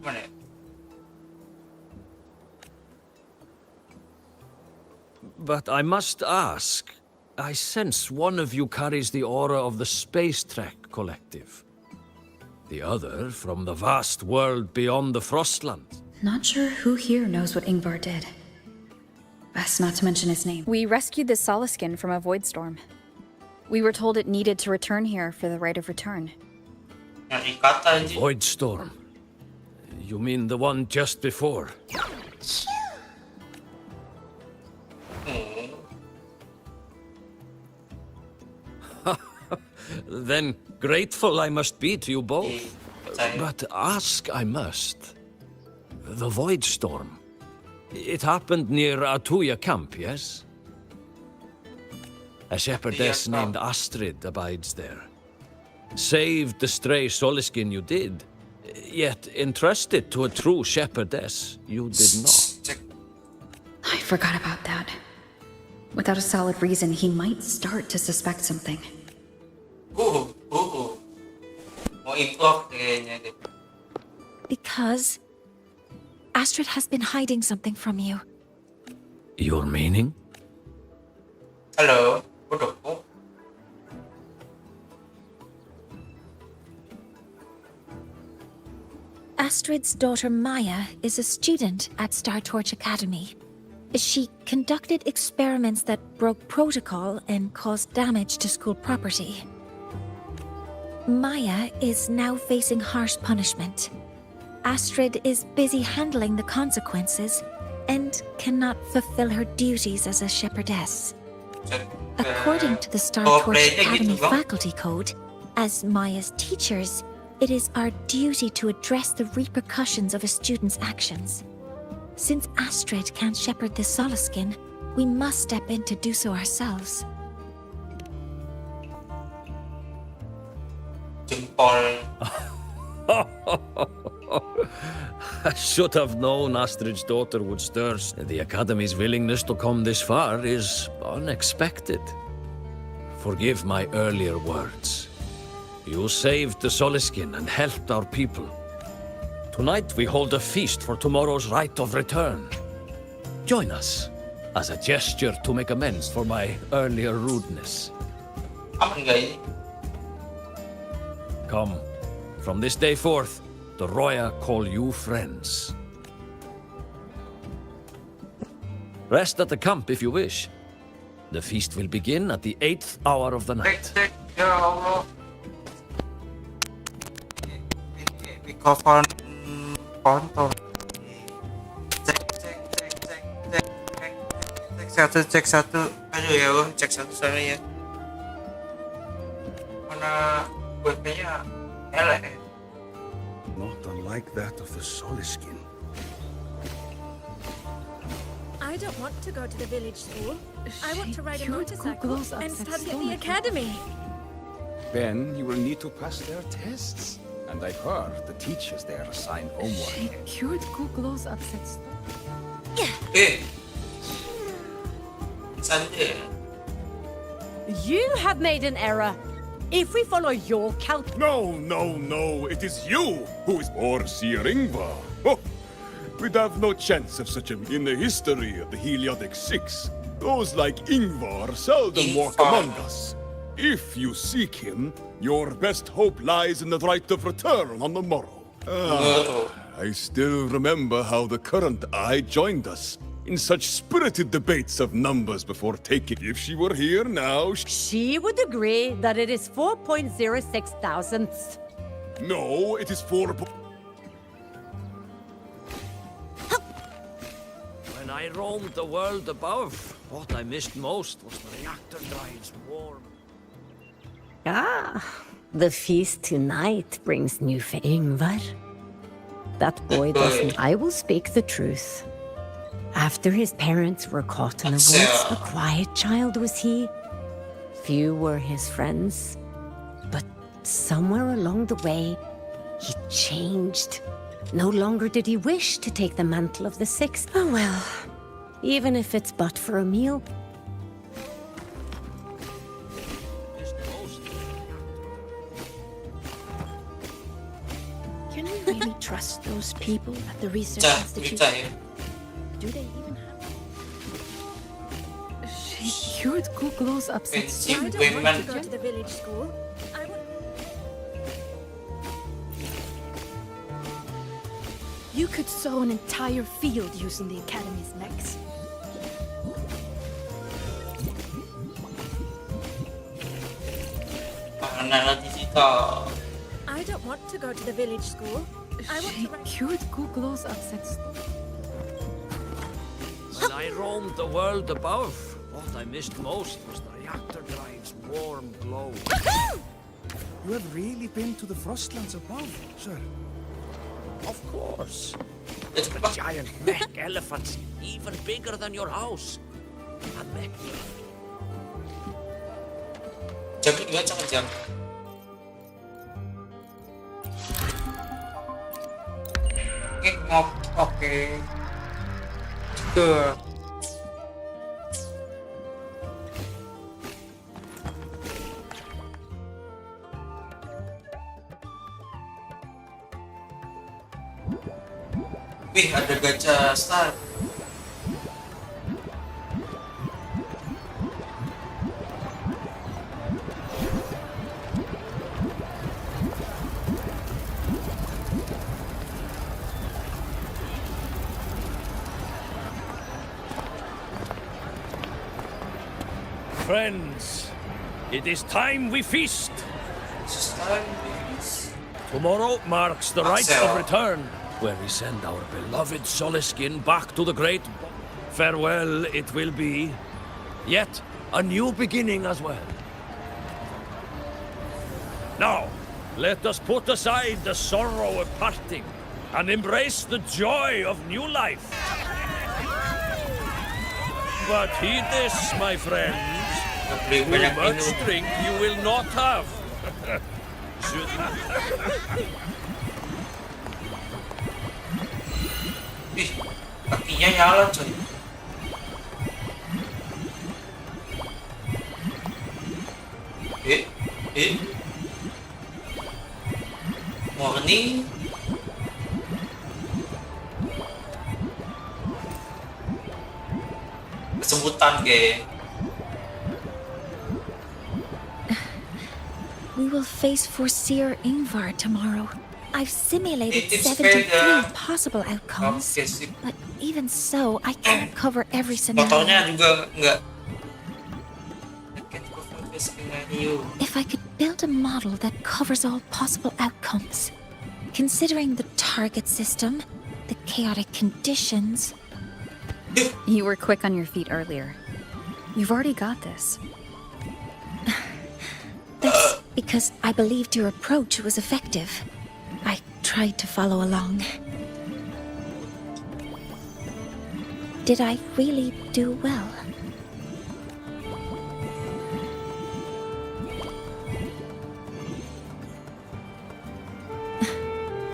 Mana ya? But I must ask, I sense one of you carries the aura of the Space Trek Collective. The other from the vast world beyond the Frostlands. Not sure who here knows what Ingvar did. Best not to mention his name. We rescued the Soliskin from a void storm. We were told it needed to return here for the right of return. Yang ikatan sih. Void Storm. You mean the one just before? Then grateful I must be to you both. But ask I must. The Void Storm. It happened near Atuh camp, yes? A shepherdess named Astrid abides there. Saved the stray Soliskin you did, yet entrusted to a true shepherdess you did not. I forgot about that. Without a solid reason, he might start to suspect something. Mau improv kayaknya deh. Because Astrid has been hiding something from you. Your meaning? Halo, bodohku. Astrid's daughter Maya is a student at Star Torch Academy. She conducted experiments that broke protocol and caused damage to school property. Maya is now facing harsh punishment. Astrid is busy handling the consequences and cannot fulfill her duties as a shepherdess. According to the Star Torch Academy faculty code, as Maya's teachers, it is our duty to address the repercussions of a student's actions. Since Astrid can't shepherd the Soliskin, we must step in to do so ourselves. Jempol. I should have known Astrid's daughter would stir. The Academy's willingness to come this far is unexpected. Forgive my earlier words. You saved the Soliskin and helped our people. Tonight we hold a feast for tomorrow's rite of return. Join us, as a gesture to make amends for my earlier rudeness. Aman nggak ini? Come, from this day forth, the Roya call you friends. Rest at the camp if you wish. The feast will begin at the 8th hour of the night. Cek, ya Allah. Mikrofon kontol. Cek satu. Aduh ya Allah, cek satu sana ya. Mana webnya elek. Not unlike that of the Soliskin. I don't want to go to the village school. I want to ride a motorcycle and study at the academy. Then you will need to pass their tests. And I heard the teachers there assign homework. cured Google's upsets. Sanjay. You have made an error. If we follow your No, it is you who is Overseer Ingvar. Oh, we'd have no chance of such a in the history of the Heliotic Six. Those like Ingvar seldom walk among us. If you seek him, your best hope lies in the right of return on the morrow. I still remember how the current eye joined us in such spirited debates of numbers before taking. If she were here now, She would agree that it is 4.06 thousandths. No, it is 4. When I roamed the world above, what I missed most was the reactor drives warm. Ah, the feast tonight brings new Ingvar. That boy doesn't. I will speak the truth. After his parents were caught in the woods, a quiet child was he. Few were his friends. But somewhere along the way, he changed. No longer did he wish to take the mantle of the Six. Oh well, even if it's but for a meal. Can we really trust those people at the research Pecah, institute? pecah ya. Do they even have? She cured Kuklow's upset Prinsip I don't women. want to go to the village school. I want... You could sow an entire field using the Academy's mechs. Makanan digital. I don't want to go to the village school. I want She to write... cured Kuklow's upset. When I roamed the world above, what I missed most was the reactor drive's warm glow. You have really been to the Frostlands above, sir? Of course. It's The giant mech elephants, even bigger than your house. A mech. Jam juga sangat jam. Oke. Tuh. Wih, ada gacha start. Friends, it is time we feast. Start. Tomorrow marks the rite Marcel. of return, where we send our beloved Soliskin back to the great... Farewell it will be, yet a new beginning as well. Now, let us put aside the sorrow of parting and embrace the joy of new life. But heed this, my friends. Beli Too banyak much minum. drink you will not have. Should- Ih, kakinya nyala coy. Eh. Morning. Kesemutan kayak. We will face Forseer Ingvar tomorrow. I've simulated It's 73 fair, possible outcomes, Oke sip. but even so, I can't cover every Motornya scenario. juga enggak. I can't cover the scenario. If I could build a model that covers all possible outcomes, considering the target system, the chaotic conditions, You were quick on your feet earlier. You've already got this. that's because I believed your approach was effective. I tried to follow along. Did I really do well?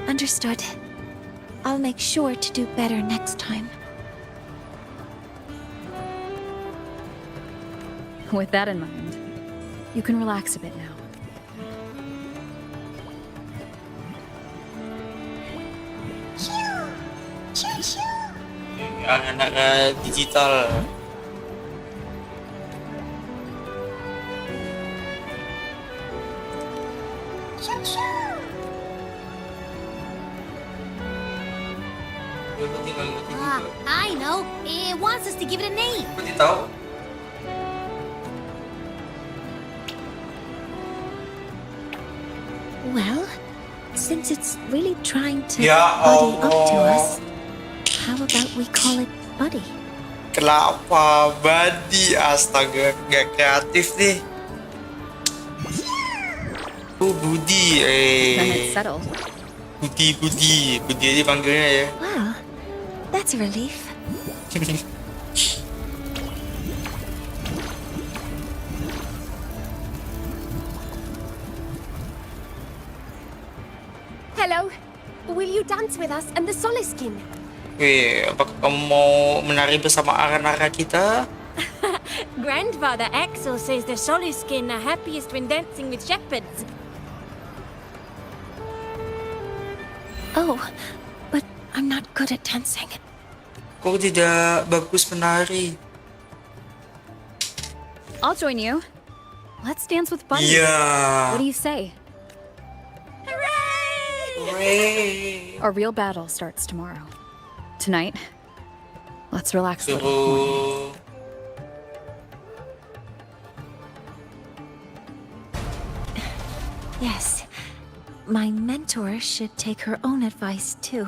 Understood. I'll make sure to do better next time. With that in mind, you can relax a bit now. Anak-anak digital. I know. It wants us to give it a name. Berarti tahu. Well, since it's really trying to Ya buddy up to Allah. us, how about we call it Buddy? Kenapa Badi? Astaga, gak kreatif nih. Budi. Then it's settled. Budi aja panggilnya ya. Well, that's a relief. Hello. Will you dance with us and the Soliskin? Wih, apakah kamu mau menari bersama arah-arah kita? Grandfather Axel says the Soliskin are happiest when dancing with shepherds. Oh, but I'm not good at dancing. Kok tidak bagus menari? I'll join you. Let's dance with Bunny. Yeah. What do you say? Hooray! Our real battle starts tomorrow. Tonight, let's relax a little. Suruh. Yes, my mentor should take her own advice too.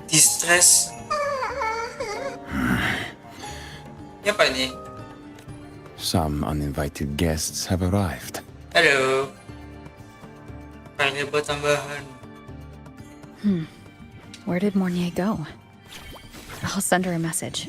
Distress. Siapa ini? Some uninvited guests have arrived. Halo. Pengen buat tambahan. Where did Mornier go? I'll send her a message.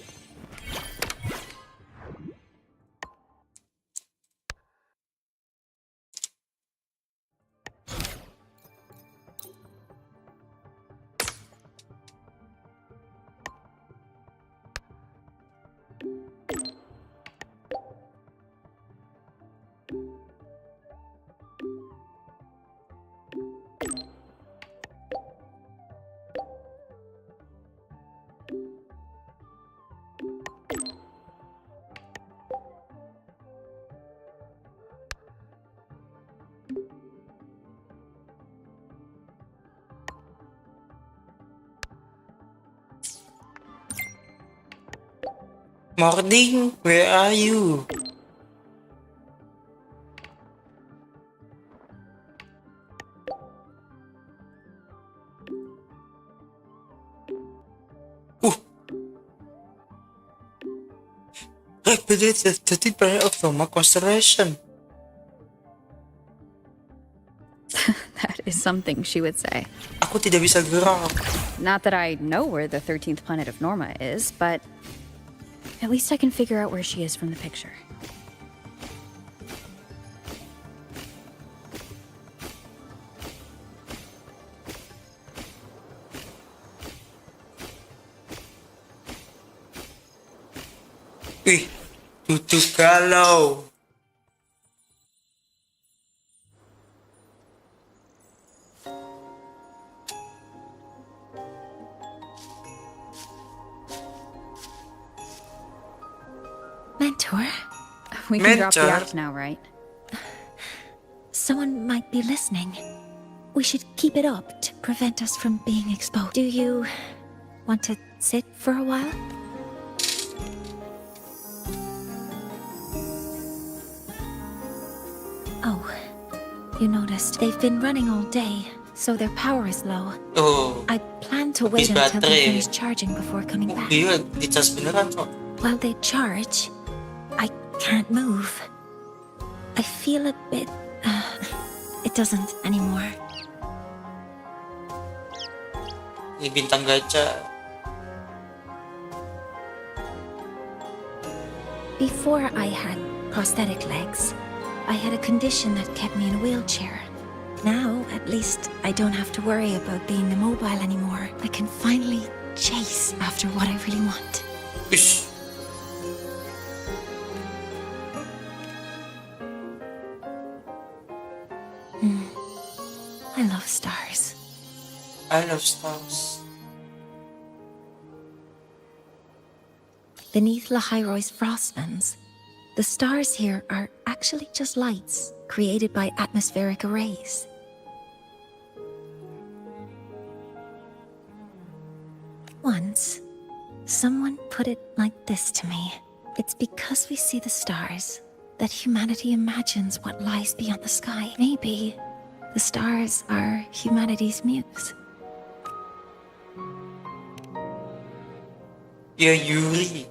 Morning, where are you? Repetitive the planet of Roma constellation. That is something she would say. Aku tidak bisa gerak. Not that I know where the 13th planet of Norma is, but at least I can figure out where she is from the picture. Wih, tutup galau. Mentor, We can drop the Mentor? act now, right? someone might be listening. We should keep it up to prevent us from being exposed. Do you want to sit for a while? Oh, you noticed. They've been running all day, so their power is low. Oh, I plan to wait Habis until they baterai. finish charging before coming back. iya, dicas beneran kok. While they charge, I can't move. I feel a bit... it doesn't anymore. Ini bintang gacha. Before I had prosthetic legs, I had a condition that kept me in a wheelchair. Now, at least, I don't have to worry about being immobile anymore. I can finally chase after what I really want. Ish. I love stars. I love stars. Beneath Lahairoy's frostlands, the stars here are actually just lights created by atmospheric arrays. Once, someone put it like this to me. It's because we see the stars that humanity imagines what lies beyond the sky. Maybe the stars are humanity's muse. Yeah, Yuri.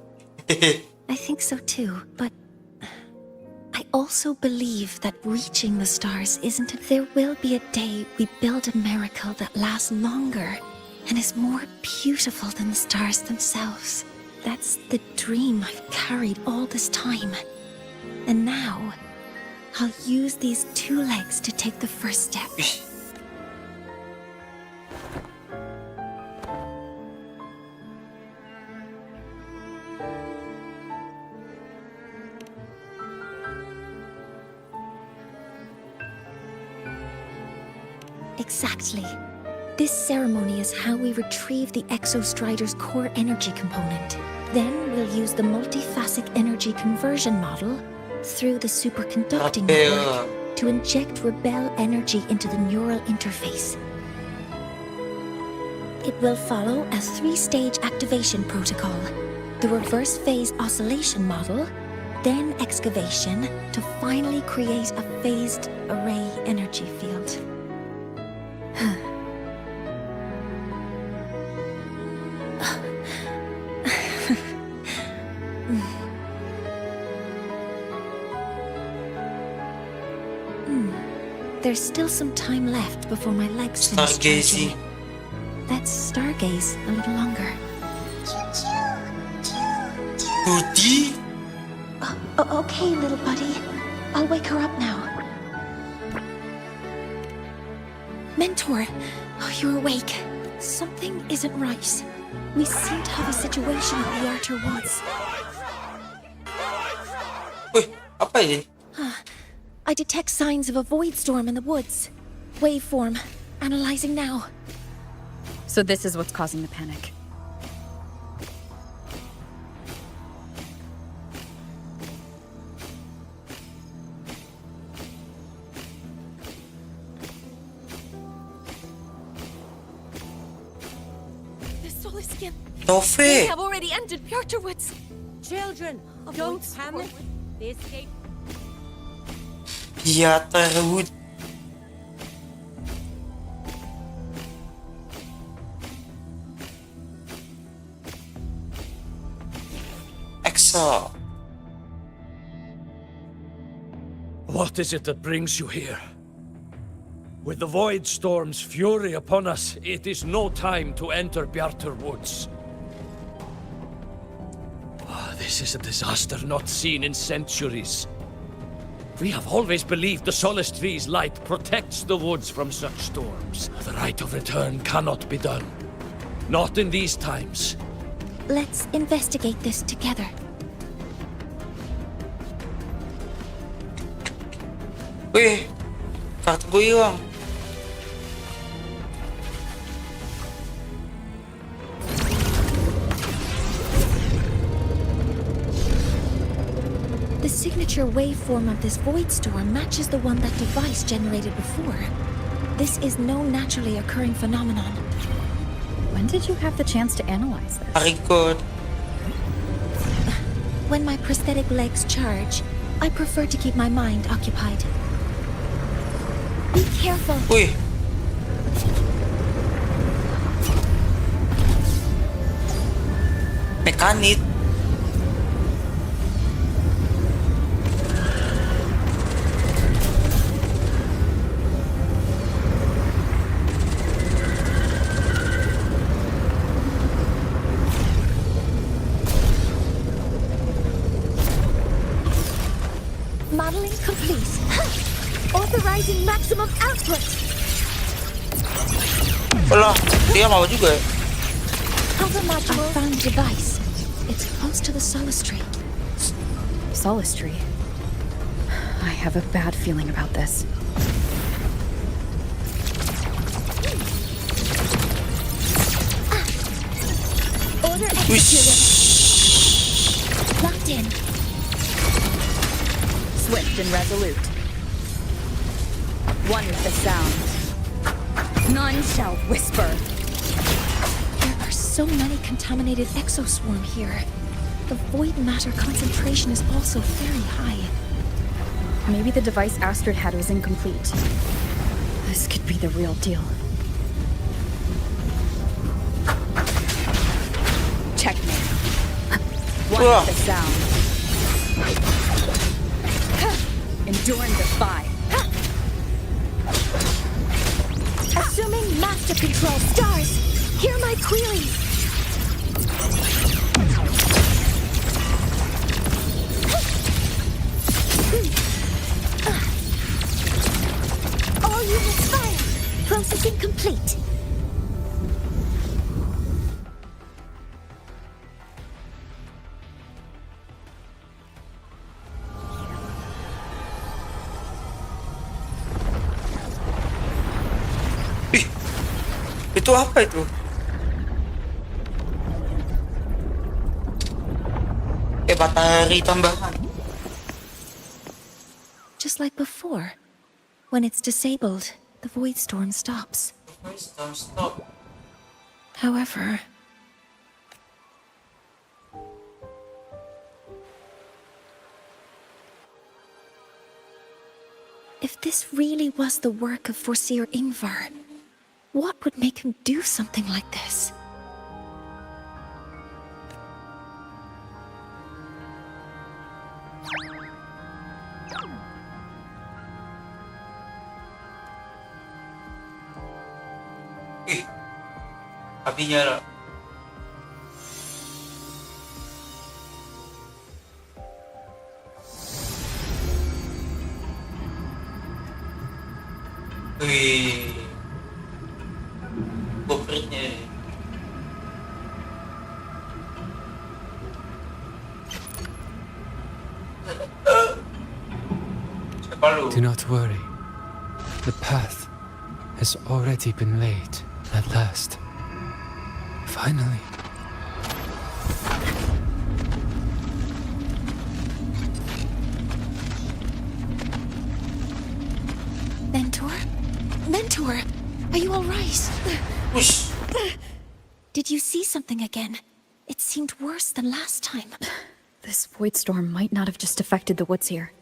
I think so too, but I also believe that reaching the stars isn't it. There will be a day we build a miracle that lasts longer and is more beautiful than the stars themselves. That's the dream I've carried all this time. And now, I'll use these 2 legs to take the first step. Ih, Exactly. This ceremony is how we retrieve the Exostrider's core energy component. Then we'll use the multiphasic energy conversion model through the superconducting network to inject rebel energy into the neural interface. It will follow a 3-stage activation protocol. The reverse phase oscillation model, then excavation to finally create a phased array energy field. There's still some time left before my legs finish stargazing. charging. Let's stargaze a little longer. Putih. Okay, little buddy. I'll wake her up now. Mentor, you're awake. Something isn't right. We seem to have a situation at the Outer Woods. Wih, apa ini? I detect signs of a void storm in the woods. Waveform. Analyzing now. So this is what's causing the panic. The solar skin. Tove. They have already entered Woods. Children, don't panic. They escaped. Ya terwujud. Exo. What is it that brings you here? With the Void Storm's fury upon us, it is no time to enter Bjartur Woods. This is a disaster not seen in centuries. We have always believed the Solace Tree's light protects the woods from such storms. The right of return cannot be done. Not in these times. Let's investigate this together. Wih, kartu gue hilang. The signature waveform of this void storm matches the one that device generated before. This is no naturally occurring phenomenon. When did you have the chance to analyze this? Very good. When my prosthetic legs charge, I prefer to keep my mind occupied. Be careful. Wih. Mekanik. Modeling complete. Authorizing maximum output. Alah, dia mau juga. Cover module. I found the device. It's close to the Solace Tree. Solace Tree. I have a bad feeling about this. Order executed. Locked in. Swift and resolute. One with the sound. None shall whisper. There are so many contaminated exoswarm here. The void matter concentration is also very high. Maybe the device Astrid had was incomplete. This could be the real deal. Checkmate. One with the sound. Endure and defy. Assuming master control. Stars, hear my queries. is incomplete. Itu apa itu? Matahari tambahan. Just like before, when it's disabled, the void storm stops. Stop. However, if this really was the work of Foreseer Ingvar, what would make him do something like this? Api nyala. Wih, bobretnya. Do not worry. The path has already been laid at last. Finally. Mentor, are you all right? Whoosh. Did you see something again? It seemed worse than last time. This void storm might not have just affected the woods here,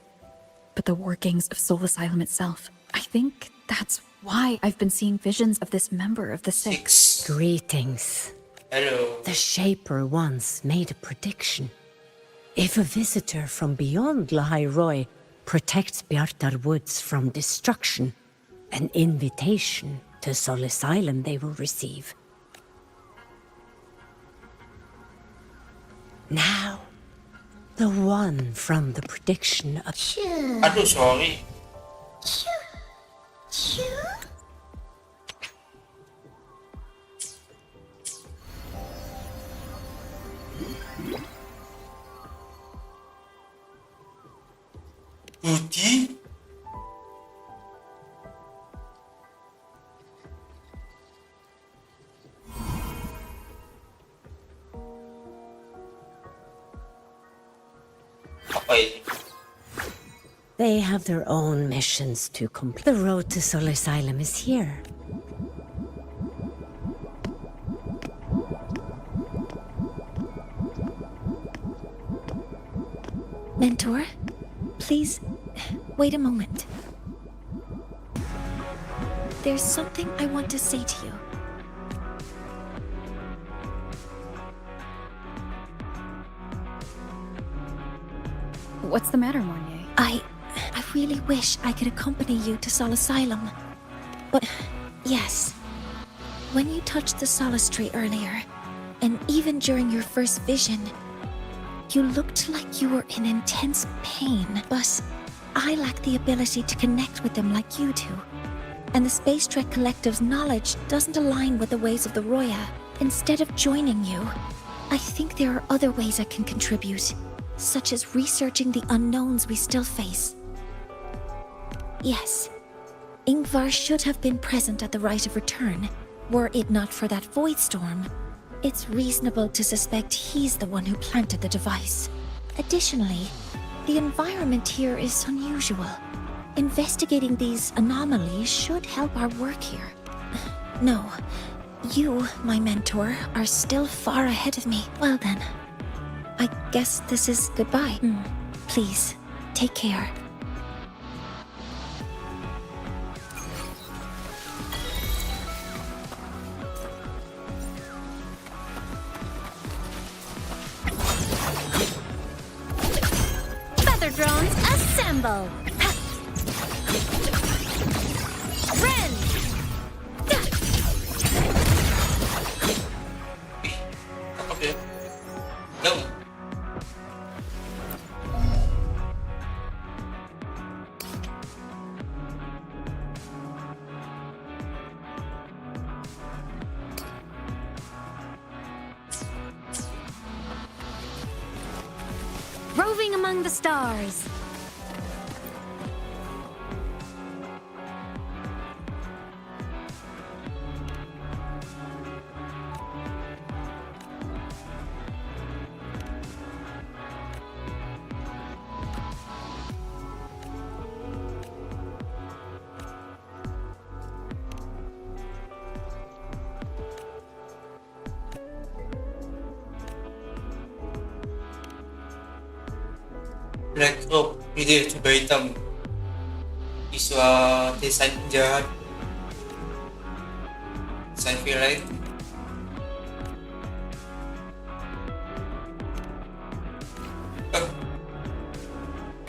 but the workings of Soul Asylum itself. I think that's why I've been seeing visions of this member of the Six. Greetings. Hello. The Shaper once made a prediction. If a visitor from beyond Lahai Roy protects Bjartar Woods from destruction, an invitation to Soul Asylum they will receive. Now, the one from the prediction of... Aduh, sorry. Budi? Apa ini? They have their own missions to complete. The road to Soul Asylum is here. Mentor, please, wait a moment. There's something I want to say to you. What's the matter, Mornier? I really wish I could accompany you to Soul Asylum. But, yes, when you touched the Solace Tree earlier, and even during your first vision, you looked like you were in intense pain, but I lack the ability to connect with them like you do. And the Space Trek Collective's knowledge doesn't align with the ways of the Roya. Instead of joining you, I think there are other ways I can contribute, such as researching the unknowns we still face. Yes, Ingvar should have been present at the rite of return. Were it not for that void storm, it's reasonable to suspect he's the one who planted the device. Additionally, the environment here is unusual. Investigating these anomalies should help our work here. No, you, my mentor, are still far ahead of me. Well then, I guess this is goodbye. Please, take care. Feather drones, assemble! Ren! Okay. Go. roving among the stars. Black Rock, ini coba hitam. Iswa desain penjahat. Desain villain.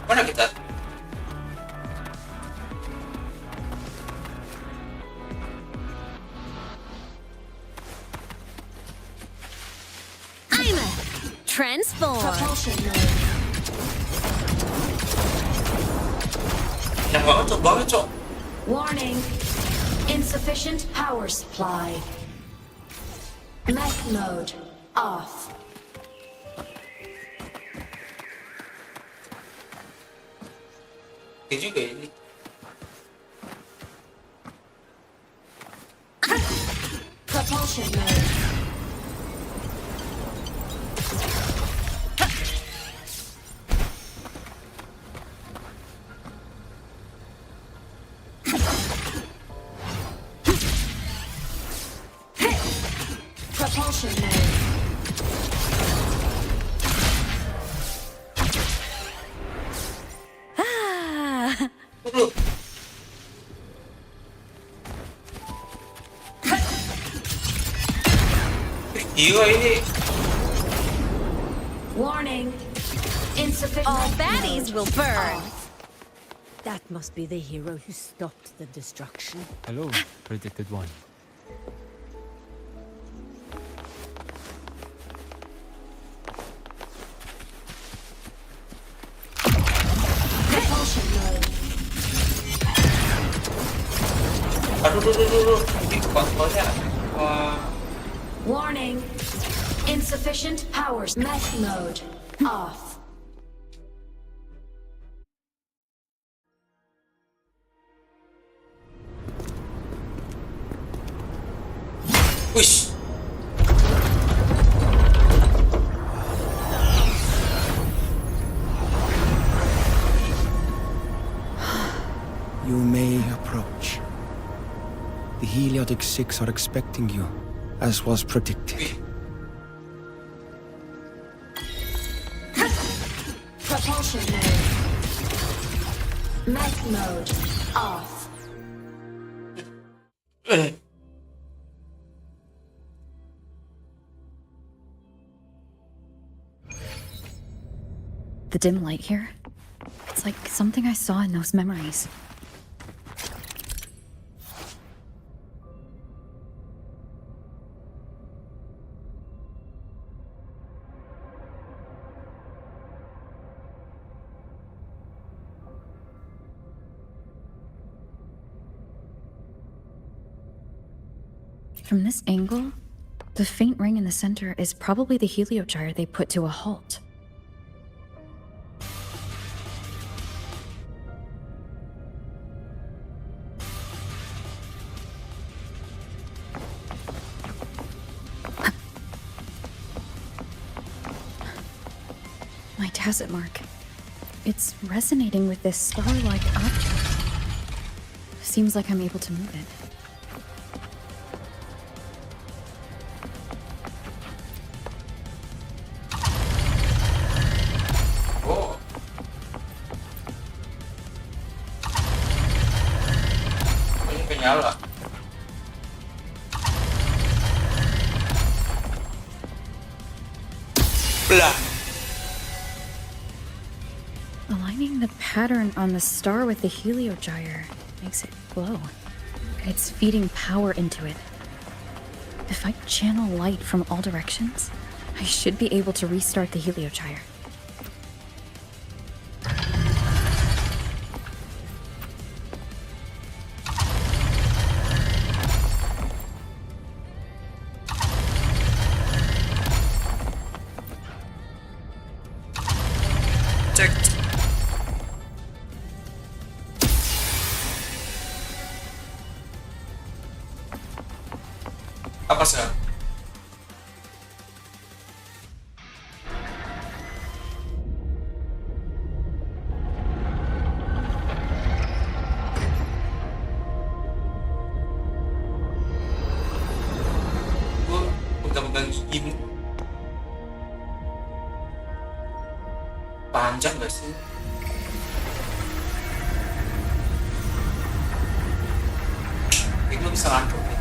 Mana kita? I'm a transform. Yang banget, Cok. Warning. Insufficient power supply. Mech mode off. Oke juga ini. Propulsion mode. Propulsion mode. Gila ini. Warning. Insufficient. All baddies will burn. That must be the hero who stopped the destruction. Hello, predicted one. Propulsion mode. Aduh. Ini kontrolnya. Wah. Warning. Insufficient power. Mech mode off. Wish. You may approach. The Heliotic Six are expecting you, as was predicted. Propulsion mode. Mech mode off. The dim light here? It's like something I saw in those memories. From this angle, the faint ring in the center is probably the heliogyre they put to a halt. My tacit mark. It's resonating with this star-like object. Seems like I'm able to move it. Nyala. Blah. Aligning the pattern on the star with the heliogyre makes it glow. It's feeding power into it. If I channel light from all directions, I should be able to restart the heliogyre. Pas ya? Gue pegang-pegang gini. Panjang gak sih? Kayaknya lo bisa ngantuk nih.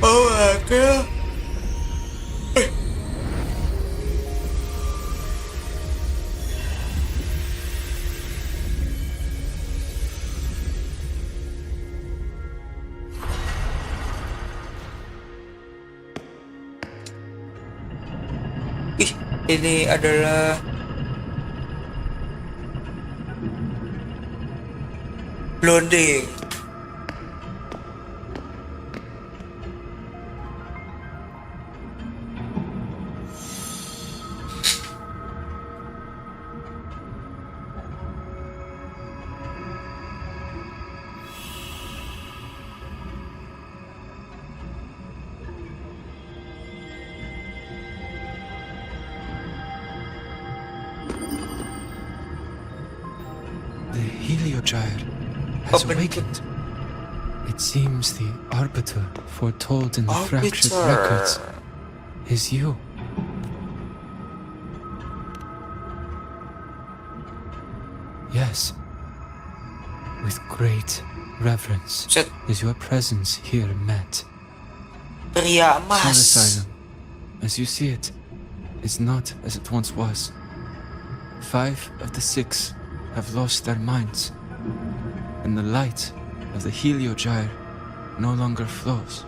Oh, okay. Ini adalah blonde. Has awakened. It seems the Arbiter foretold in the fractured records is you. Yes. With great reverence is your presence here met. Soul Asylum, as you see it, is not as it once was. 5 of the 6 have lost their minds, and the light of the Heliogyre no longer flows.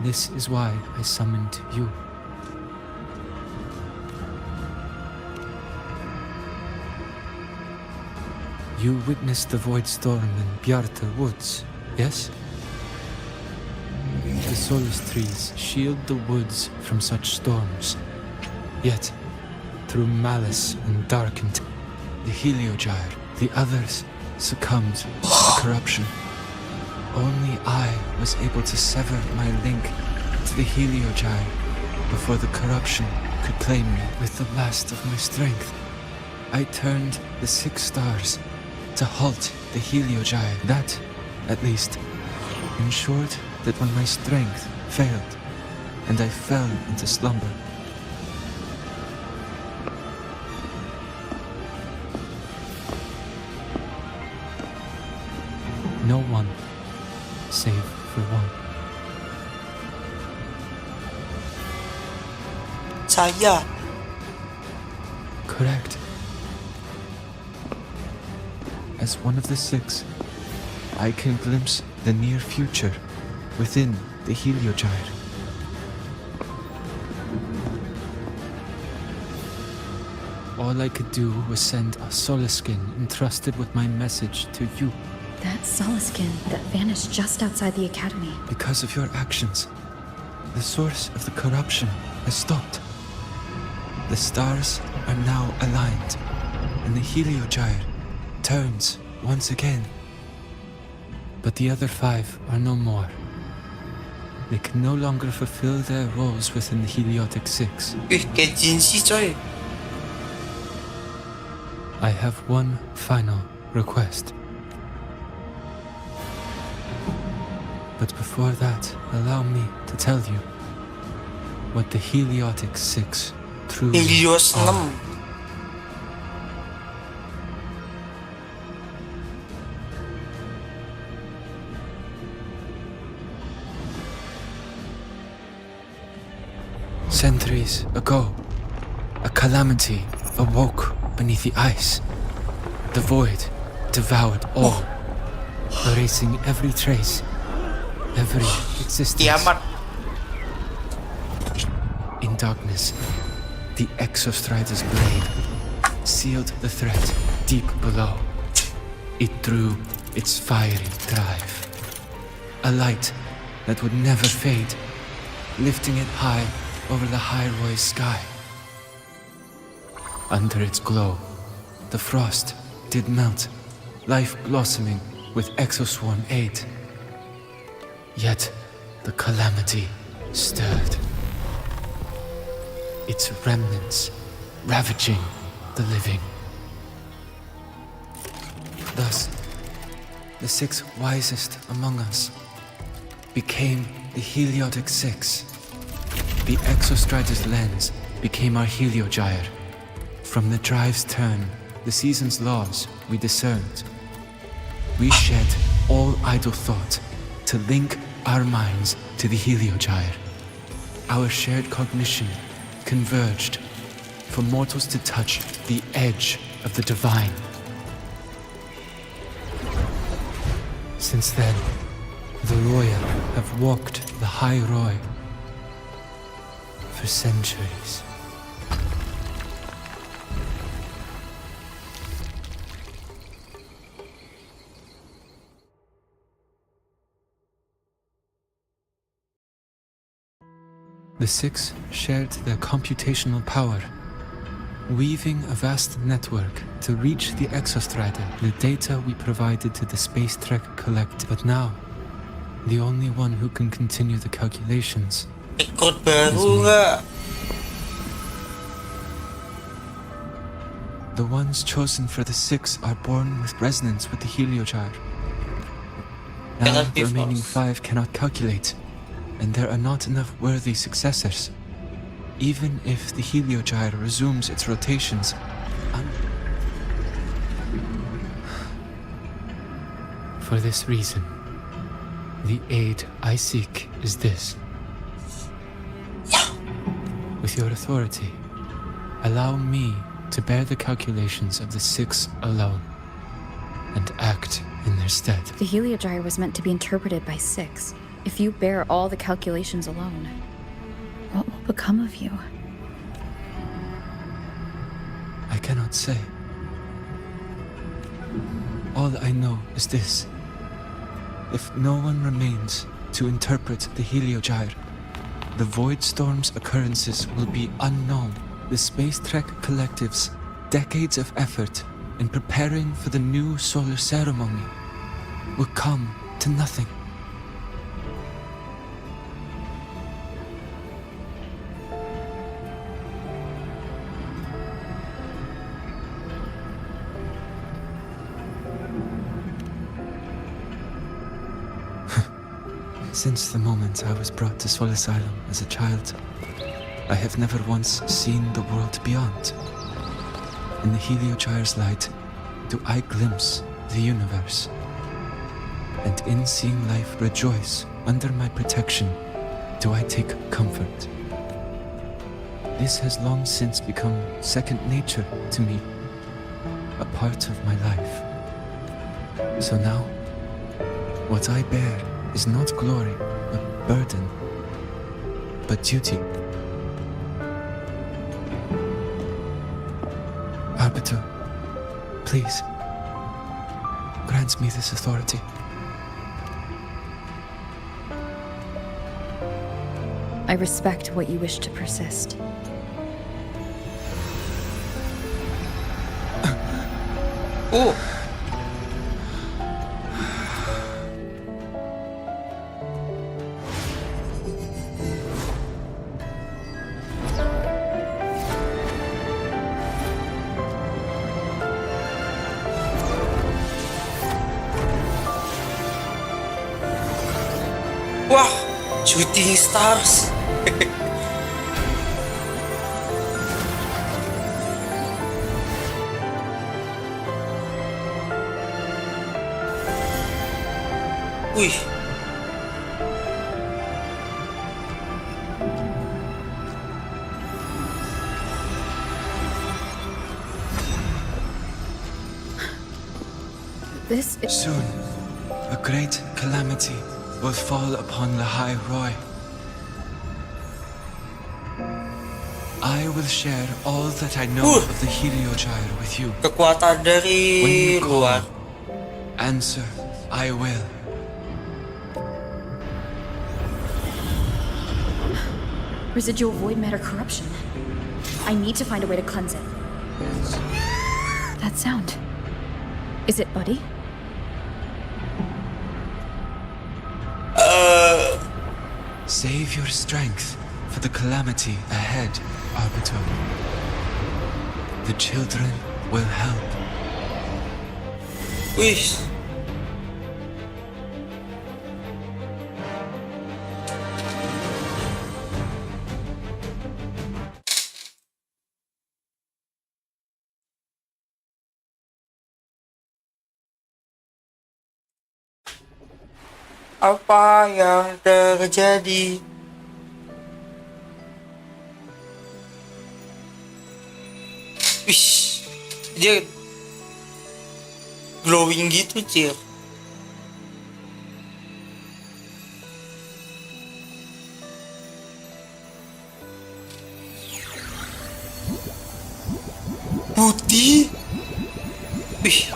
This is why I summoned you. You witnessed the Void Storm in Bjarta Woods, yes? The Solus trees shield the woods from such storms. Yet, through malice and darkened the Heliogyre, the others succumbed to corruption. Only I was able to sever my link to the Heliogyre before the corruption could claim me. With the last of my strength, I turned the 6 stars to halt the Heliogyre. That, at least, ensured that when my strength failed and I fell into slumber, no one, save for one. Saya. Correct. As one of the 6, I can glimpse the near future within the Heliogyre. All I could do was send a Solaskin entrusted with my message to you. That Solaskin that vanished just outside the academy. Because of your actions, the source of the corruption has stopped. The stars are now aligned, and the Heliogyre turns once again. But the other 5 are no more. They can no longer fulfill their roles within the Heliotic 6. I have one final request. But before that, allow me to tell you what the Heliotic 6 truly are. Centuries ago, a calamity awoke beneath the ice. The void devoured all, erasing every trace, every existence. In darkness, the Exostrider's blade sealed the threat deep below. It drew its fiery drive. A light that would never fade, lifting it high over the High Roy's sky. Under its glow, the frost did melt, life blossoming with Exoswarm aid. Yet the calamity stirred, its remnants ravaging the living. Thus, the 6 wisest among us became the Heliotic 6. The Exostrider's lens became our Heliogyre. From the drive's turn, the season's laws we discerned. We shed all idle thought to link our minds to the Heliogyre. Our shared cognition converged for mortals to touch the edge of the divine. Since then, the Royal have walked the High Roy for centuries. The 6 shared their computational power, weaving a vast network to reach the Exostrider, the data we provided to the Space Trek Collect. But now, the only one who can continue the calculations Ikut baru nggak? The ones chosen for the 6 are born with resonance with the Heliogyre. Now the remaining 5 cannot calculate, and there are not enough worthy successors. Even if the Heliogyre resumes its rotations, for this reason, the aid I seek is this. With your authority, allow me to bear the calculations of the 6 alone, and act in their stead. The Heliogyre was meant to be interpreted by 6. If you bear all the calculations alone, what will become of you? I cannot say. All I know is this. If no one remains to interpret the Heliogyre, the Void Storm's occurrences will be unknown. The Space Trek Collective's decades of effort in preparing for the new solar ceremony will come to nothing. Since the moment I was brought to Sol Asylum as a child, I have never once seen the world beyond. In the Heliogyre's light, do I glimpse the universe. And in seeing life rejoice under my protection, do I take comfort. This has long since become second nature to me, a part of my life. So now, what I bear is not glory, but burden, but duty. Arbiter, please, grant me this authority. I respect what you wish to persist. Oh! Wah, shooting stars. Wih. This is... Soon, a great calamity will fall upon the High Roy. I will share all that I know of the Heliogyre with you. Kekuatan dari When you luar. call, answer, I will. Residual void matter corruption. I need to find a way to cleanse it. That sound. Is it Buddy? Save your strength for the calamity ahead, Arbiter. The children will help. Wih. Apa yang terjadi? Wih, dia glowing gitu, Cir. Putih. Wih.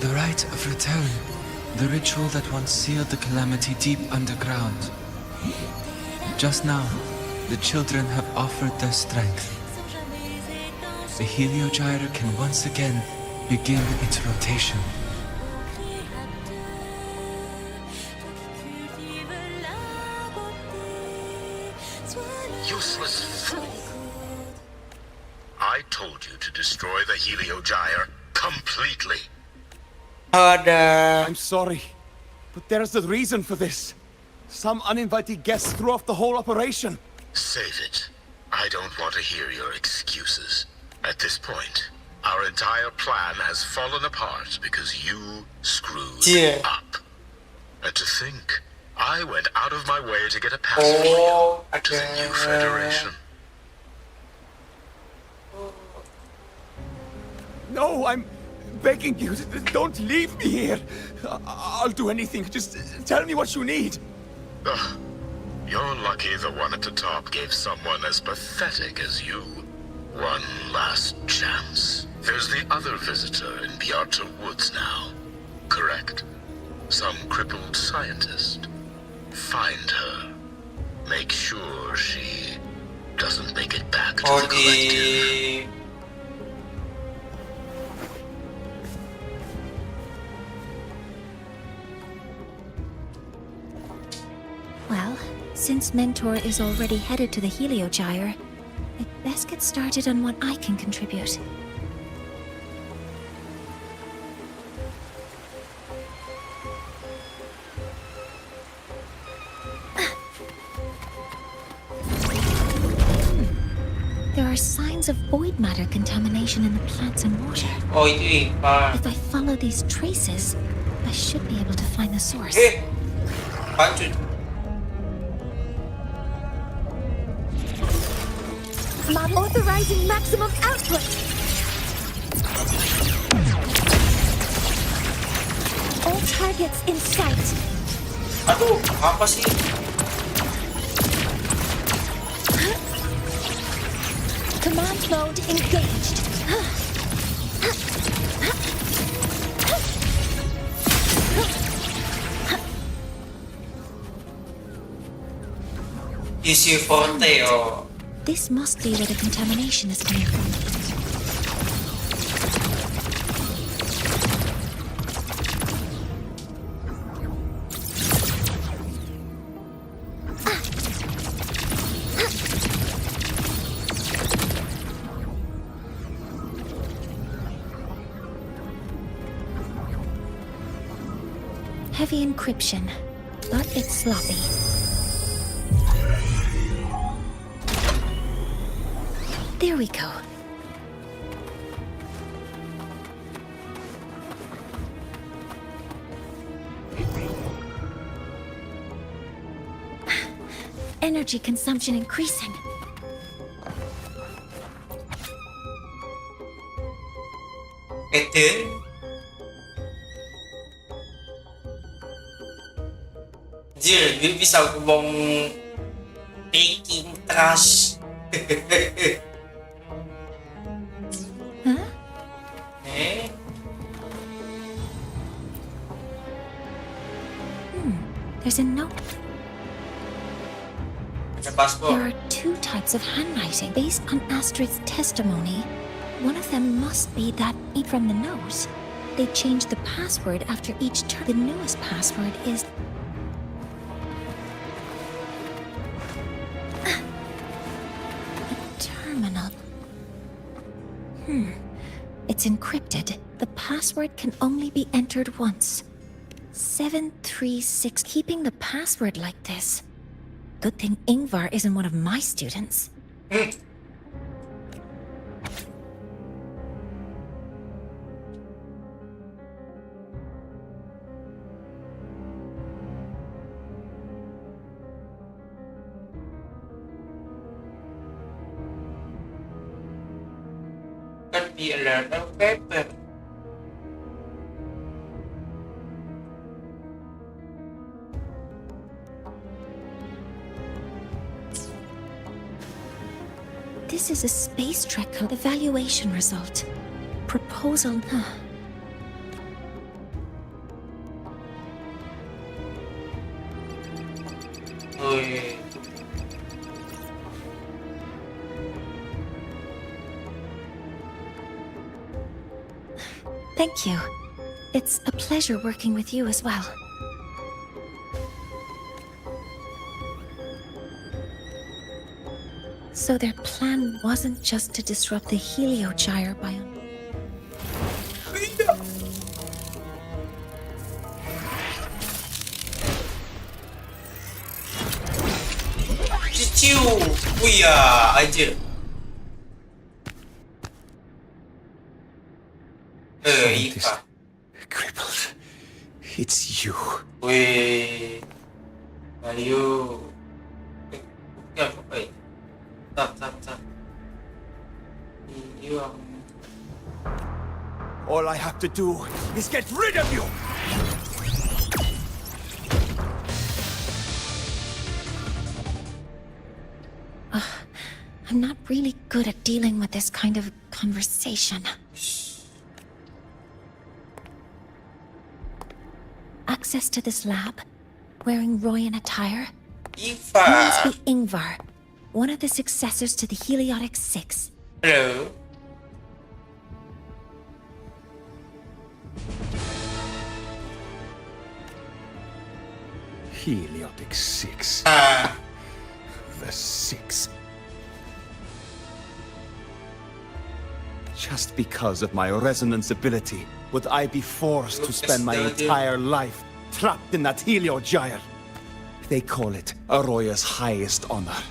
The rite of return. The ritual that once sealed the calamity deep underground. Just now, the children have offered their strength. The Heliogyre can once again begin its rotation. Useless fool! I told you to destroy the Heliogyre completely. I'm sorry, but there's a reason for this. Some uninvited guests threw off the whole operation. Save it. I don't want to hear your excuses. At this point, our entire plan has fallen apart because you screwed up. And to think, I went out of my way to get a pass for you to the new Federation. No, I'm begging you, don't leave me here. I'll do anything. Just tell me what you need. Ugh. You're lucky the one at the top gave someone as pathetic as you one last chance. There's the other visitor in Bjarta Woods now, correct? Some crippled scientist. Find her. Make sure she doesn't make it back to the collective. Well, since Mentor is already headed to the Heliogyre, I'd best get started on what I can contribute. There are signs of void matter contamination in the plants and water. Oh, itu If I follow these traces, I should be able to find the source. Lanjut. Authorizing maximum output. All targets in sight. Aduh, apa sih? Command mode engaged. Isi forte, oh. This must be where the contamination is coming from. Heavy encryption, but it's sloppy. There we go. energy consumption increasing. Eden. Jir, dia bisa ngomong baking trash. Huh? There's a note. There are two types of handwriting based on Astrid's testimony. One of them must be that from the nose. They change the password after each turn. The newest password is... a terminal. It's encrypted. The password can only be entered once. 736. Keeping the password like this. Good thing Ingvar isn't one of my students. Could be a lot of paper. This is a space trek evaluation result. Proposal. Thank you. It's a pleasure working with you as well. So their plan wasn't just to disrupt the Heliogyre by... Ciu, wia aja. Ipa. Crippled. It's you. Wih, ayo. Apa? Tap. All I have to do is get rid of you! I'm not really good at dealing with this kind of conversation. Access to this lab? Wearing Royan attire? He must be Ingvar, one of the successors to the Heliotic Six. Hello. Heliotic Six. The Six. Just because of my resonance ability, would I be forced to spend my entire life trapped in that Heliogyre? They call it Aroya's highest honor.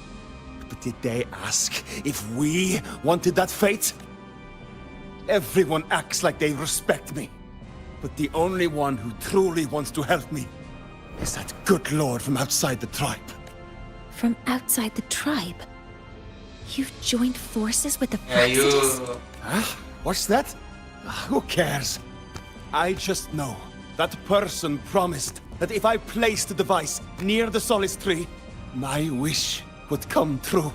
But did they ask if we wanted that fate? Everyone acts like they respect me. But the only one who truly wants to help me is that good lord from outside the tribe. From outside the tribe? You've joined forces with the Praxites? Huh? What's that? Who cares? I just know that person promised that if I placed the device near the Solace Tree, my wish would come true.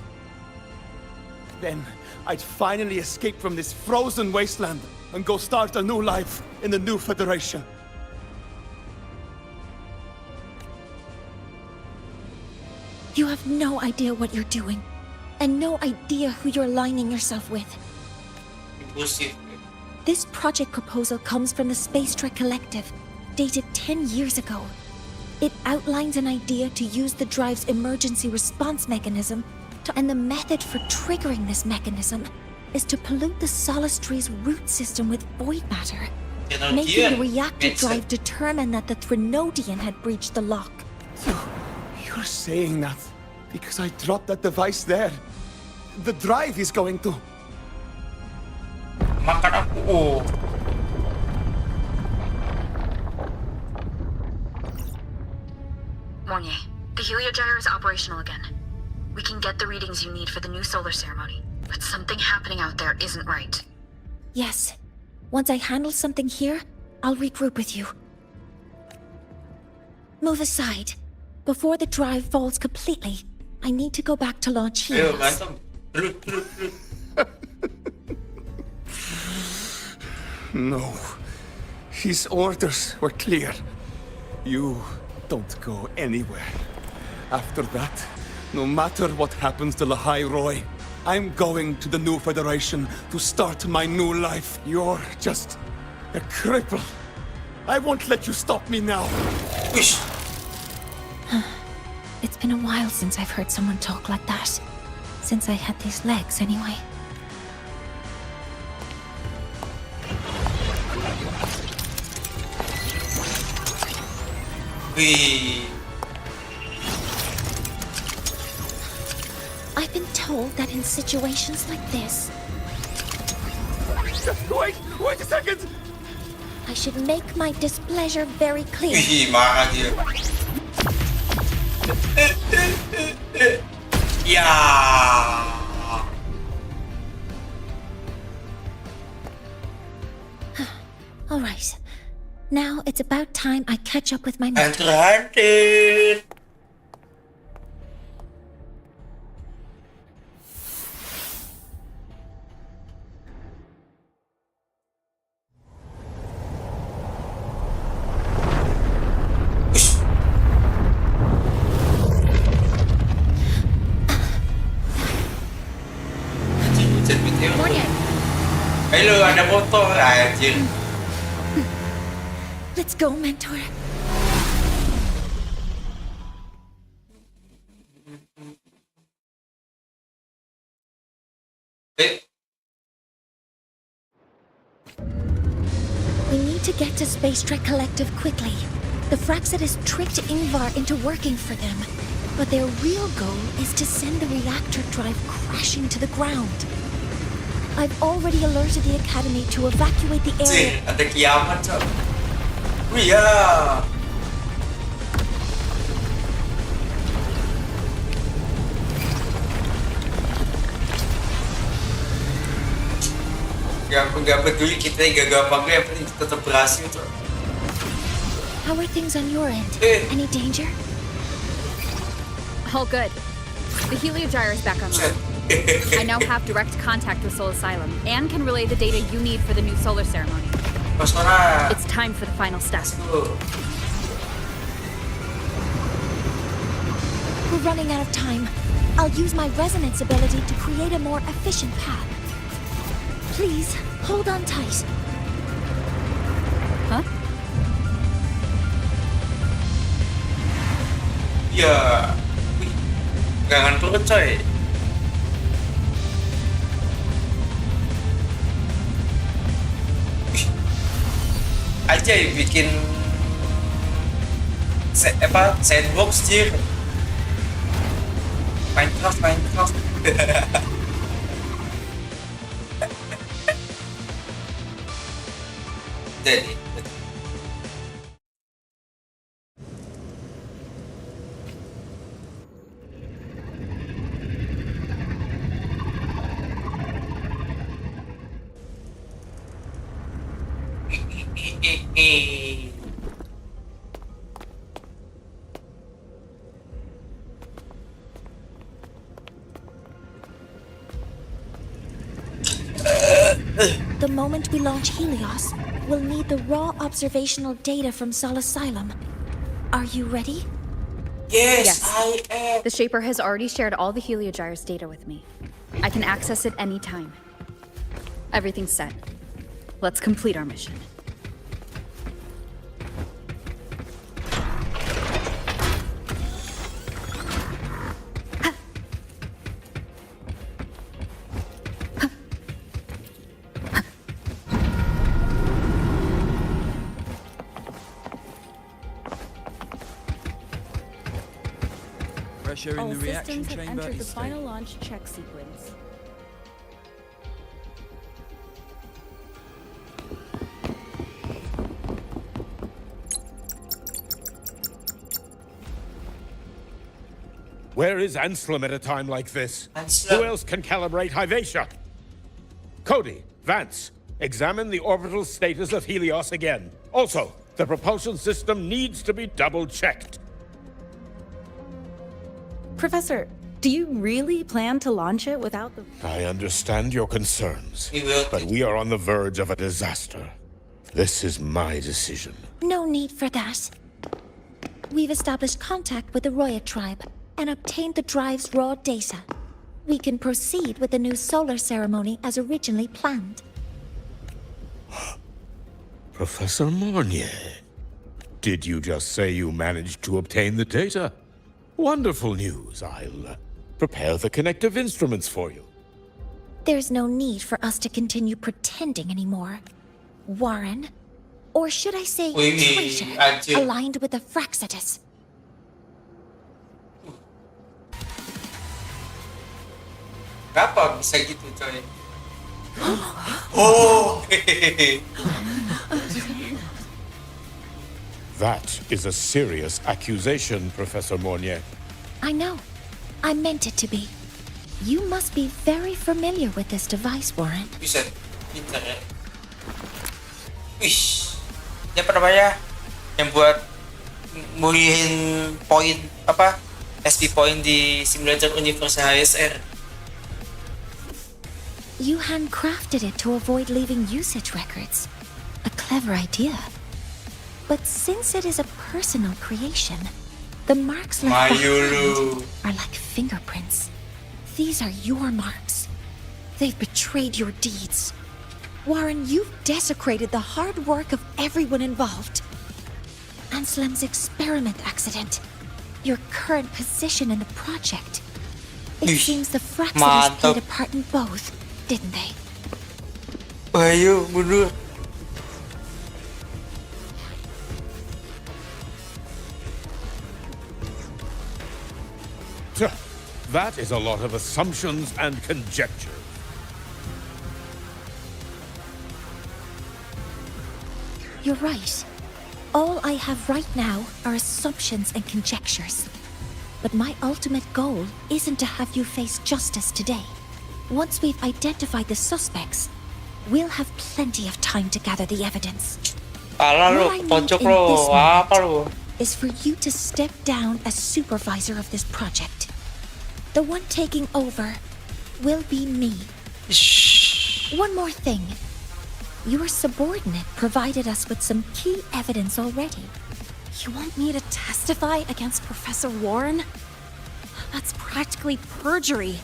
Then I'd finally escape from this frozen wasteland and go start a new life in the new Federation. You have no idea what you're doing, and no idea who you're aligning yourself with. This project proposal comes from the Space Trek Collective, dated 10 years ago. It outlines an idea to use the drive's emergency response mechanism and the method for triggering this mechanism is to pollute the Solace Tree's root system with void matter, making the reactor drive determine that the Threnodian had breached the lock. You're saying that because I dropped that device there. The drive is going to... Makan aku. Mornier, the Heliogyre is operational again. We can get the readings you need for the new solar ceremony. But something happening out there isn't right. Yes. Once I handle something here, I'll regroup with you. Move aside. Before the drive falls completely, I need to go back to launch Ayo, Helios. berantem. Gelut. No. His orders were clear. You don't go anywhere. After that, no matter what happens to Lahai Roy, I'm going to the new Federation to start my new life. You're just a cripple. I won't let you stop me now. Wish. It's been a while since I've heard someone talk like that. Since I had these legs, anyway. Wih. I've been told that in situations like this, Wait a second! I should make my displeasure very clear. Wih, marah dia. Ya. All right. Now it's about time I catch up with my mentor. Hunter. Hello, ada motor anjir. Let's go, mentor. We need to get to Space Trek Collective quickly. The Fraxidus tricked Ingvar into working for them, but their real goal is to send the reactor drive crashing to the ground. I've already alerted the Academy to evacuate the area. Ada kiamat, Cok. Oh iya. Gak peduli kita gagal apa enggak, yang penting tetap berhasil, Cok. How are things on your end? Any danger? All good. The Heliogyre is back online. I now have direct contact with Soul Asylum and can relay the data you need for the new solar ceremony. It's time for the final step. We're running out of time. I'll use my resonance ability to create a more efficient path. Please, hold on tight. Huh? Ya. Wih. Jangan turun, coy. Aja bikin sandbox sih. Minecraft. Jadi The moment we launch Helios, we'll need the raw observational data from Sol Asylum. Are you ready? Yes, I am. The Shaper has already shared all the Heliogyre's data with me. I can access it anytime. Everything's set. Let's complete our mission. Pressure in All the reaction systems have chamber entered the is final stable. launch check sequence. Where is Anselm at a time like this? Anselm. Who else can calibrate Hyvatia? Cody, Vance, examine the orbital status of Helios again. Also, the propulsion system needs to be double-checked. Professor, do you really plan to launch it without the... I understand your concerns, We will. but we are on the verge of a disaster. This is my decision. No need for that. We've established contact with the Roya tribe and obtained the drive's raw data. We can proceed with the new solar ceremony as originally planned. Professor Mornier, did you just say you managed to obtain the data? Wonderful news. I'll prepare the connective instruments for you. There's no need for us to continue pretending anymore. Warren, or should I say traitor, anjir. aligned with the Fraxitus. Kenapa bisa gitu coy? Oh, hehehe. That is a serious accusation, Professor Mornier. I know. I meant it to be. You must be very familiar with this device, Warren. Bisa, pintar ya. Wih, ini apa namanya? Yang buat mulihin poin apa? SP point di simulator universe HSR. You handcrafted it to avoid leaving usage records. A clever idea. But since it is a personal creation, the marks left behind are like fingerprints. These are your marks. They've betrayed your deeds. Warren, you've desecrated the hard work of everyone involved. Anselm's experiment accident, your current position in the project. It seems the Fraxitus played a part in both, didn't they? Ayo, mundur. That is a lot of assumptions and conjecture. You're right. All I have right now are assumptions and conjectures. But my ultimate goal isn't to have you face justice today. Once we've identified the suspects, we'll have plenty of time to gather the evidence. Alah lu, What I need pojok in lu, this apa lu? moment is for you to step down as supervisor of this project. The one taking over will be me. One more thing. Your subordinate provided us with some key evidence already. You want me to testify against Professor Warren? That's practically perjury.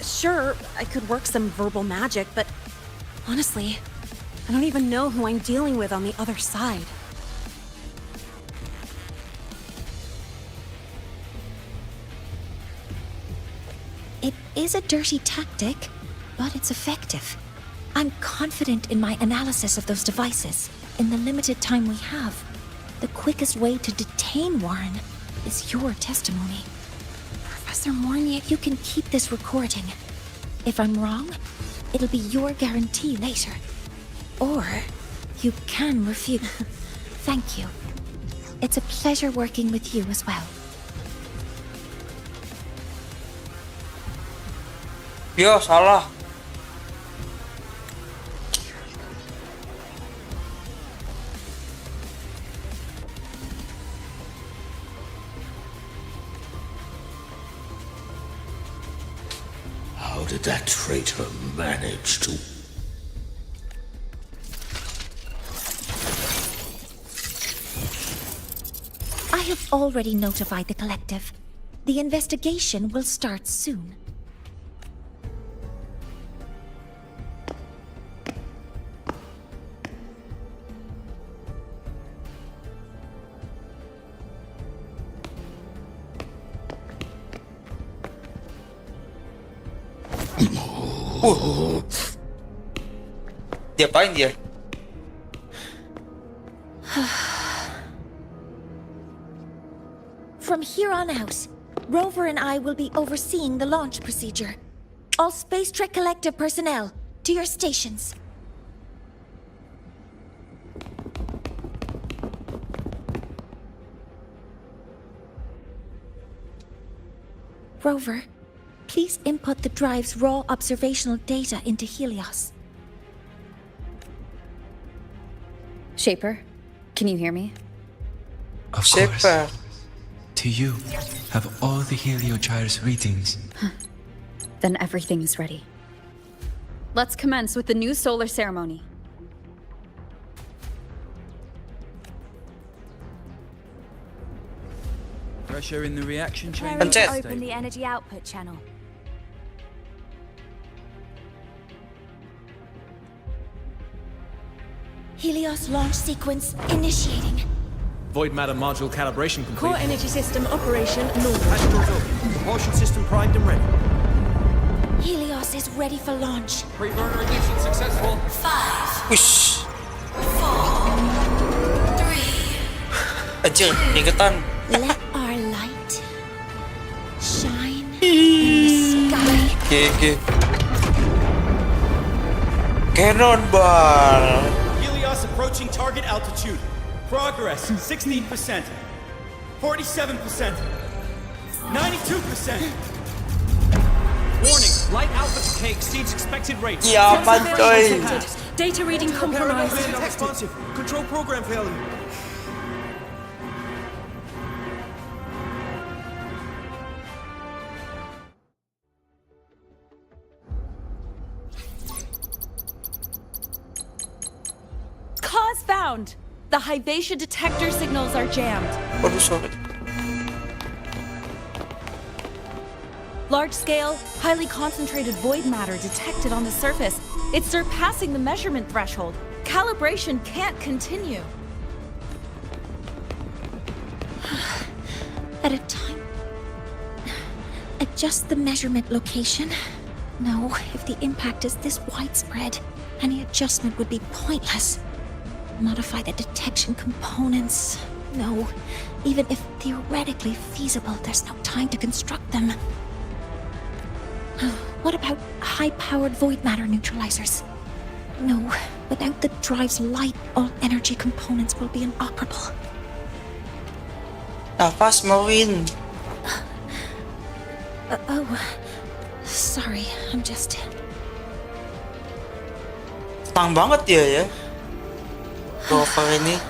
Sure, I could work some verbal magic, but honestly, I don't even know who I'm dealing with on the other side. It is a dirty tactic, but it's effective. I'm confident in my analysis of those devices. In the limited time we have, the quickest way to detain Warren is your testimony. Professor Mornier, you can keep this recording. If I'm wrong, it'll be your guarantee later. Or you can refute. Thank you. It's a pleasure working with you as well. Yo, salah. How did that traitor manage to... I have already notified the collective. The investigation will start soon. Diapain dia? From here on out, Rover and I will be overseeing the launch procedure. All Space Trek Collective personnel, to your stations. Rover, please input the drive's raw observational data into Helios. Shaper, can you hear me? Of course. To you, have all the Heliogyre's readings. Then everything is ready. Let's commence with the new solar ceremony. Pressure in the reaction chamber. Preparing to open the energy output channel. Helios launch sequence initiating. Void matter module calibration complete. Core energy system operation normal. Pastorals open. Propulsion system primed and ready. Helios is ready for launch. Pre-burner ignition successful. 5, Wish. 4, 3. Anjir, iketan. Let our light shine in the sky. Oke. Cannonball. Helios approaching target altitude. Progress 16%. 47%. 92%. Warning, light alpha decay exceeds expected rate. Ya ampun coy. Data reading compromised. Responsive. Control program failure. Cause found! The Hyvatia detector signals are jammed. Waduh, sorry. Large-scale, highly concentrated void matter detected on the surface. It's surpassing the measurement threshold. Calibration can't continue. At a time. Adjust the measurement location. No, if the impact is this widespread, any adjustment would be pointless. Modify the detection components. No, even if theoretically feasible, there's no time to construct them. What about high-powered void matter neutralizers? No, without the drive's light, all energy components will be inoperable. Nafas Marine. Oh, sorry, I'm just... Senang banget dia ya. Rover ini.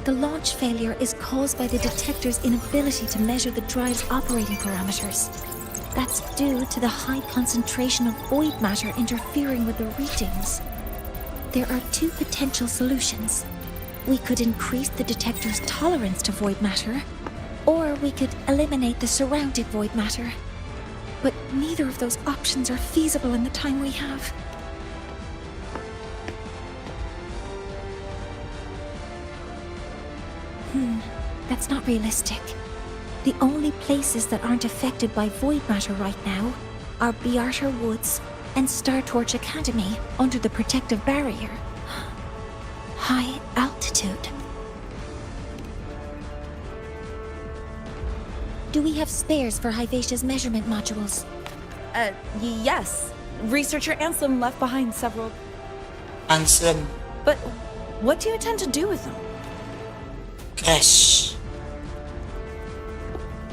The launch failure is caused by the detector's inability to measure the drive's operating parameters. That's due to the high concentration of void matter interfering with the readings. There are two potential solutions. We could increase the detector's tolerance to void matter, or we could eliminate the surrounding void matter. But neither of those options are feasible in the time we have. That's not realistic. The only places that aren't affected by void matter right now are Bearter Woods and Star Torch Academy under the protective barrier. High altitude. Do we have spares for Hyvatia's measurement modules? Yes. Researcher Anselm left behind several. Anselm. But what do you intend to do with them? Crash.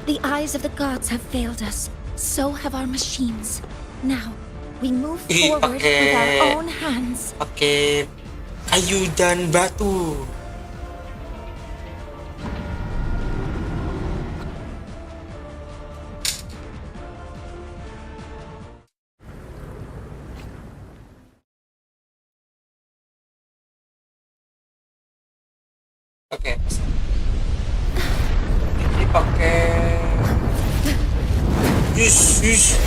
The eyes of the gods have failed us. So have our machines. Now, we move forward with our own hands. Pakai kayu dan batu. Oke. Ini pakai jus.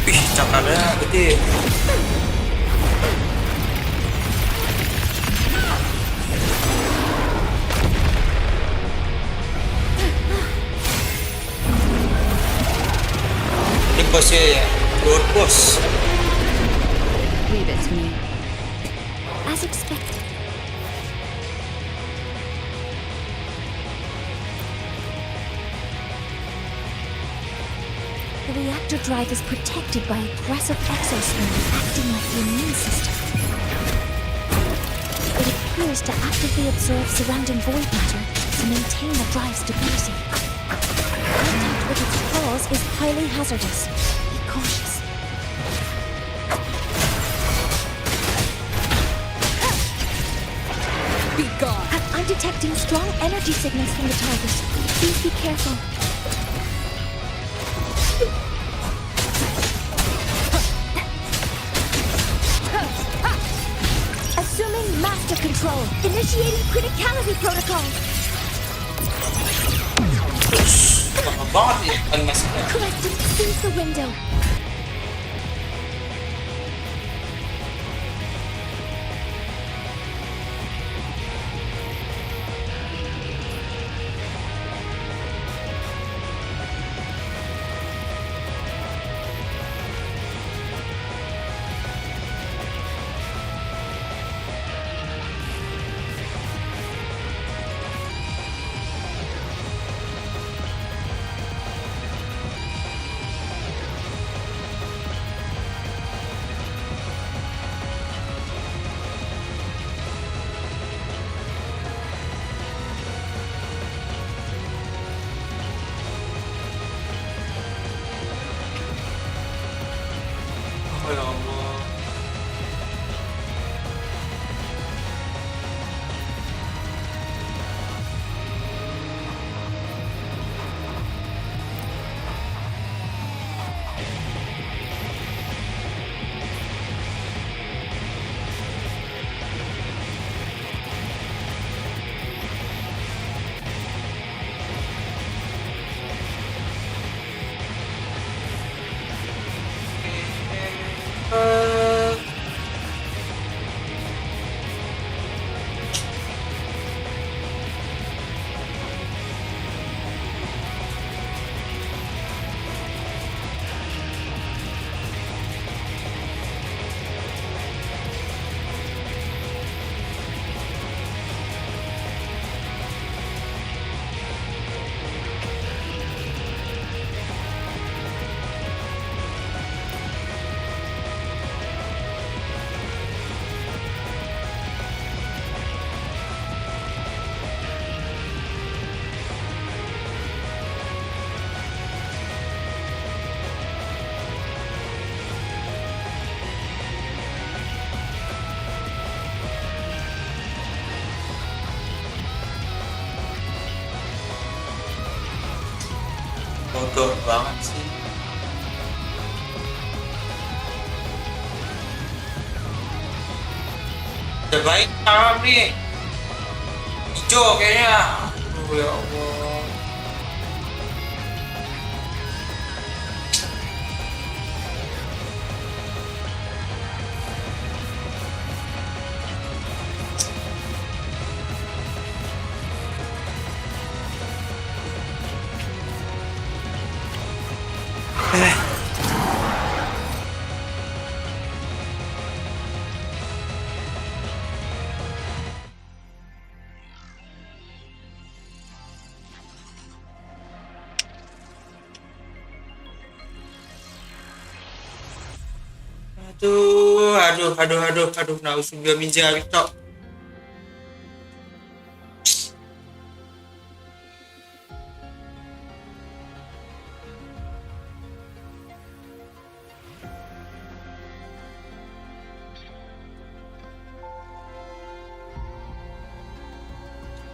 Wih, cakarnya gede. Ini bosnya ya, Lord Boss. Leave it to me. As expected. reactor drive is protected by aggressive exospin acting like the immune system. It appears to actively absorb surrounding void matter to maintain the drive stability. Contact with its claws is highly hazardous. Be cautious. Be gone. I'm detecting strong energy signals from the target. Please be careful. Assuming master control. Initiating criticality protocol. Lama banget ya animasinya. Collecting seize the window. Oh ya Allah. Bodoh banget sih. Udah baik tangan nih. Hijau kayaknya. Aduh ya Allah. Aduh, nauzubillah min dzalik, Cok.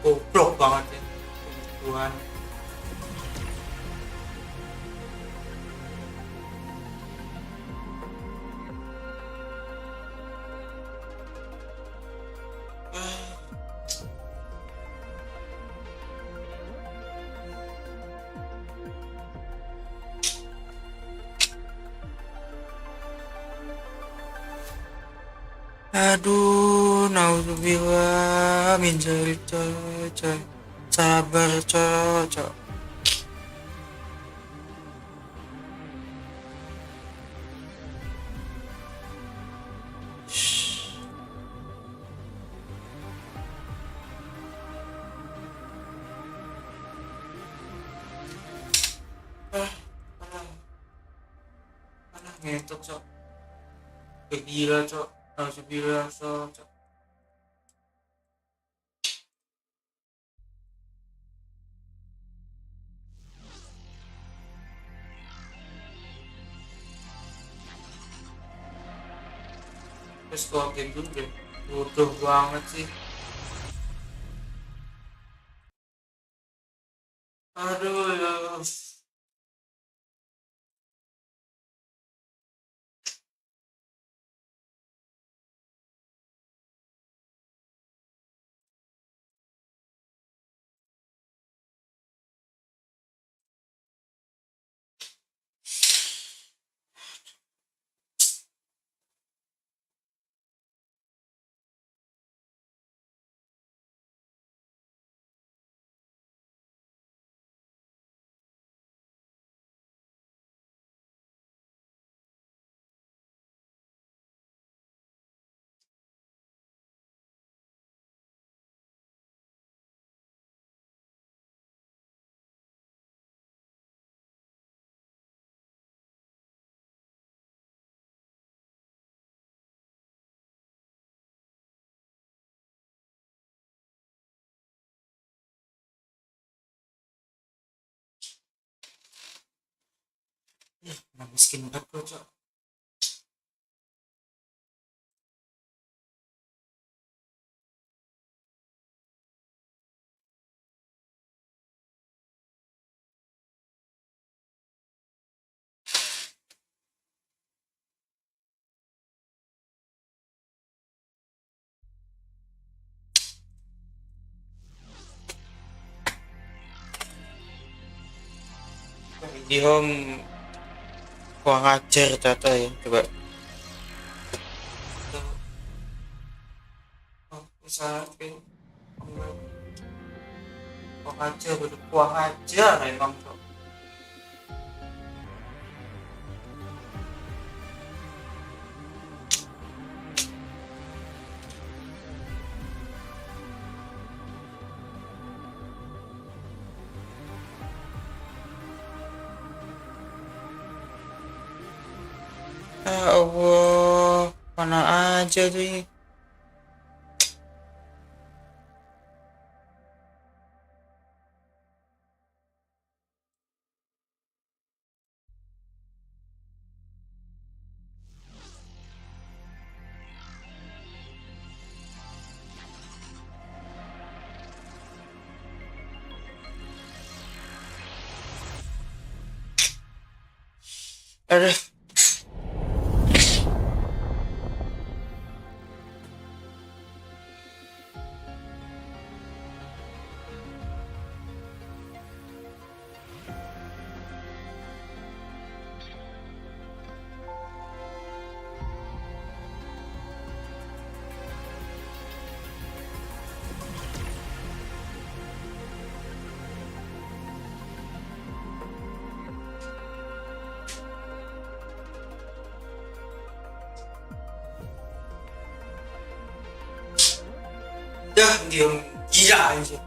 Goblok banget ya. Tuhan. Aduh, naudzubillah min dzalik, coy. Sabar, coy. itu cok. Gila cok. Alhamdulillah cok. Terus gua game dulu deh. Bodoh banget sih. Aduh ya. Nah, miskin banget gua cok. Di home kurang ajar ternyata ya. Coba. Oh, bisa kayak kurang ajar, bener kurang ajar emang cok. Ya Allah, mana aja tuh ini. Aduh. Dah, dia gila aja.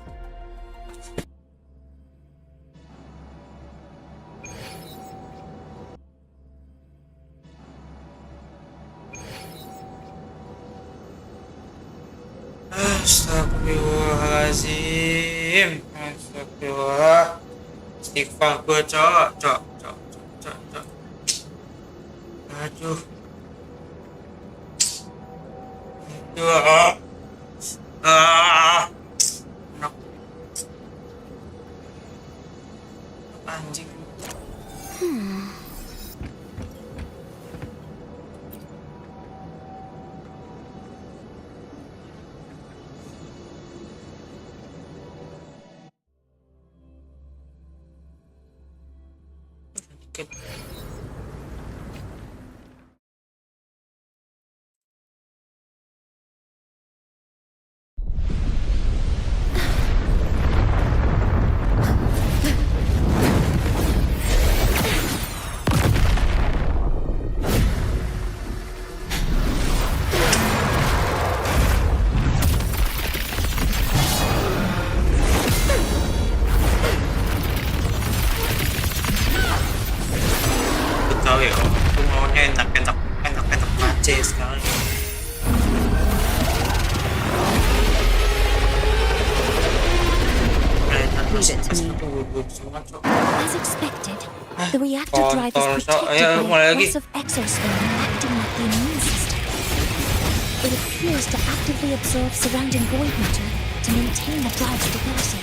Astagfirullahaladzim. Astagfirullah. Istighfar gue cok. Aduh. Enak. Anjing. As expected, the reactor drive is Kontol, Cok. protected Ayo, by mulai a lagi. class of exosphere acting like the immune system. It appears to actively absorb surrounding void matter to maintain the drive stability.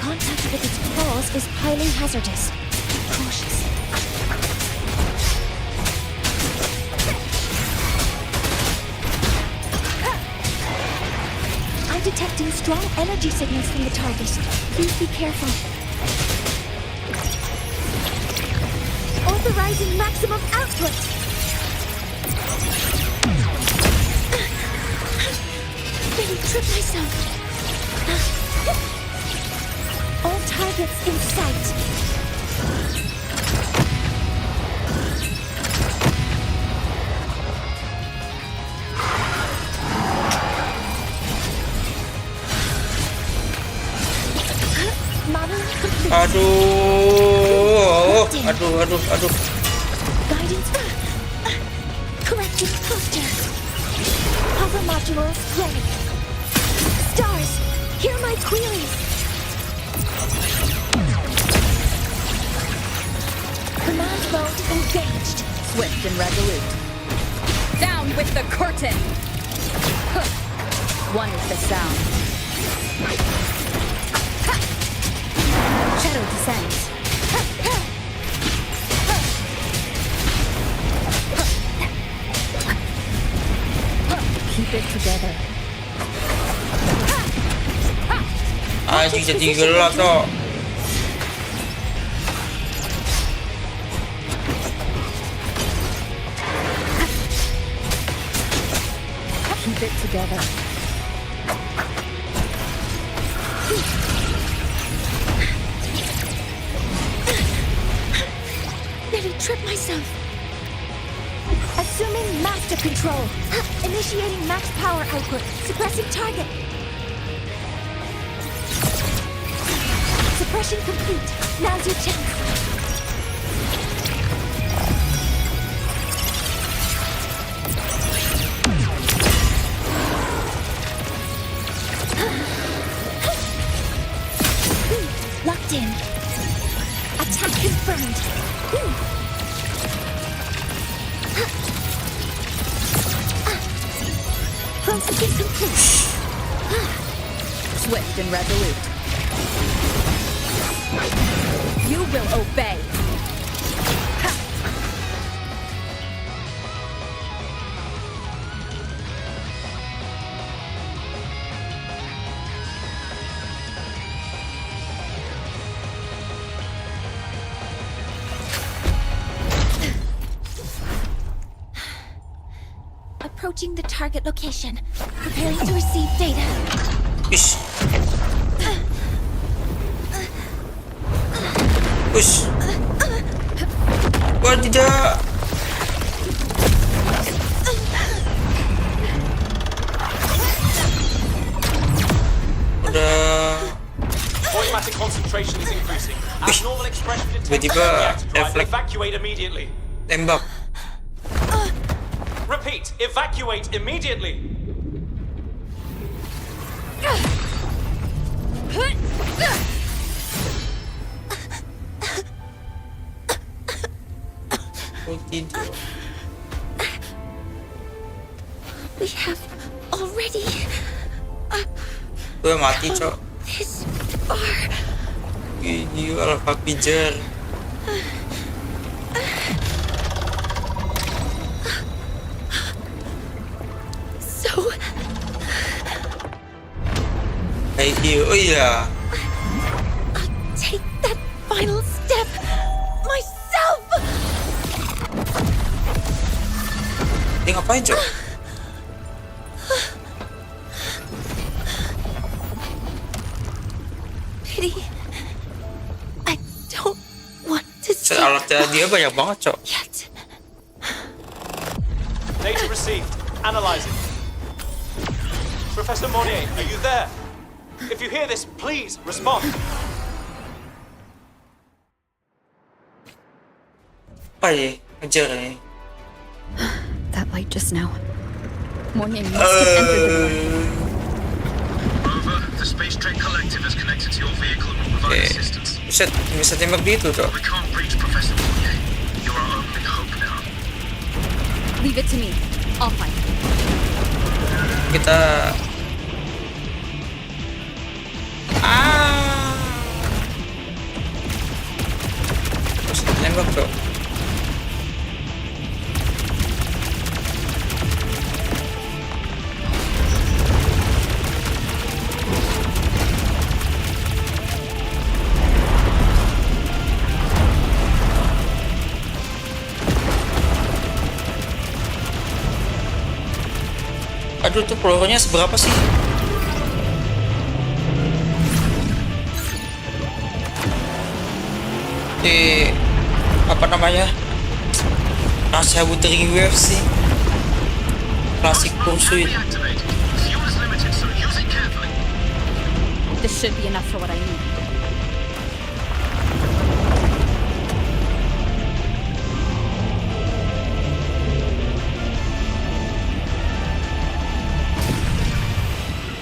Contact with its claws is highly hazardous. Be cautious. I'm detecting strong energy signals from the target. Please be careful. Authorizing maximum output. Nearly tripped myself. All targets in sight. Modeling complete. Aduh. Guidance. Corrected posture. Hover modules ready. Stars, hear my queries. Command mode engaged. Swift and resolute. Down with the curtain! Huh. One is the sound. Ha. Shadow descends. Ha. Ha. Ha. Ha. Keep it together. Anjing jadi gelap, Cok. Keep it together. Nearly tripped myself. Assuming master control. Initiating max power output. Suppressing target. Suppression complete. Now's your chance. Locked in. Attack confirmed. Processing complete. Swift and resolute. You will obey. Ha. Approaching the target location. Preparing to receive data. Push. Push. Wah, tidak. Udah. Automatic concentration is increasing. Abnormal expression detected. Tiba-tiba Reactor drive. refleks Evacuate immediately. tembak. Repeat, evacuate immediately. Oh, tidak. We have already Gue mati, Cok. this far. Ini alpha pijar. So Oh iya. take that final step myself. Dia ngapain, Cok? Pity. I don't want to see Alatnya dia banyak banget, Cok. yet. Data received. Analyzing. Professor Monnier, are you there? If you hear this, please respond. Apa ya? Ngejar nih. That light just now. Morning must have entered the room. Over. The Space Trade Collective is connected to your vehicle and will provide assistance. Buset, bisa tembak gitu tuh. We can't reach Professor Mounier. You're our only hope now. Leave it to me. I'll fight. Kita bisa tembak tuh. Aduh, tuh pelurunya seberapa sih? Apa namanya? Rahasia Wuthering Waves sih. Klasik Pursuit. This should be enough for what I need.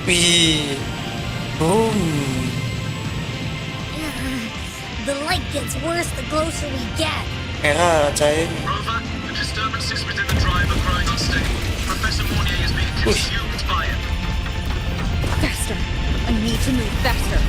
Wih. Boom. The light gets worse the closer we get. Merah, coy. Rover, the disturbances within the drive are growing unsteady. Professor Mounier is being consumed by it. Faster. I need to move faster.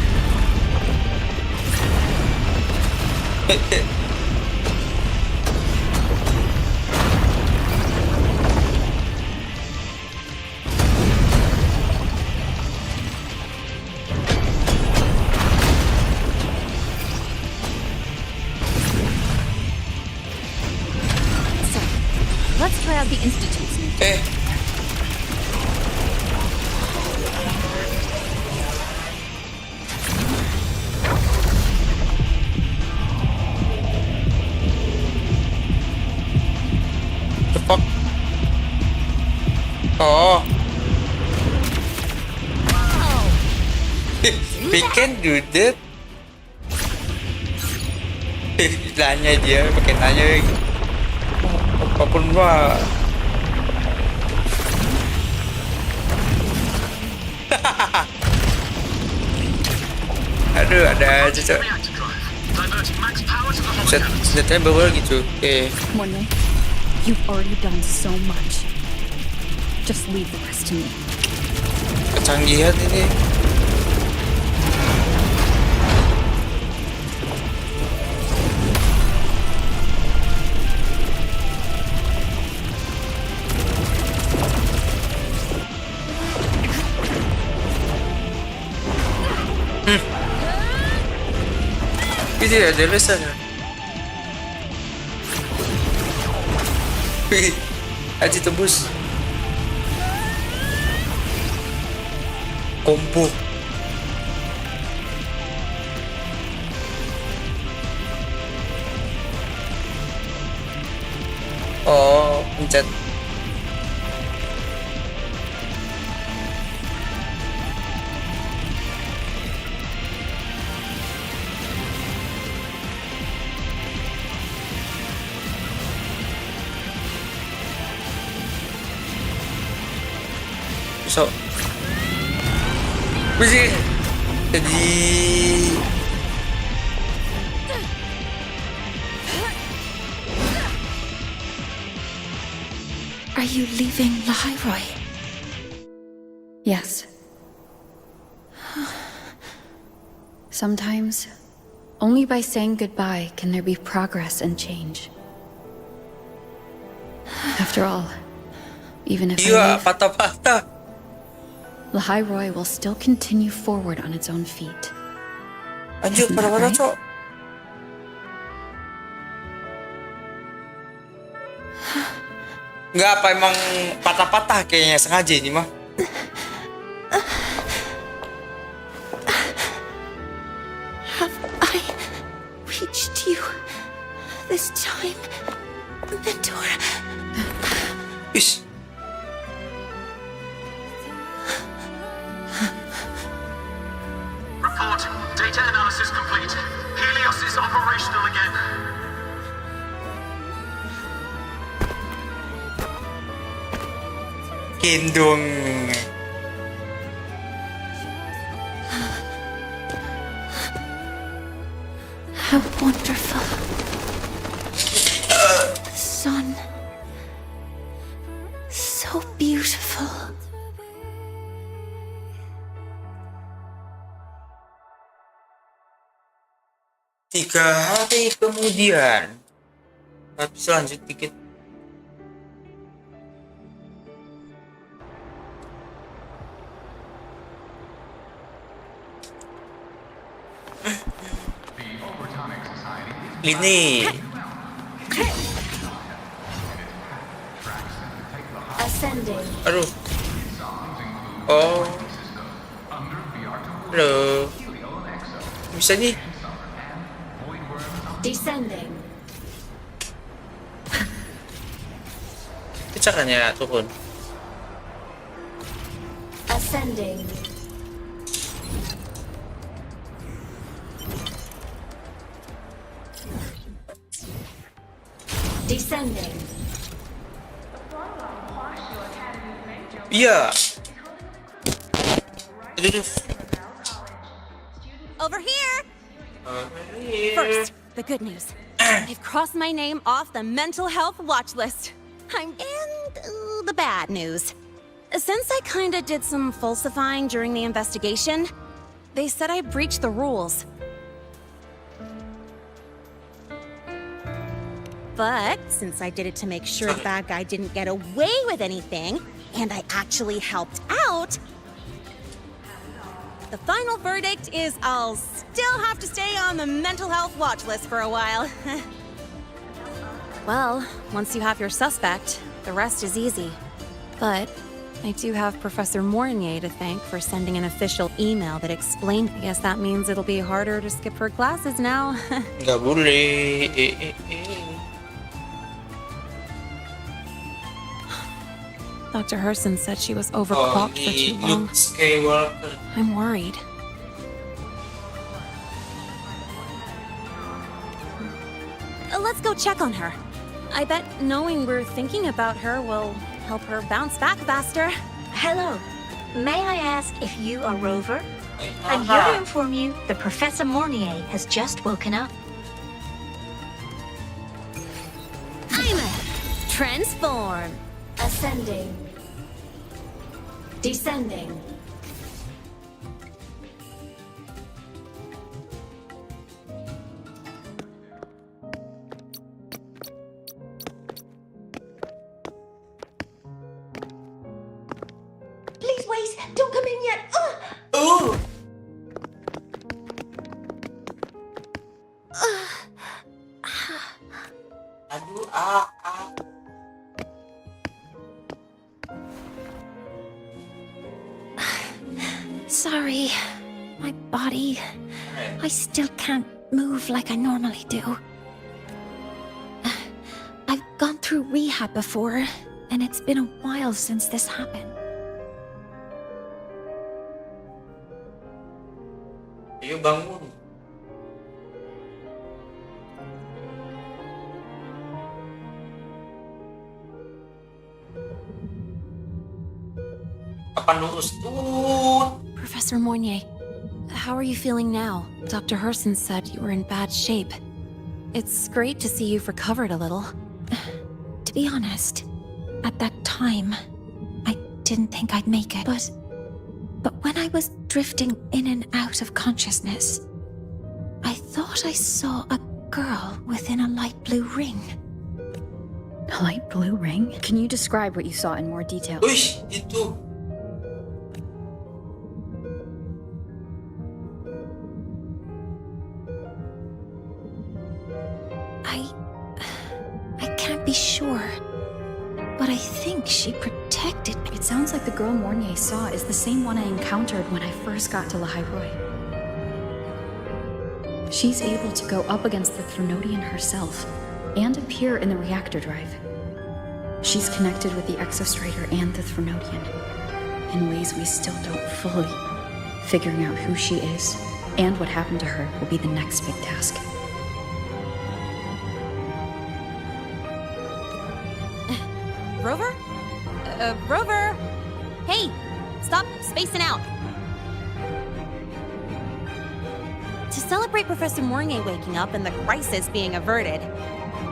Let's try out the Institute's new tool. The fuck? Oh. We can do that. Nanya dia, pakai nanya lagi. Apapun mah. Aduh, ada aja cok. Senjatanya bawa gitu. Mounier, you've already done so much. Just leave the rest to me. Kecanggihan ini. Ini ada lesanya. Wih, Haji tembus. Combo. Oh, pencet. So, jadi Are you leaving Lahairoi? Yes. Sometimes, only by saying goodbye can there be progress and change. After all, even if I leave, patah-patah. Lahairoi will still continue forward on its own feet. Anjir, Isn't that patah-patah right? cok. Enggak apa emang patah-patah kayaknya sengaja ini mah. Have I reached you this time, Mentor? Ish. Report. Data analysis complete. Helios is operational again. Gendong. so beautiful. Tiga hari kemudian. Bisa lanjut dikit. Ini. Ascending. Aduh. Oh. Halo. Bisa nih. Descending. Caranya turun. Ascending. Descending. Iya. Over here! First, the good news. They've crossed my name off the mental health watch list. And the bad news. Since I kinda did some falsifying during the investigation, they said I breached the rules. But since I did it to make sure the bad guy didn't get away with anything, and I actually helped out, the final verdict is I'll still have to stay on the mental health watch list for a while. Well, once you have your suspect, the rest is easy. But I do have Professor Mornier to thank for sending an official email that explained. I guess that means it'll be harder to skip her classes now. Nggak boleh. Dr. Herson said she was overclocked for too long. I'm worried. Let's go check on her. I bet knowing we're thinking about her will help her bounce back faster. Hello. May I ask if you are Rover? I'm here to inform you that Professor Mornier has just woken up. I'm a transform. Ascending. Descending. Please wait! Don't come in yet! Ooh! Aduh, Sorry, my body. I still can't move like I normally do. I've gone through rehab before, and it's been a while since this happened. Ayo bangun. Kapan lurus tuh? Professor Mornier, how are you feeling now? Dr. Herson said you were in bad shape. It's great to see you've recovered a little. To be honest, at that time, I didn't think I'd make it. But when I was drifting in and out of consciousness, I thought I saw a girl within a light blue ring. A light blue ring? Can you describe what you saw in more detail? Uish, itu. I can't be sure, but I think she protected me. It sounds like the girl Mornier saw is the same one I encountered when I first got to Lahairoi. She's able to go up against the Threnodian herself and appear in the reactor drive. She's connected with the Exostrider and the Threnodian in ways we still don't fully. Figuring out who she is and what happened to her will be the next big task. Rover? Rover! Hey! Stop spacing out! To celebrate Professor Mornier waking up and the crisis being averted,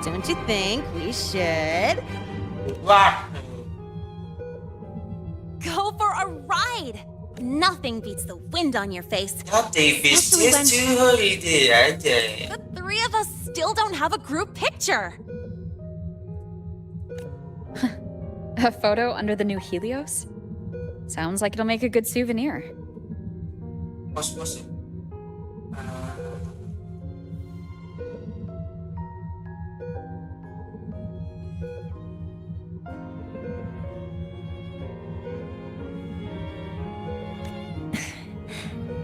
don't you think we should... Wah! go for a ride. Nothing beats the wind on your face. Ya Davis, Especially just when to holiday aja. the three of us still don't have a group picture. A photo under the new Helios? Sounds like it'll make a good souvenir. Pos-pos.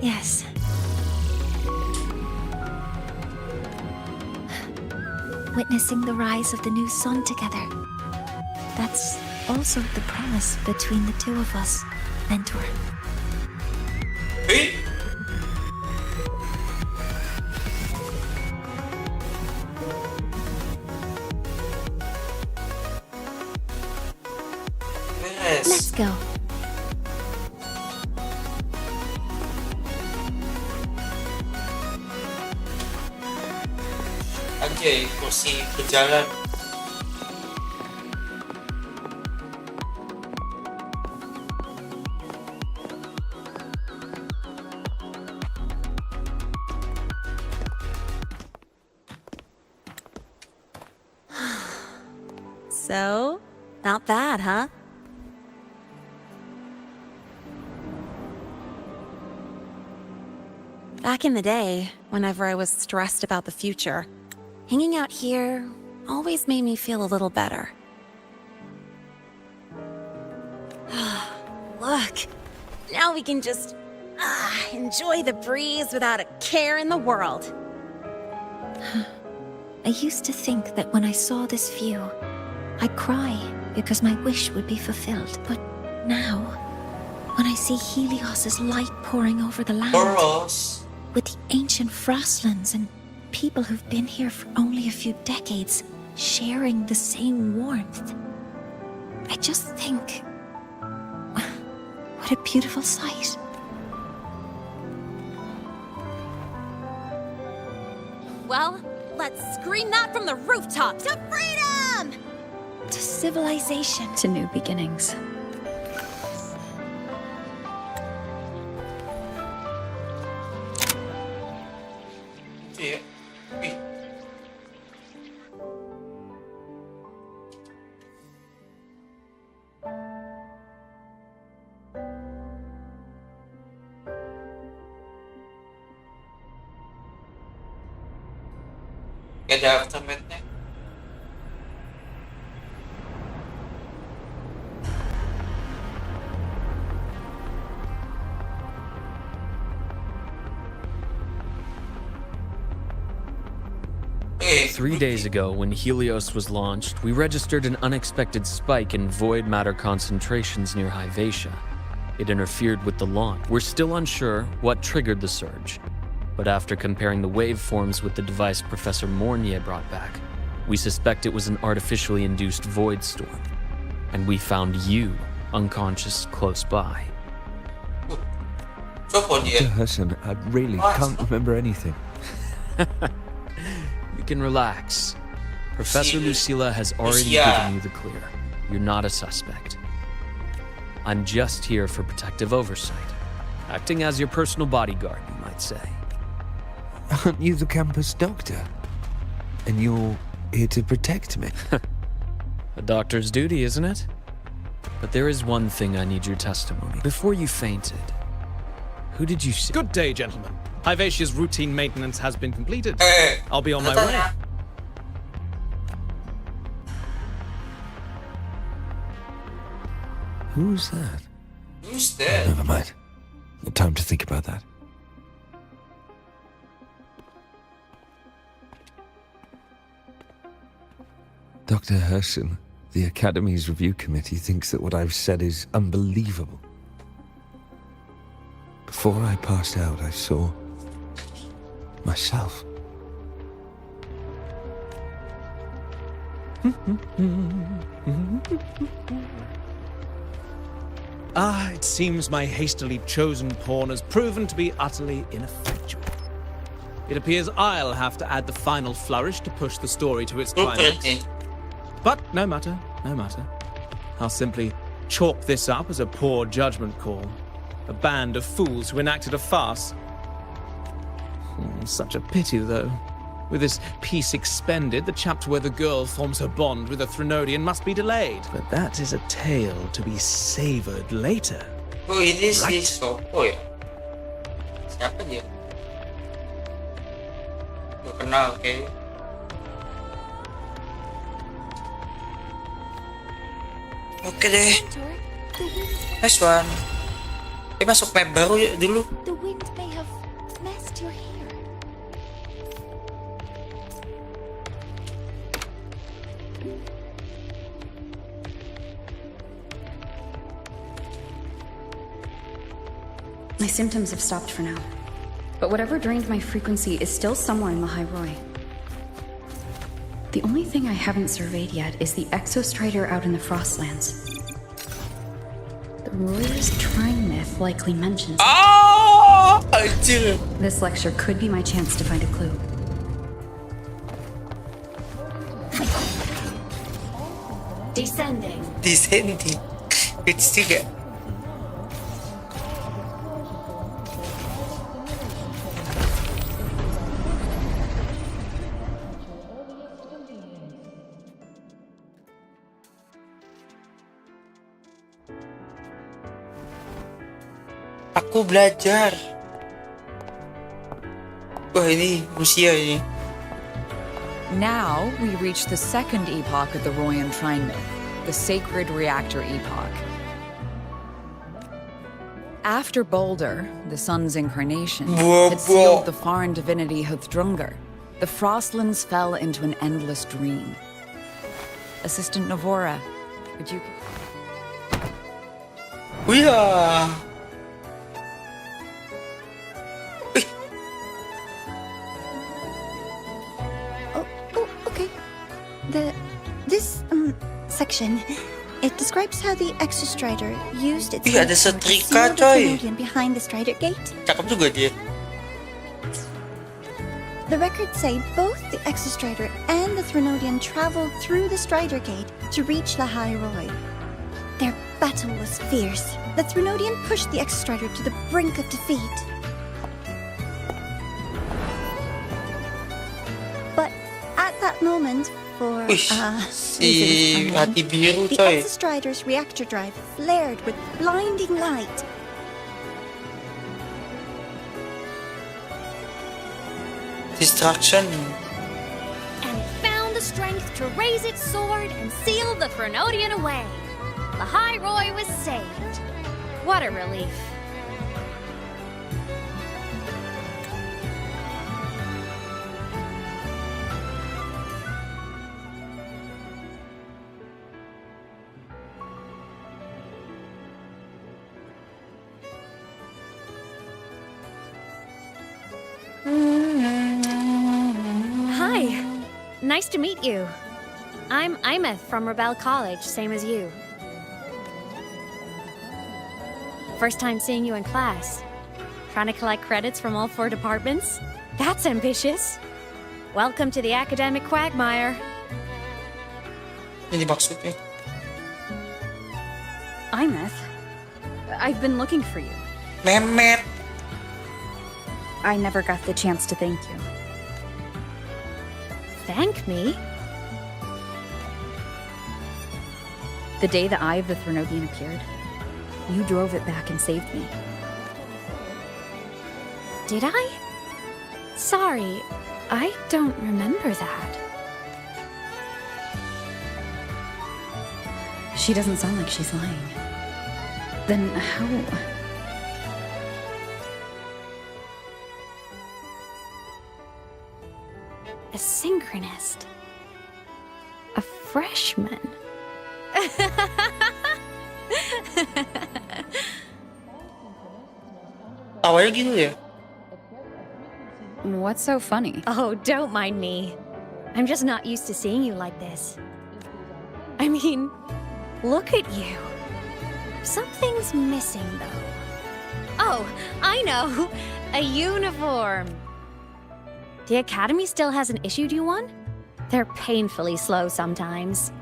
Yes. Witnessing the rise of the new sun together. That's also the promise between the two of us, Mentor. Hey? Yes. Let's go. Anjay, kursi berjalan. So, not bad, huh? Back in the day, whenever I was stressed about the future, hanging out here always made me feel a little better. Look, now we can just enjoy the breeze without a care in the world. I used to think that when I saw this view, I'd cry because my wish would be fulfilled. But now, when I see Helios's light pouring over the land, with the ancient frostlands and people who've been here for only a few decades sharing the same warmth, I just think, what a beautiful sight. Well, let's scream that from the rooftops. To freedom! To civilization. To new beginnings. Iya. Ih. Gak ada aftermath-nya. Hey. 3 days ago, when Helios was launched, we registered an unexpected spike in void matter concentrations near Hyvatia. It interfered with the launch. We're still unsure what triggered the surge, but after comparing the waveforms with the device Professor Mornier brought back, we suspect it was an artificially induced void storm. And we found you unconscious close by. Listen, I really can't remember anything. You can relax. Professor Lucilla has already given you the clear. You're not a suspect. I'm just here for protective oversight. Acting as your personal bodyguard, you might say. Aren't you the campus doctor? And you're here to protect me? A doctor's duty, isn't it? But there is one thing I need your testimony. Before you fainted, who did you see? Good day, gentlemen. Hyvatia's routine maintenance has been completed. I'll be on my way. Who's that? Who's that? Never mind. No time to think about that. Dr. Herson, the Academy's review committee thinks that what I've said is unbelievable. Before I passed out, I saw myself. It seems my hastily chosen pawn has proven to be utterly ineffectual. It appears I'll have to add the final flourish to push the story to its climax. But no matter, no matter. I'll simply chalk this up as a poor judgment call. A band of fools who enacted a farce. Such a pity, though. With this piece expended, the chapter where the girl forms her bond with a Threnodian must be delayed. But that is a tale to be savoured later. Oh, ini si Sopo ya? Siapa dia? Gue kenal, oke. Oke deh. Nice one. Masuk map baru ya dulu. The wind may have messed your hair. My symptoms have stopped for now. But whatever drained my frequency is still somewhere in the High Roy. The only thing I haven't surveyed yet is the Exostrider out in the Frostlands. The Royer's Trine myth likely mentions it. Oh, anjir. This lecture could be my chance to find a clue. Descending. Descending. It's juga. Aku belajar. Wah, ini Rusia ini. Now we reach the second epoch of the Royan Trine myth, the Sacred Reactor epoch. After Baldur, the sun's incarnation, had sealed the foreign divinity Huthrungur, the Frostlands fell into an endless dream. Assistant Navora, would you... Yeah. This section, it describes how the Exostrider used its Ih, ada sword to setrika, seal the coy. Threnodian behind the Strider Gate. Cakep juga dia. The records say both the Exostrider and the Threnodian traveled through the Strider Gate to reach the High Roy. Their battle was fierce. The Threnodian pushed the Exostrider to the brink of defeat. But at that moment, for si hati biru, the coy. Exostrider's reactor drive flared with blinding light. Distraction. And found the strength to raise its sword and seal the Threnodian away. The High Roy was saved. What a relief. Hi. Nice to meet you. I'm Imeth from Rebel College, same as you. First time seeing you in class. Trying to collect credits from all 4 departments? That's ambitious. Welcome to the academic quagmire. Ini maksudnya. Imeth, I've been looking for you. MEMED. I never got the chance to thank you. Thank me? The day the Eye of the Threnodian appeared, you drove it back and saved me. Did I? Sorry, I don't remember that. She doesn't sound like she's lying. Then how... A synchronist. A freshman. Awalnya gitu ya? What's so funny? Oh, don't mind me. I'm just not used to seeing you like this. I mean, look at you. Something's missing, though. Oh, I know! A uniform! The Academy still hasn't issued you one? They're painfully slow sometimes.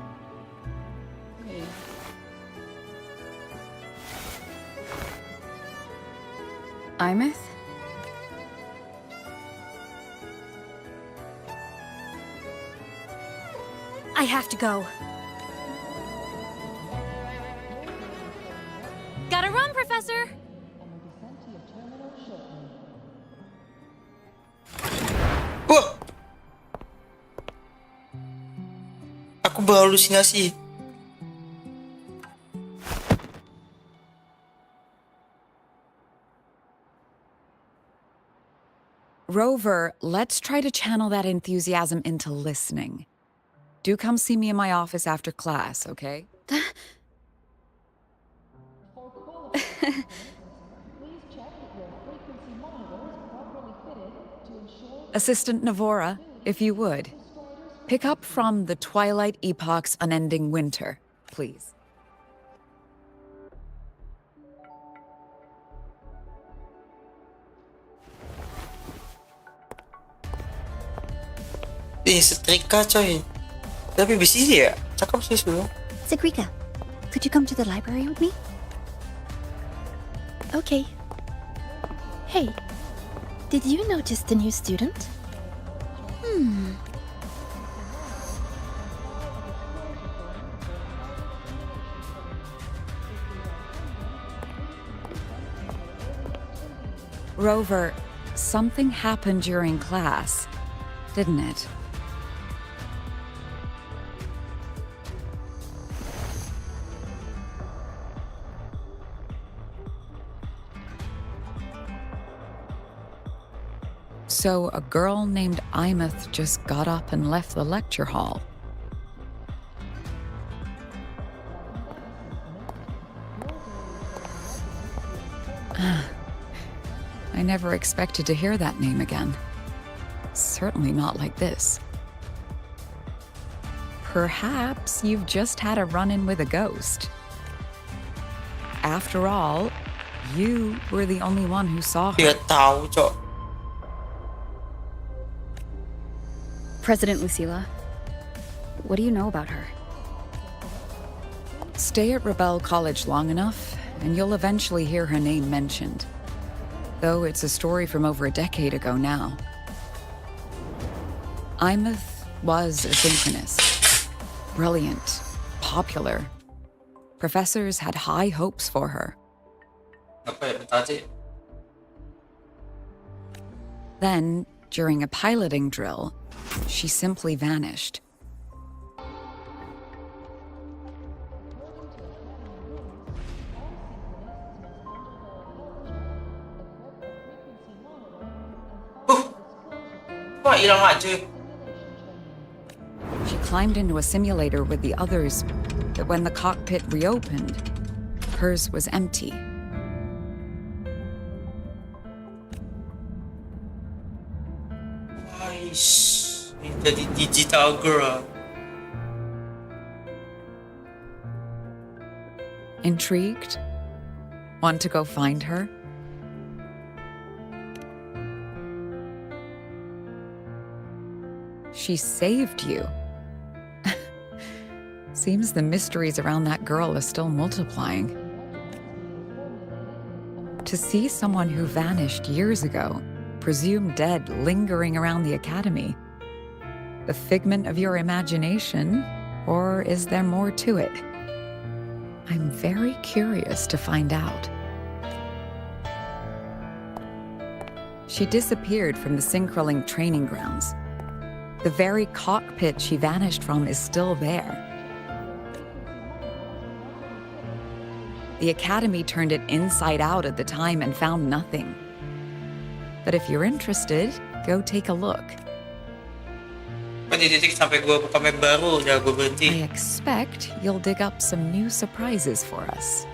Imeth? I have to go. Gotta run, Professor! Wah! Aku berhalusinasi. Rover, let's try to channel that enthusiasm into listening. Do come see me in my office after class, okay? Assistant Navora, if you would. Pick up from the Twilight Epoch's Unending Winter, please. Setrika coy. Tapi besi dia. Cakap sih dulu. Sagrika, could you come to the library with me? Okay. Hey, did you notice the new student? Rover, something happened during class, didn't it? So a girl named Imeth just got up and left the lecture hall. I never expected to hear that name again. Certainly not like this. Perhaps you've just had a run-in with a ghost. After all, you were the only one who saw her. Dia tahu, Cok. President Lucilla, what do you know about her? Stay at Rebel College long enough, and you'll eventually hear her name mentioned. Though it's a story from over a decade ago now. Imeth was a synchronist. Brilliant, popular. Professors had high hopes for her. Then, during a piloting drill, she simply vanished. Wah, hilang aja. She climbed into a simulator with the others, but when the cockpit reopened, hers was empty. Nice. Ini jadi digital girl. Intrigued? Want to go find her? She saved you. Seems the mysteries around that girl are still multiplying. To see someone who vanished years ago, presumed dead, lingering around the academy. The figment of your imagination, or is there more to it? I'm very curious to find out. She disappeared from the Synchroling training grounds. The very cockpit she vanished from is still there. The Academy turned it inside out at the time and found nothing. But if you're interested, go take a look. Sampai gua buka map baru, udah gua berhenti. I expect you'll dig up some new surprises for us.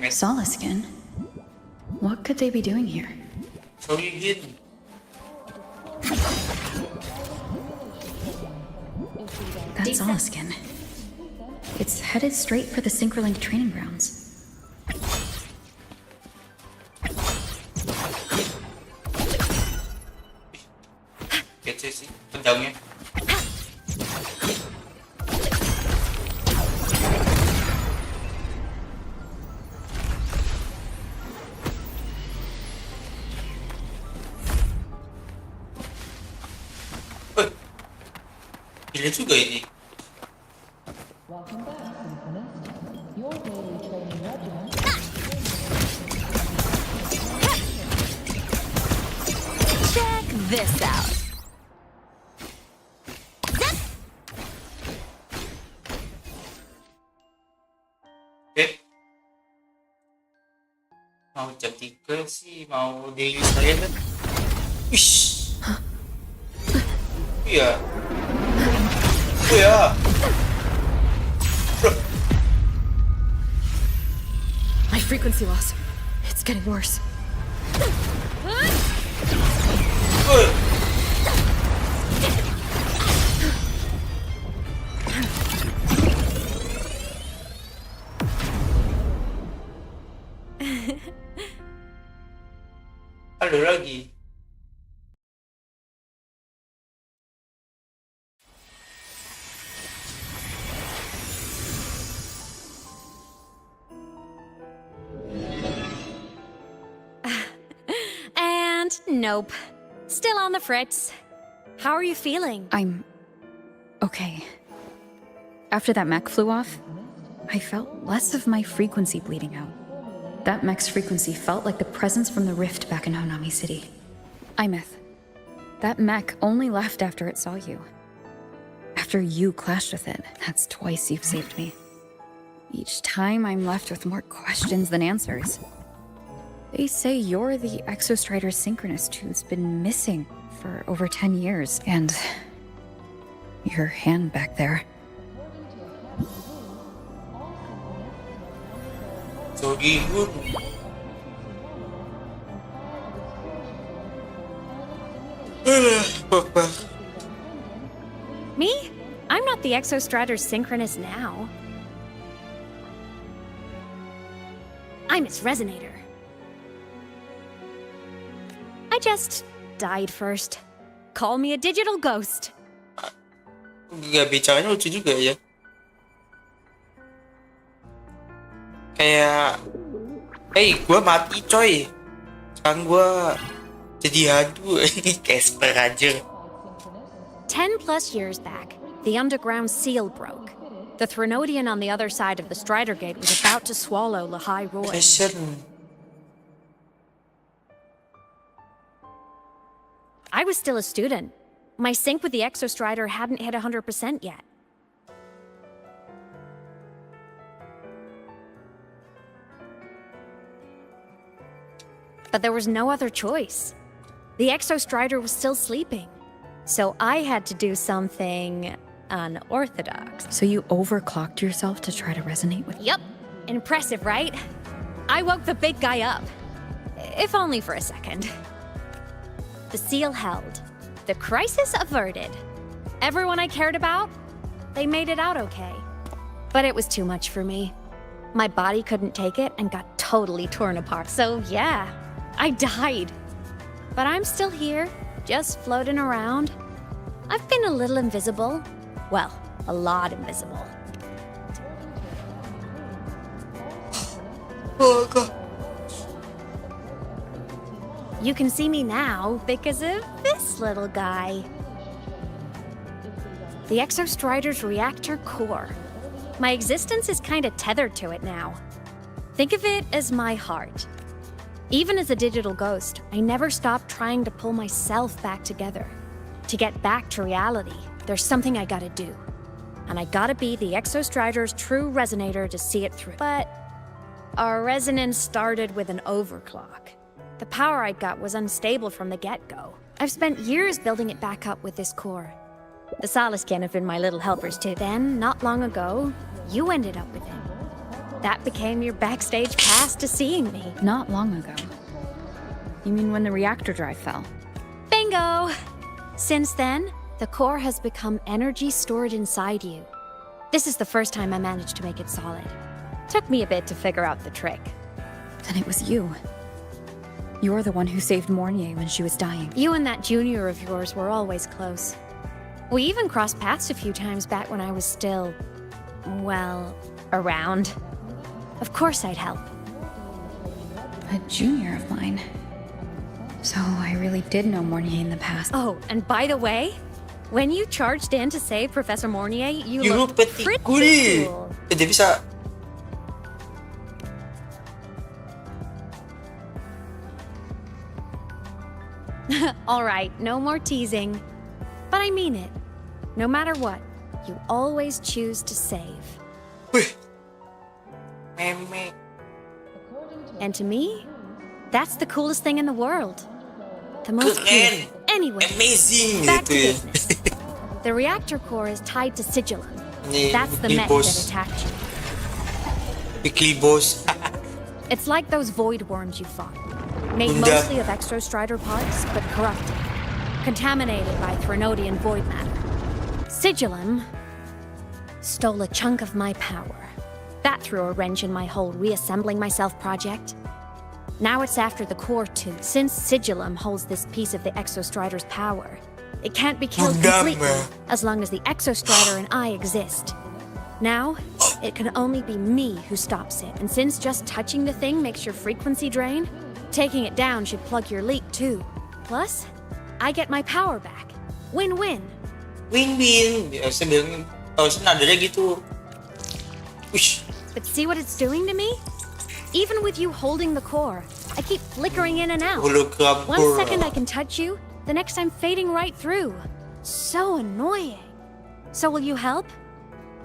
Solaskin? What could they be doing here? That's Solaskin. It's headed straight for the Synchroling training grounds. panjangnya. Gila juga ini. Check this out. Oke. Mau jam 3 sih, mau dirilis kalian kan? Wish. Iya. Oh ya. My frequency loss. It's getting worse. Ada lagi. And nope. Still on the fritz. How are you feeling? I'm okay. After that mech flew off, I felt less of my frequency bleeding out. That mech's frequency felt like the presence from the rift back in Honami City. Imeth, that mech only left after it saw you. After you clashed with it, that's twice you've saved me. Each time I'm left with more questions than answers. They say you're the Exostrider Synchronist who's been missing for over 10 years, and your hand back there. So good. Me? I'm not the Exostrider Synchronist now. I'm its Resonator. I just died first. Call me a digital ghost. Gak bicaranya lucu juga ya. Kayak, hey, gue mati coy. Sekarang gue jadi hantu. Casper aja. 10 plus years back, the underground seal broke. The Threnodian on the other side of the Strider Gate was about to swallow Lahai Roy. I was still a student. My sync with the Exostrider hadn't hit 100% yet. But there was no other choice. The Exostrider was still sleeping. So I had to do something unorthodox. So you overclocked yourself to try to resonate with... Yup. Impressive, right? I woke the big guy up. If only for a second. The seal held. The crisis averted. Everyone I cared about, they made it out okay. But it was too much for me. My body couldn't take it and got totally torn apart. So yeah, I died. But I'm still here, just floating around. I've been a little invisible. Well, a lot invisible. Oh god. You can see me now because of this little guy. The Exostrider's reactor core. My existence is kinda tethered to it now. Think of it as my heart. Even as a digital ghost, I never stopped trying to pull myself back together. To get back to reality, there's something I gotta do. And I gotta be the Exostrider's true resonator to see it through. But our resonance started with an overclock. The power I got was unstable from the get-go. I've spent years building it back up with this core. The Soliskin have been my little helpers too. Then, not long ago, you ended up with him. That became your backstage pass to seeing me. Not long ago. You mean when the reactor drive fell? Bingo! Since then, the core has become energy stored inside you. This is the first time I managed to make it solid. Took me a bit to figure out the trick. Then it was you. You're the one who saved Mornier when she was dying. You and that junior of yours were always close. We even crossed paths a few times back when I was still, well, around. Of course I'd help. A junior of mine. So I really did know Mornier in the past. Oh, and by the way, when you charged in to save Professor Mornier, you looked pretty cool. Dia bisa. All right, no more teasing. But I mean it. No matter what, you always choose to save. Meme. And to me, that's the coolest thing in the world. The most beautiful. Anyway, amazing back to gitu ya. business. The reactor core is tied to Sigillum. Ini That's the mech that attacked you. Big boss. It's like those void worms you fought. Made Bunda. mostly of exostrider parts, but corrupted. Contaminated by Threnodian void matter. Sigillum stole a chunk of my power. That threw a wrench in my whole reassembling myself project. Now it's after the core too. Since Sigillum holds this piece of the Exostrider's power, it can't be killed completely as long as the Exostrider and I exist. Now, it can only be me who stops it, and since just touching the thing makes your frequency drain, taking it down should plug your leak too. Plus, I get my power back. Win-win. Win-win. Biasa bilang, nadanya gitu. Ush. But see what it's doing to me? Even with you holding the core, I keep flickering in and out. Hologram 1 core. second I can touch you, the next I'm fading right through. So annoying. So will you help?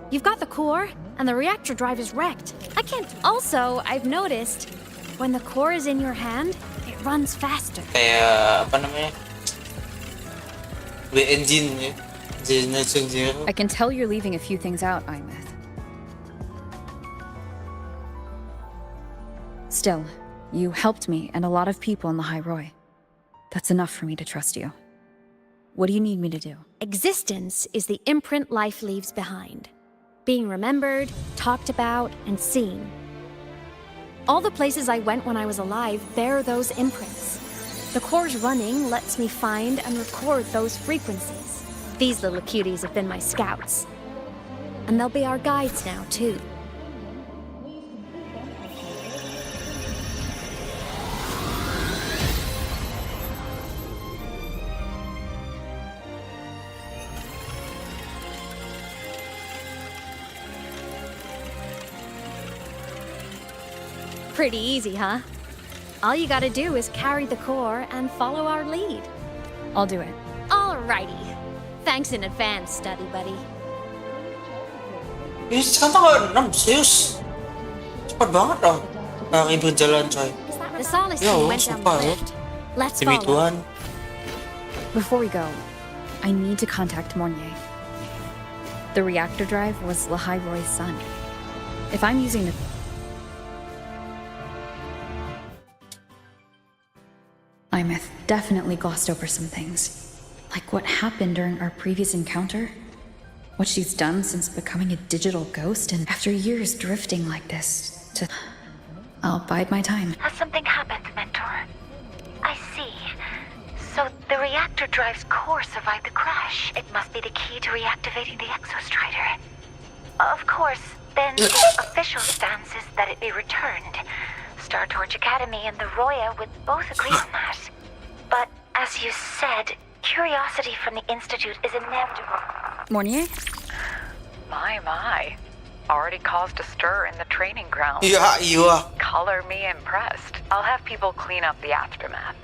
You've got the core, and the reactor drive is wrecked. I can't. Also, I've noticed, when the core is in your hand, it runs faster. Kayak apa namanya? The engine ya. Generation Zero. I can tell you're leaving a few things out, Imeth. Still, you helped me and a lot of people in the High Roy. That's enough for me to trust you. What do you need me to do? Existence is the imprint life leaves behind. Being remembered, talked about, and seen. All the places I went when I was alive bear those imprints. The core's running lets me find and record those frequencies. These little cuties have been my scouts. And they'll be our guides now, too. Pretty easy, huh? All you gotta do is carry the core and follow our lead. I'll do it. Alrighty. Thanks in advance, study buddy. Ini sekarang tanggal 6, serius. Cepat banget dong. Kaki berjalan, coy. The Solace Ya, team went down the sumpah ya. lift. Let's Demi follow. Tuhan. Before we go, I need to contact Mornier. The reactor drive was Lahai Roy's son. If I'm using the... Imeth definitely glossed over some things. Like what happened during our previous encounter. What she's done since becoming a digital ghost, and after years drifting like this, to... I'll bide my time. Has something happened, Mentor? I see. So the reactor drive's core survived the crash. It must be the key to reactivating the Exostrider. Of course, then the official stance is that it be returned. Star Torch Academy and the Roya would both agree on that. But as you said, curiosity from the Institute is inevitable. Mornier? My. Already caused a stir in the training ground. Yeah, you are. Color me impressed. I'll have people clean up the aftermath.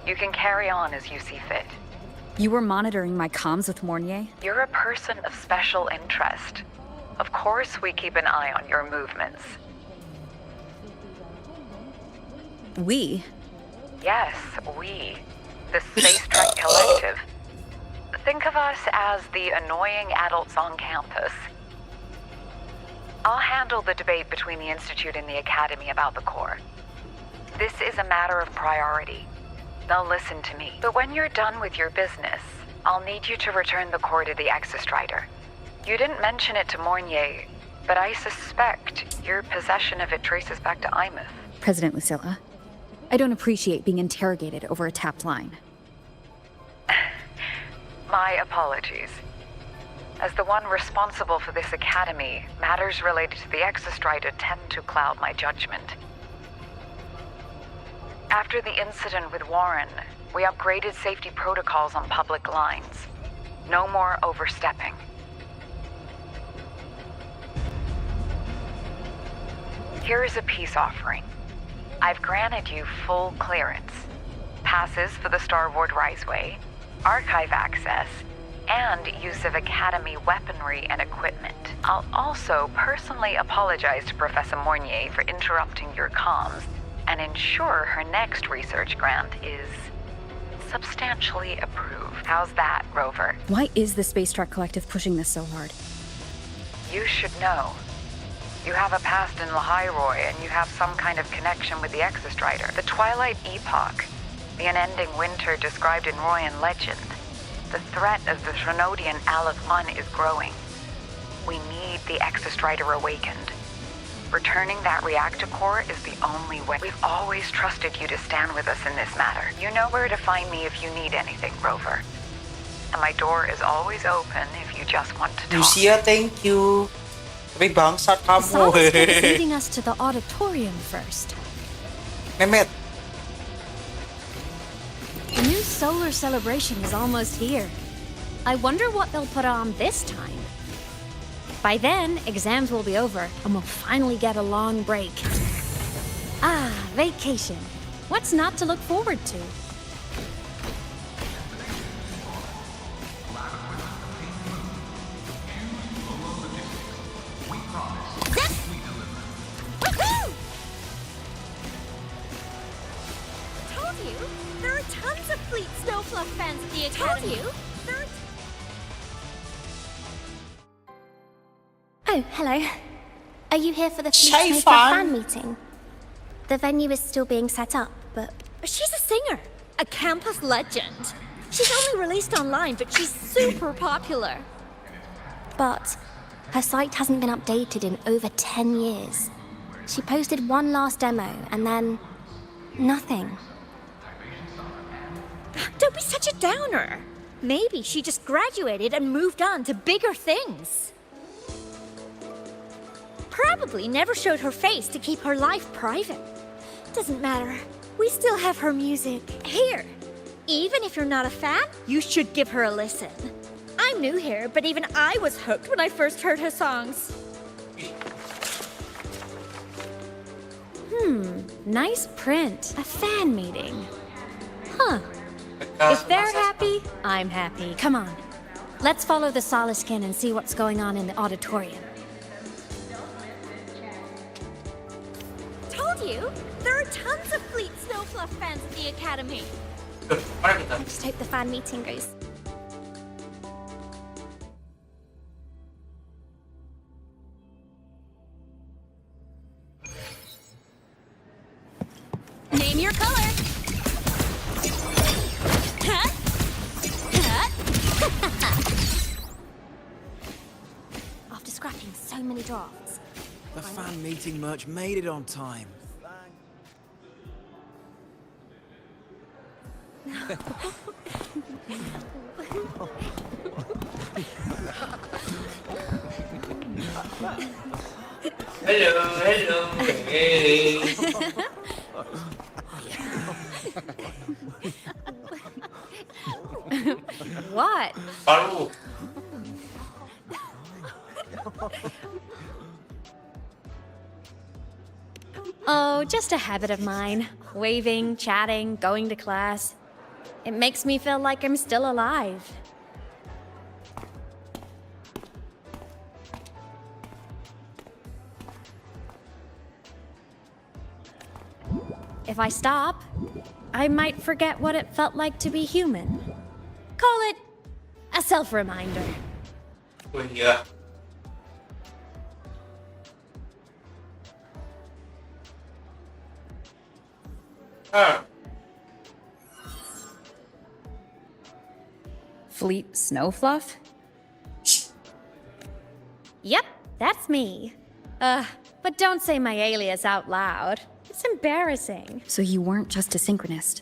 You can carry on as you see fit. You were monitoring my comms with Mornier? You're a person of special interest. Of course we keep an eye on your movements. We? Yes, we. The Space Trek Collective. Think of us as the annoying adults on campus. I'll handle the debate between the Institute and the Academy about the core. This is a matter of priority. They'll listen to me. But when you're done with your business, I'll need you to return the core to the Exostrider. You didn't mention it to Mornier, but I suspect your possession of it traces back to Imeth. President Lucilla, I don't appreciate being interrogated over a tapped line. My apologies. As the one responsible for this academy, matters related to the Exostrider tend to cloud my judgment. After the incident with Warren, we upgraded safety protocols on public lines. No more overstepping. Here is a peace offering. I've granted you full clearance. Passes for the Starboard Riseway, archive access, and use of Academy weaponry and equipment. I'll also personally apologize to Professor Mornier for interrupting your comms and ensure her next research grant is substantially approved. How's that, Rover? Why is the Space Truck Collective pushing this so hard? You should know. You have a past in Lahairoi, and you have some kind of connection with the Exostrider. The Twilight Epoch, the unending winter described in Royan legend. The threat of the Trinodian Aleph 1 is growing. We need the Exostrider awakened. Returning that reactor core is the only way. We've always trusted you to stand with us in this matter. You know where to find me if you need anything, Rover. And my door is always open if you just want to talk. Lucia, thank you. Tapi bangsat kamu. Solace is leading us to the auditorium first. MEMED. The new solar celebration is almost here. I wonder what they'll put on this time. By then, exams will be over, and we'll finally get a long break. Ah, vacation. What's not to look forward to? Told you, there are tons of Fleet Snowfluff fans at the Academy. Told you, there are... Oh, hello. Are you here for the Fleet Shay Snowfluff fan. fan meeting? The venue is still being set up, but... She's a singer, a campus legend. She's only released online, but she's super popular. But her site hasn't been updated in over 10 years. She posted one last demo, and then... nothing. Don't be such a downer. Maybe she just graduated and moved on to bigger things. Probably never showed her face to keep her life private. Doesn't matter. We still have her music. Here. Even if you're not a fan, you should give her a listen. I'm new here, but even I was hooked when I first heard her songs. Nice print. A fan meeting. Huh. If they're happy, I'm happy. Come on. Let's follow the Soliskin and see what's going on in the auditorium. Told you, there are tons of Fleet Snowfluff fans at the Academy. Just hope the fan meeting goes. Name your color. Huh? Huh? After scrapping so many drafts. The fan meeting merch made it on time. Hello, hey. What? Paru. Oh, just a habit of mine. Waving, chatting, going to class. It makes me feel like I'm still alive. If I stop, I might forget what it felt like to be human. Call it a self-reminder. Oh yeah. Fleet Snowfluff? Yep, that's me. But don't say my alias out loud. It's embarrassing. So you weren't just a synchronist.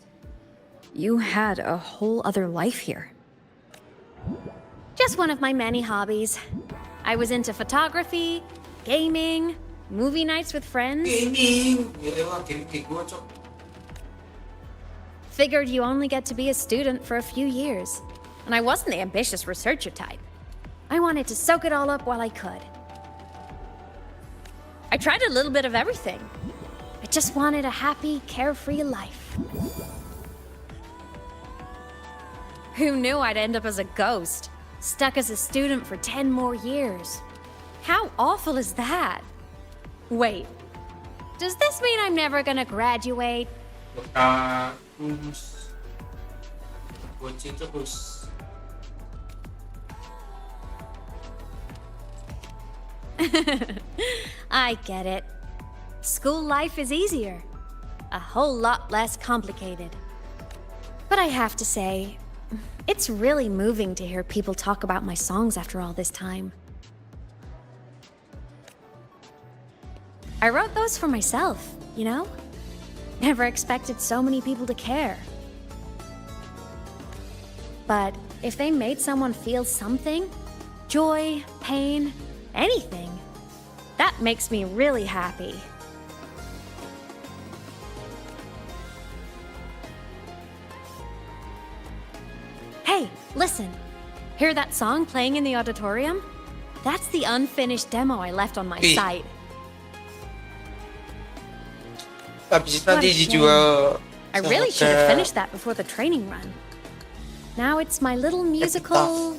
You had a whole other life here. Just one of my many hobbies. I was into photography, gaming, movie nights with friends. Gaming. Game kayak gue, Cok. Figured you only get to be a student for a few years. And I wasn't the ambitious researcher type. I wanted to soak it all up while I could. I tried a little bit of everything. I just wanted a happy, carefree life. Who knew I'd end up as a ghost, stuck as a student for 10 more years? How awful is that? Wait, does this mean I'm never gonna graduate? I get it. School life is easier. A whole lot less complicated. But I have to say, it's really moving to hear people talk about my songs after all this time. I wrote those for myself, you know? Never expected so many people to care. But if they made someone feel something, joy, pain, anything, that makes me really happy. Hey, listen. Hear that song playing in the auditorium? That's the unfinished demo I left on my site. Habis itu nanti dijual. I really should have finished that before the training run. Now it's my little musical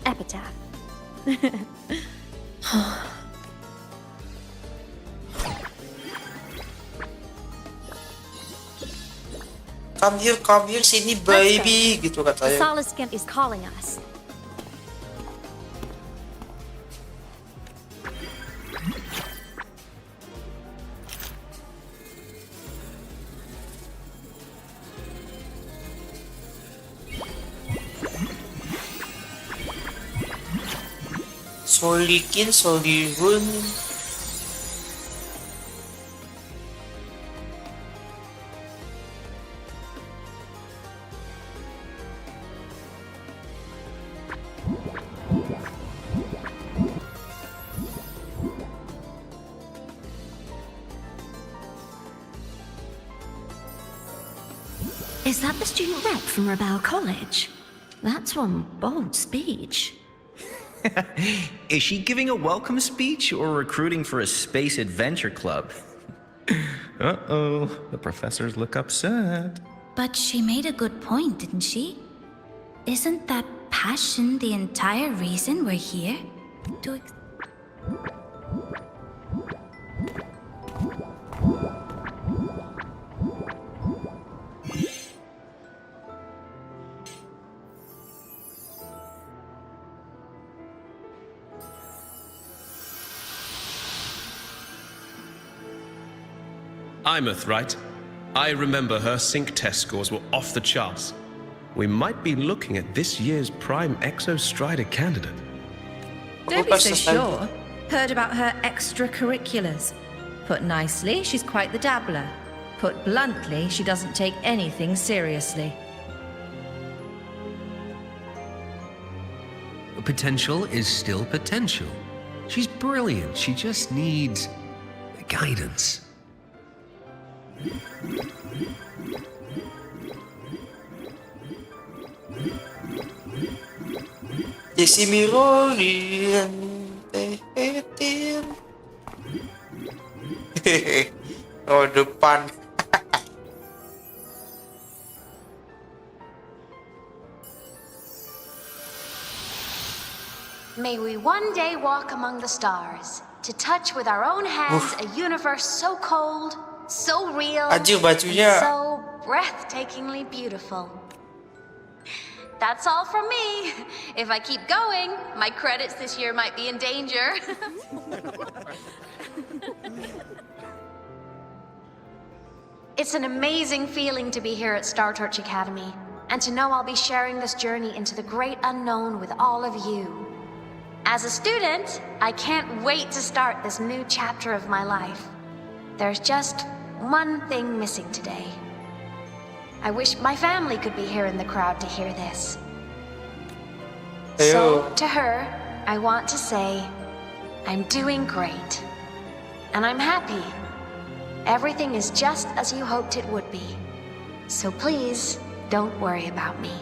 epitaph. Come here, sini baby, gitu The katanya. Solace Camp is calling us. Solikin, Solihun. Is that the student rep from Rebel College? That's one bold speech. Is she giving a welcome speech or recruiting for a space adventure club? Uh-oh, the professors look upset. But she made a good point, didn't she? Isn't that passion the entire reason we're here? Imeth, right? I remember her sync test scores were off the charts. We might be looking at this year's prime Exostrider candidate. Don't be so sure. Heard about her extracurriculars. Put nicely, she's quite the dabbler. Put bluntly, she doesn't take anything seriously. Potential is still potential. She's brilliant. She just needs guidance. Jesse Mirolin. Oh, depan. May we one day walk among the stars, to touch with our own hands a universe so cold, so real, Anjir, and bajunya. so breathtakingly beautiful. That's all from me. If I keep going, my credits this year might be in danger. It's an amazing feeling to be here at Star Torch Academy, and to know I'll be sharing this journey into the great unknown with all of you. As a student, I can't wait to start this new chapter of my life. There's just one thing missing today. I wish my family could be here in the crowd to hear this. So, to her, I want to say, I'm doing great. And I'm happy. Everything is just as you hoped it would be. So please, don't worry about me.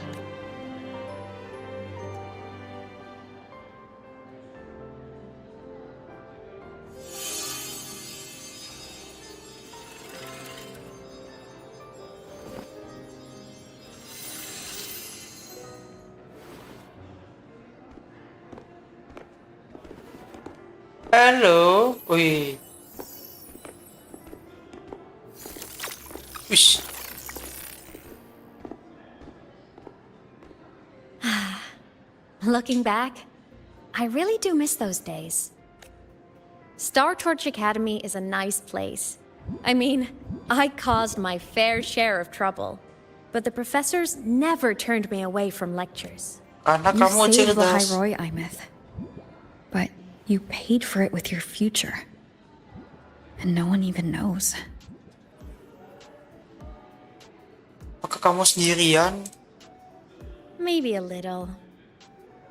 Halo, wih. Wish. Looking back, I really do miss those days. Star Torch Academy is a nice place. I mean, I caused my fair share of trouble, but the professors never turned me away from lectures. You saved the High Roy, Imeth. But you paid for it with your future. And no one even knows. Apakah kamu sendirian? Maybe a little.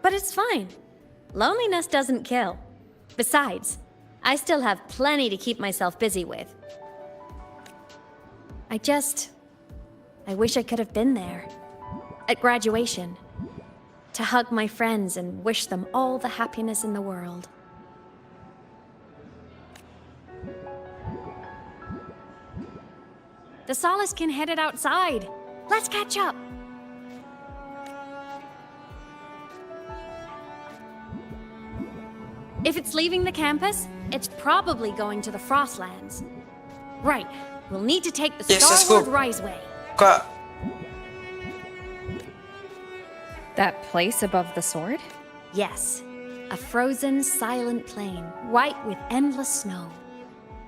But it's fine. Loneliness doesn't kill. Besides, I still have plenty to keep myself busy with. I wish I could have been there. At graduation. To hug my friends and wish them all the happiness in the world. The Solace can headed outside. Let's catch up. If it's leaving the campus, it's probably going to the Frostlands. Right. We'll need to take the Starward Riseway. That place above the sword? Yes. A frozen, silent plain, white with endless snow.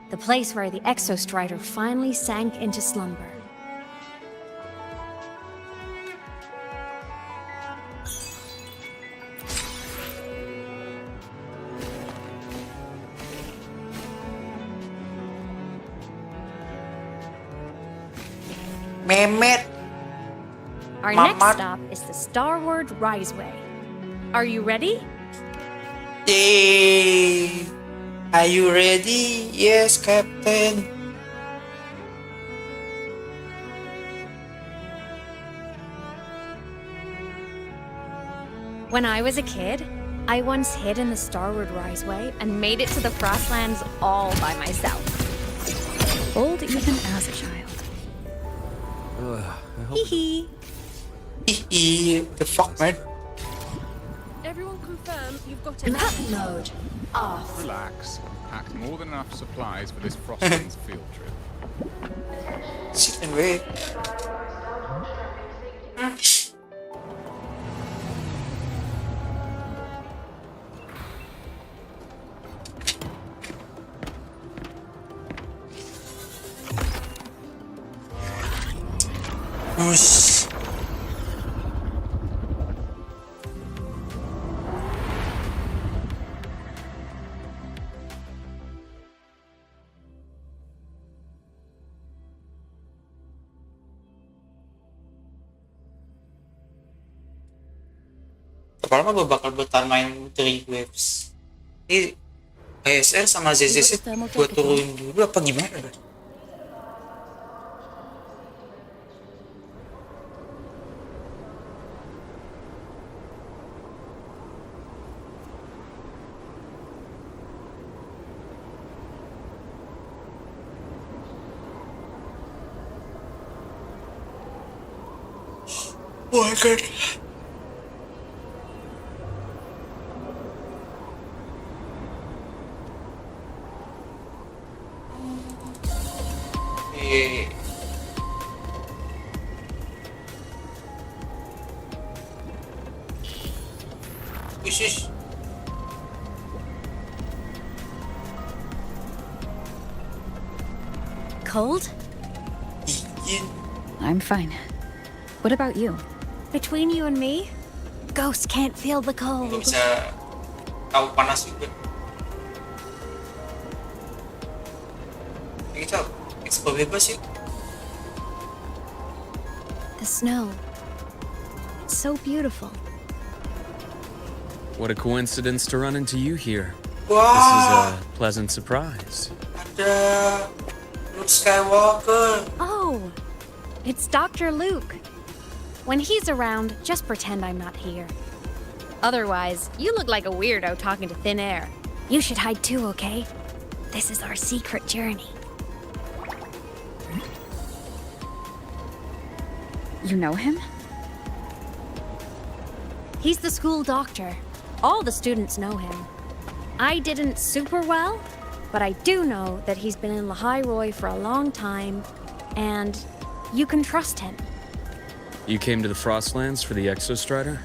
The place where the Exostrider finally sank into slumber. MEMED. Our next stop is the Starward Riseway. Are you ready? Yay! Are you ready? Yes, Captain. When I was a kid, I once hid in the Starward Riseway and made it to the Frostlands all by myself. Bold even as a child. Hee hee. The fuck, man? Everyone confirm you've got Map mode off. Relax. Packed more than enough supplies for this Frostlands field trip. Sit and wait. Whoosh. Kapan gue bakal bertahan main 3 waves. Ini ASR sama ZZZ gue turunin dulu apa gimana? Oh my god. Cold? I'm fine. What about you? Between you and me, ghosts can't feel the cold. Gak bisa tahu panas juga. Kita explore bebas yuk. The snow. It's so beautiful. What a coincidence to run into you here. Wow. This is a pleasant surprise. Ada Luke Skywalker. Oh, it's Dr. Luke. When he's around, just pretend I'm not here. Otherwise, you look like a weirdo talking to thin air. You should hide too, okay? This is our secret journey. You know him? He's the school doctor. All the students know him. I didn't super well, but I do know that he's been in Lehigh Roy for a long time, and you can trust him. You came to the Frostlands for the Exostrider?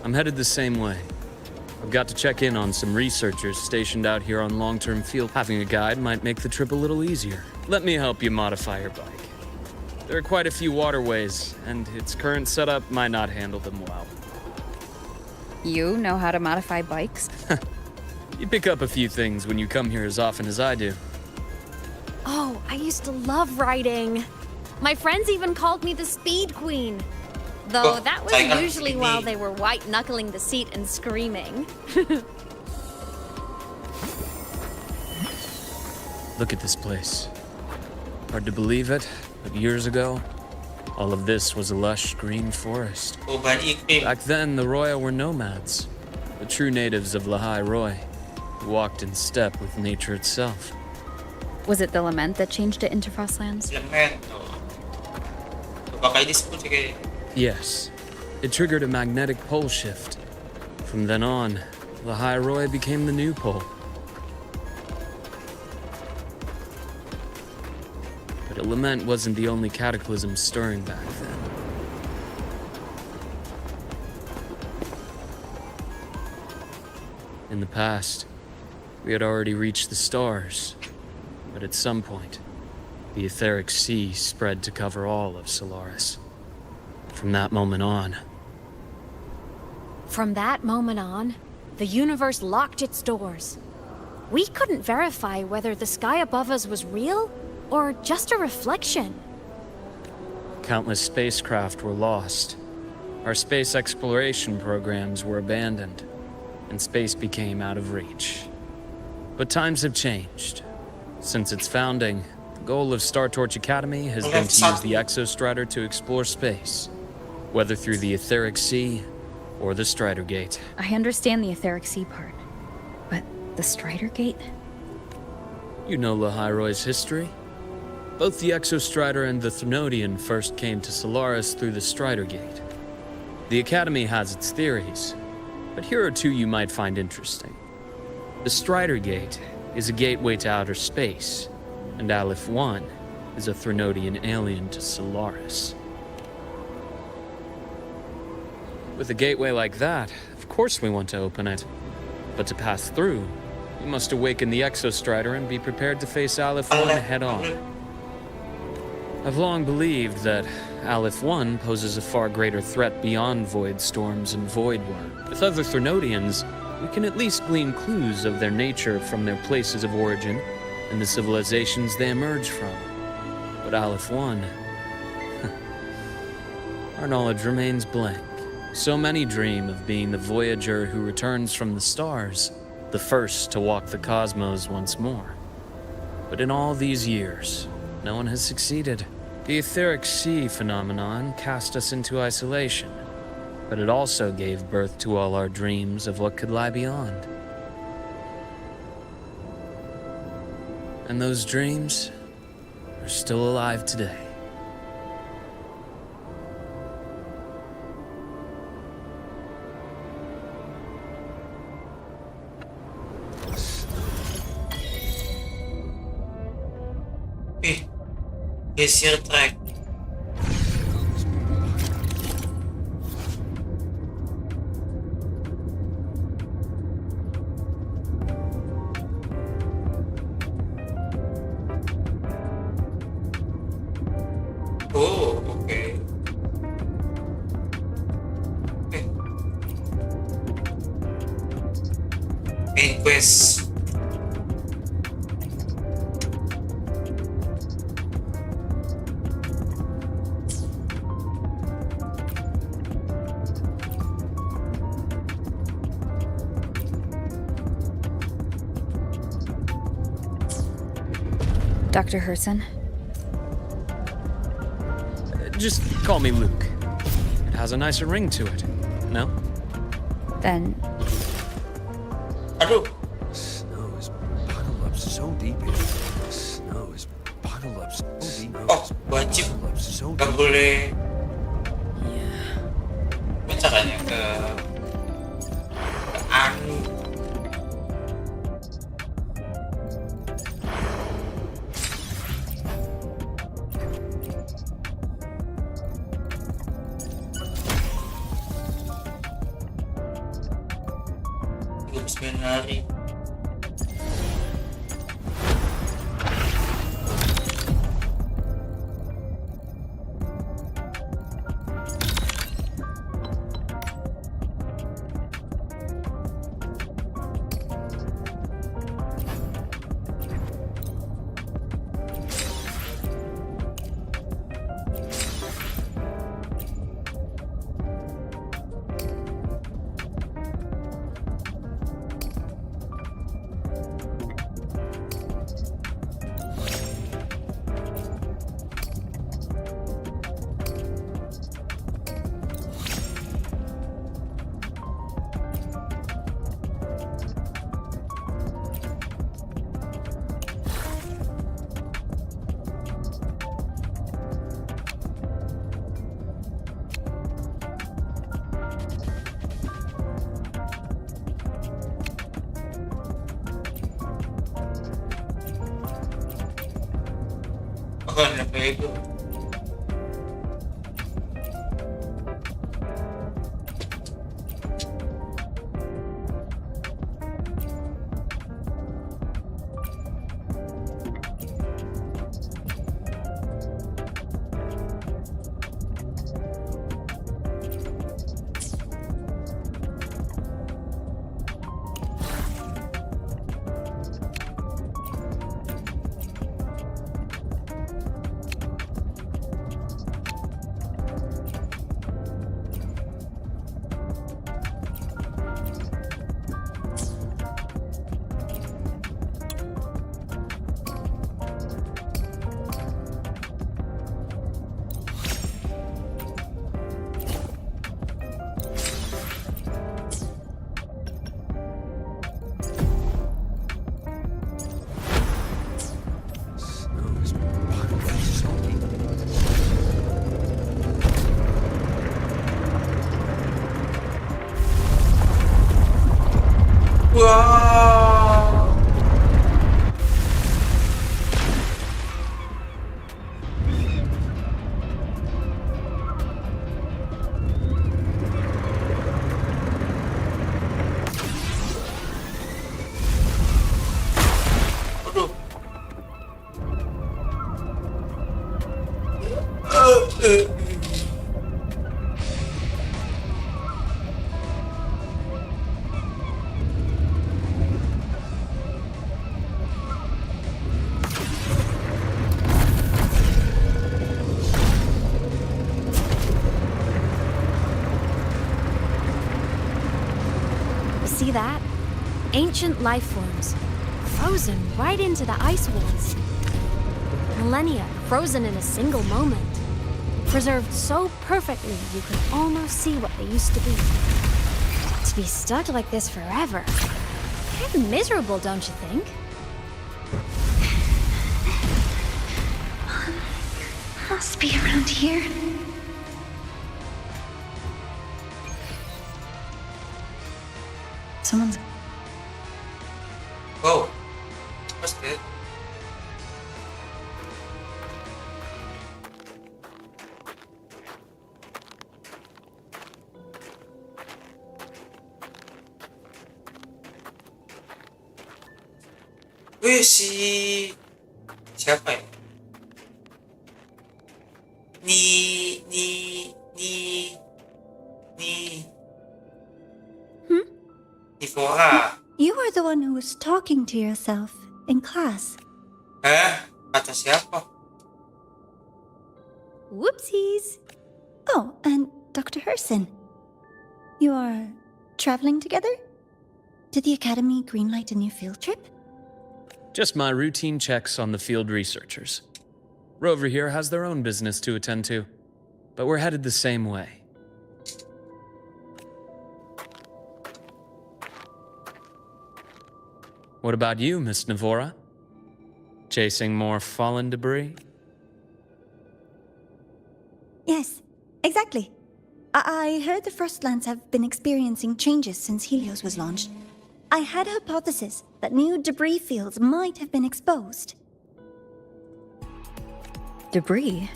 I'm headed the same way. I've got to check in on some researchers stationed out here on long-term field. Having a guide might make the trip a little easier. Let me help you modify your bike. There are quite a few waterways, and its current setup might not handle them well. You know how to modify bikes? You pick up a few things when you come here as often as I do. Oh, I used to love riding. My friends even called me the Speed Queen. Though that was usually while they were white-knuckling the seat and screaming. Look at this place. Hard to believe it, but years ago, all of this was a lush green forest. Back then, the Roya were nomads, the true natives of Lehigh Roy, who walked in step with nature itself. Was it the lament that changed it into Frostlands? Yes, it triggered a magnetic pole shift. From then on, Lehigh Roy became the new pole. But a lament wasn't the only cataclysm stirring back then. In the past, we had already reached the stars, but at some point, the etheric sea spread to cover all of Solaris. From that moment on, the universe locked its doors. We couldn't verify whether the sky above us was real or just a reflection. countless spacecraft were lost. Our space exploration programs were abandoned, and space became out of reach. But times have changed. Since its founding, the goal of Star Torch Academy has been to use the Exostrider to explore space, whether through the Etheric Sea or the Strider Gate. I understand the Etheric Sea part, but the Strider Gate? You know Lehigh Roy's history? Both the Exostrider and the Thnodian first came to Solaris through the Strider Gate. The Academy has its theories, but here are two you might find interesting. The Strider Gate is a gateway to outer space, and Aleph 1 is a Thnodian alien to Solaris. With a gateway like that, of course we want to open it. But to pass through, we must awaken the Exostrider and be prepared to face Aleph 1 head-on. I've long believed that Aleph 1 poses a far greater threat beyond void storms and void worm. With other Thnodians, we can at least glean clues of their nature from their places of origin and the civilizations they emerge from. But Aleph 1, our knowledge remains blank. So many dream of being the Voyager who returns from the stars, the first to walk the cosmos once more. But in all these years, no one has succeeded. The Etheric Sea phenomenon cast us into isolation, but it also gave birth to all our dreams of what could lie beyond. And those dreams are still alive today. Geysir track. Oh, okay. Main quest. Dr. Herson? Just call me Luke. It has a nicer ring to it, no? Then... Aduh. Snow is bottled up so deep here. Snow is bottled up so deep. Oh, wajib. Gak boleh. Caranya ke anu. Hari. Apa itu? Wow. Aduh. See that? Ancient life forms, frozen right into the ice walls. Millennia frozen in a single moment. Preserved so perfectly you could almost see what they used to be. To be stuck like this forever. Kind of miserable, don't you think? Must be around here. Someone's... Oh, what's that? Wih, siapa ya? Ivora. You are the one who was talking to yourself in class. Kata siapa? Whoopsies. Oh, and Dr. Herson. You are traveling together? Did the Academy greenlight a new field trip? Just my routine checks on the field researchers. Rover here has their own business to attend to, but we're headed the same way. What about you, Miss Navora? Chasing more fallen debris? Yes, exactly. I heard the Frostlands have been experiencing changes since Helios was launched. I had a hypothesis that new debris fields might have been exposed. Debris?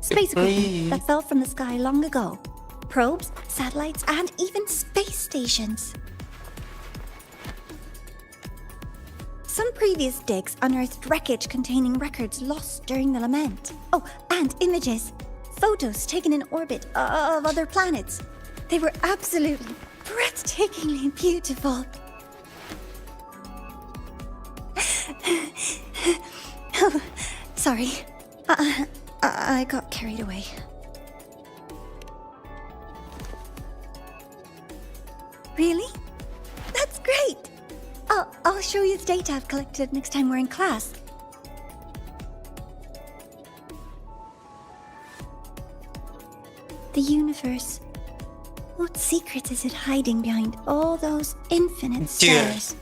Space equipment that fell from the sky long ago. Probes, satellites, and even space stations. Some previous digs unearthed wreckage containing records lost during the lament. Oh, and images. Photos taken in orbit of other planets. They were absolutely breathtakingly beautiful. Oh, sorry. I got carried away. Really? That's great! I'll show you the data I've collected next time we're in class. The universe. What secret is it hiding behind all those infinite stars?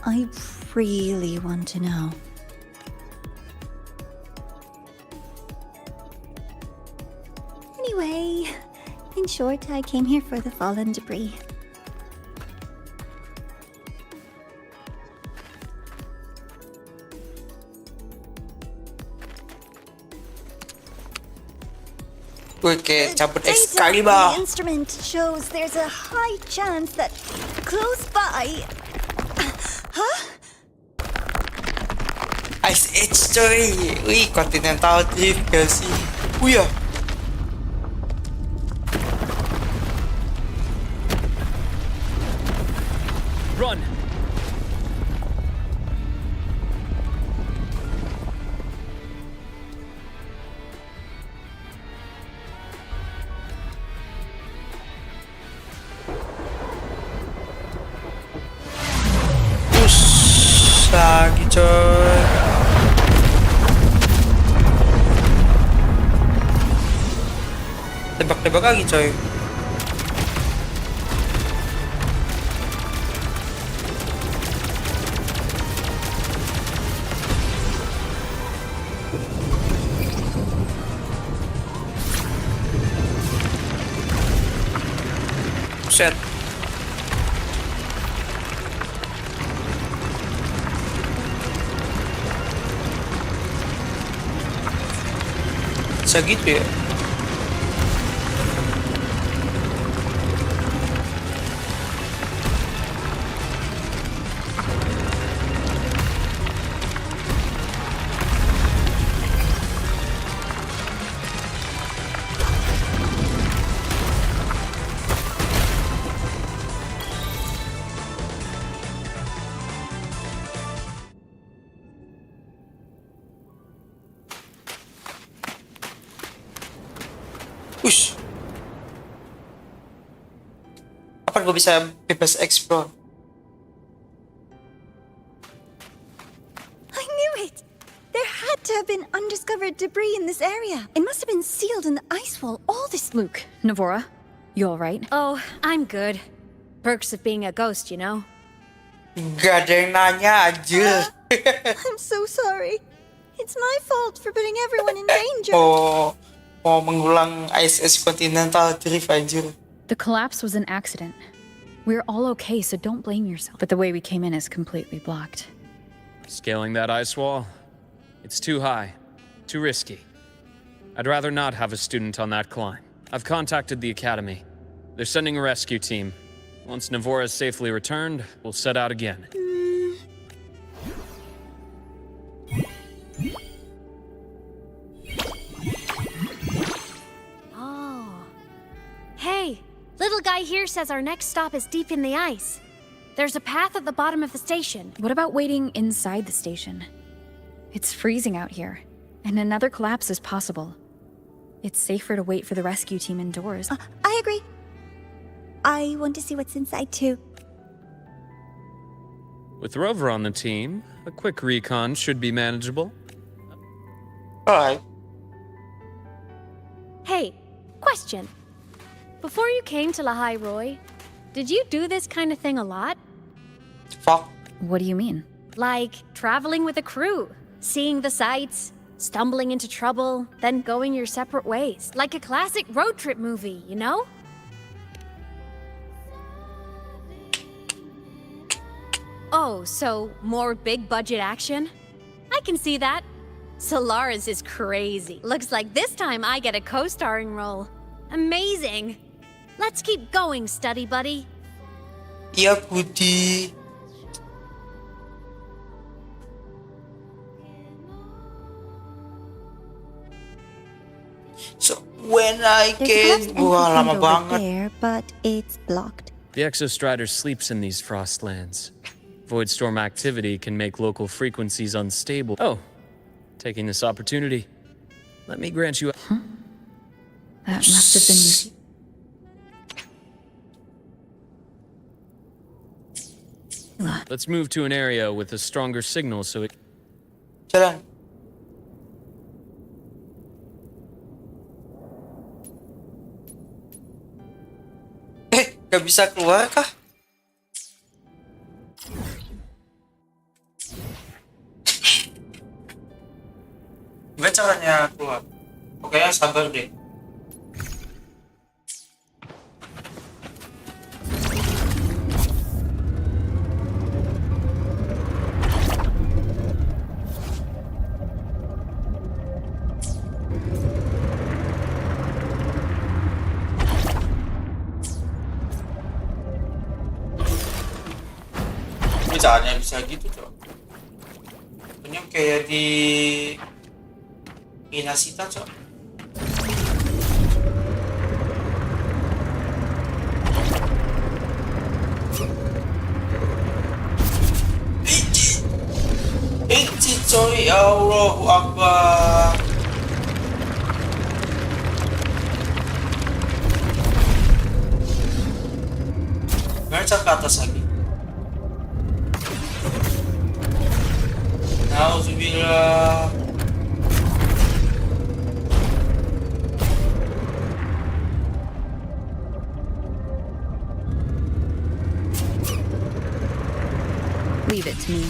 I really want to know. Anyway, in short, I came here for the fallen debris. Gue kayak cabut The Excalibur. instrument shows there's a high chance that close by. Huh? Ice Age coy. Wih, Continental Drift gak sih? Wih ya. Run! Lagi coy. Tebak-tebak lagi coy. Set. Bisa gitu ya. Ush. Kapan gue bisa bebas explore? I knew it! There had to have been undiscovered debris in this area. It must have been sealed in the ice wall all this... Luke, Navora, you alright? Oh, I'm good. Perks of being a ghost, you know? Gak ada yang nanya aja. I'm so sorry. It's my fault for putting everyone in danger. Mau mengulang Ice Age Continental Drift anjir. The collapse was an accident. We're all okay, so don't blame yourself. But the way we came in is completely blocked. Scaling that ice wall? It's too high. Too risky. I'd rather not have a student on that climb. I've contacted the academy. They're sending a rescue team. Once Navora is safely returned, we'll set out again. Hey, little guy here says our next stop is deep in the ice. There's a path at the bottom of the station. What about waiting inside the station? It's freezing out here, and another collapse is possible. It's safer to wait for the rescue team indoors. I agree. I want to see what's inside too. With Rover on the team, a quick recon should be manageable. Alright. Hey, question. Before you came to Lahai Roy, did you do this kind of thing a lot? Fuck. What do you mean? Like traveling with a crew, seeing the sights, stumbling into trouble, then going your separate ways. Like a classic road trip movie, you know? Oh, so more big budget action? I can see that. Solaris is crazy. Looks like this time I get a co-starring role. Amazing. Let's keep going, study buddy. Iya, Budi. So when I There's can, a wah glass lama entrance over banget. there, but it's blocked. The Exostrider sleeps in these frostlands. Void storm activity can make local frequencies unstable. Oh, taking this opportunity, let me grant you a... That must have been... Let's move to an area with a stronger signal so it... Jalan. Gak bisa keluar kah? Gimana caranya keluar? Oke, sabar deh. Caranya bisa gitu cok. Ini kayak di Inasita cok. Inci coy, Allahu Akbar. Baca ke atas lagi. Nauzubillah. Leave it to me.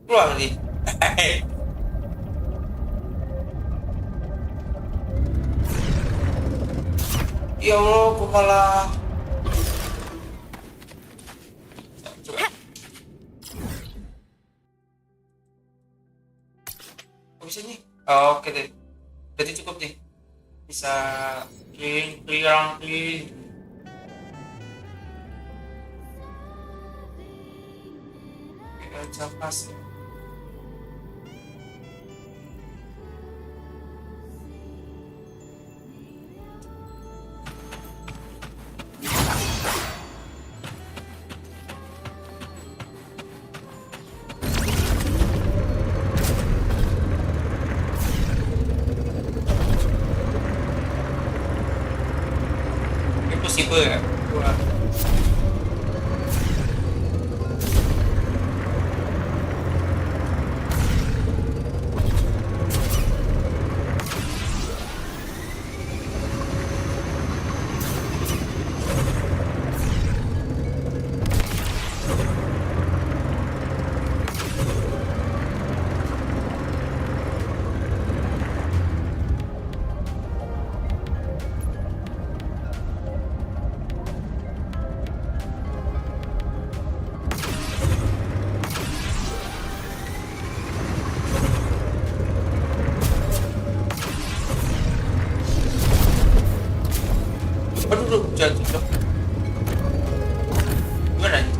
Keluar nih. Ya Allah, gue malah... Coba. Oh, bisa nih? Oh, oke deh. Berarti cukup nih. Bisa clean. Oke, pas. Impossible ya? Wah. Aduh, jatuh dong. Gimana nih?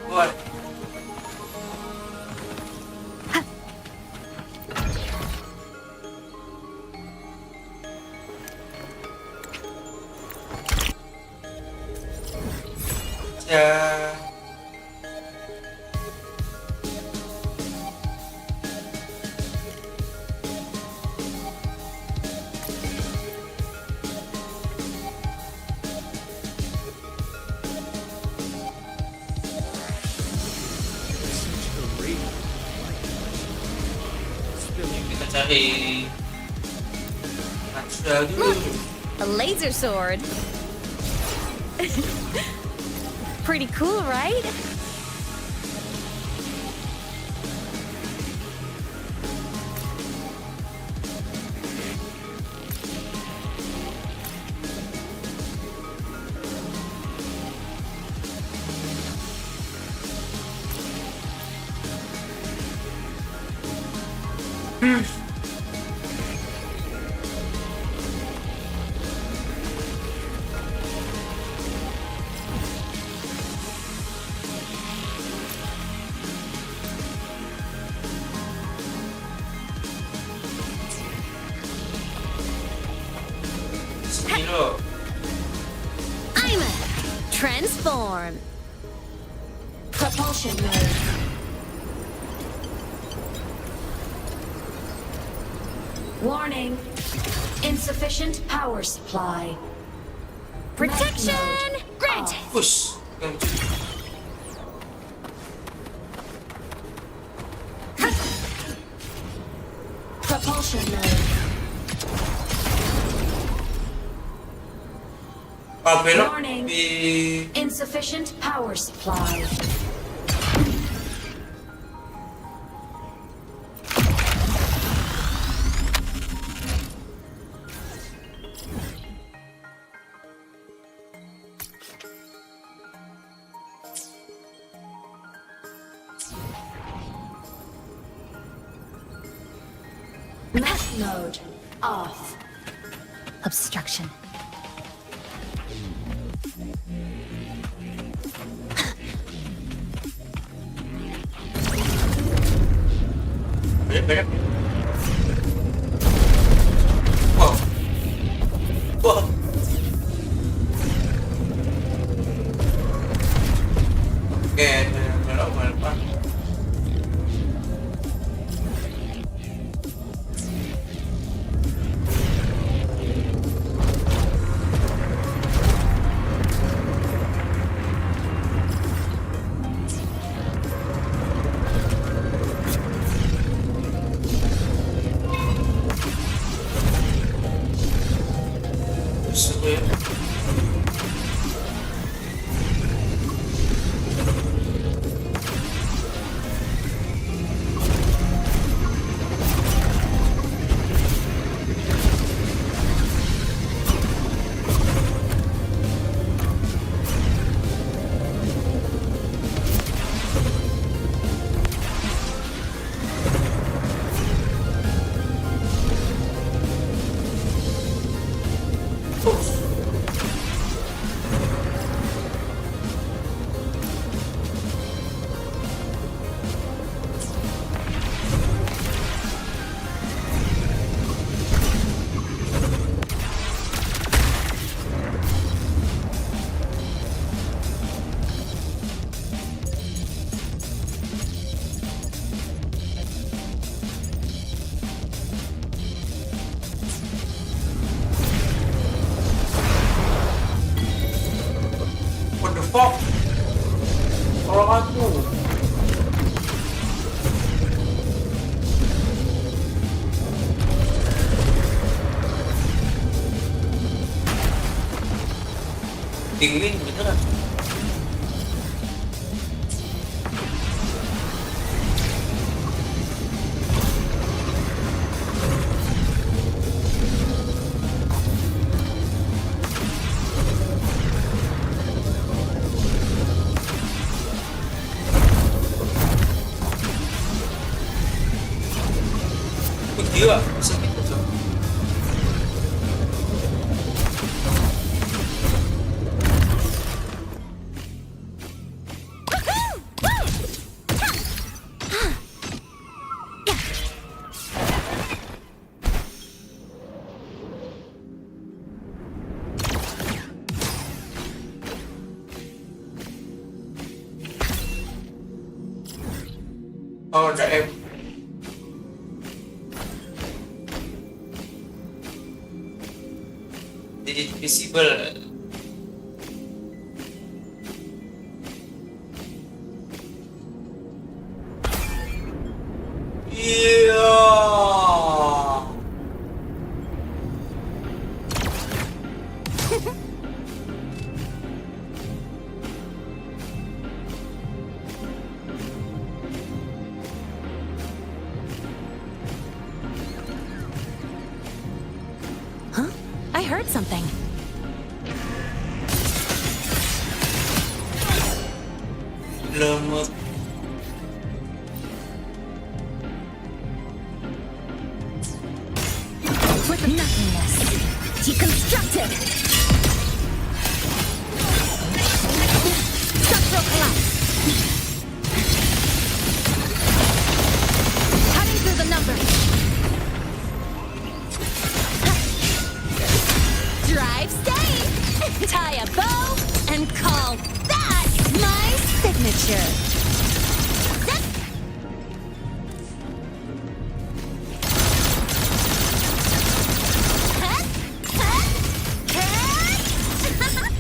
Keluar. Ya. Kita cari Natsura dulu. A laser sword. Pretty cool, right? I'm a transform. Propulsion mode. Warning. Insufficient power supply. Protection granted. Push. Propulsion mode. Warning. Insufficient power supply. Mech mode off. Obstruction. Wow. Wow. Oke, belok. What the fuck? Tolong aku. Dingin beneran. Gila, segitu tuh. Oh, ada M. Digit visible. Yeah. Huh? I heard something. Lemot. With nothingness. Deconstructed. Structural collapse. Cutting through the numbers. Drive stay. Tie a bow and call that my signature.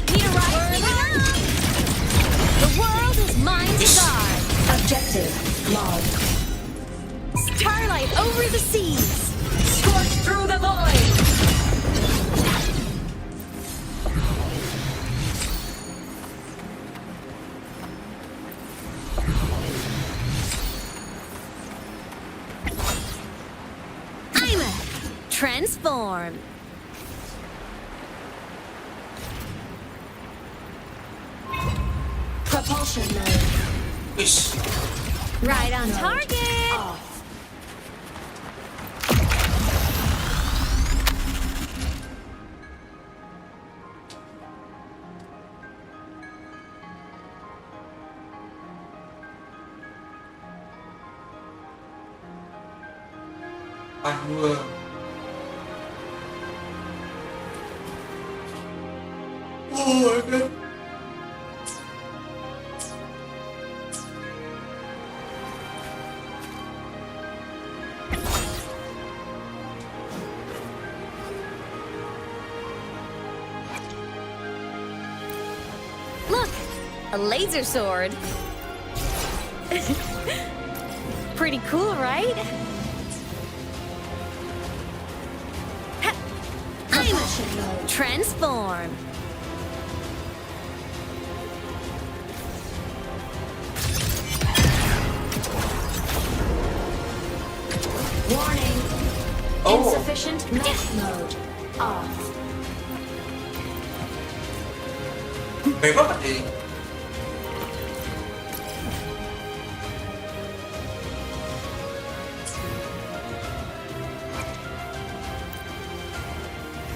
Need a ride? The world is mine to guard. Objective logged. Starlight over the seas. Scorch through the void. I'm a transform. Propulsion mode. Wish. Right on target. Off. Aduh. Oh my god. Look, a laser sword. Pretty cool, right? I'm a transform. Warning. Oh. Insufficient math mode. Off. Baik banget ini.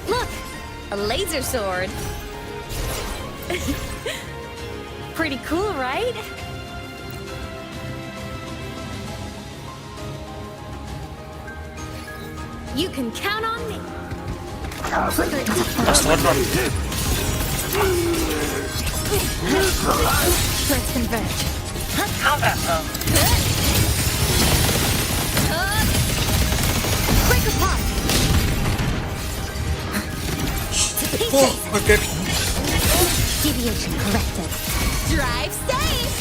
Look, a laser sword. Pretty cool, right? You can count on me. Let's converge. Break apart. Oh my god. Deviation corrected. Drive safe.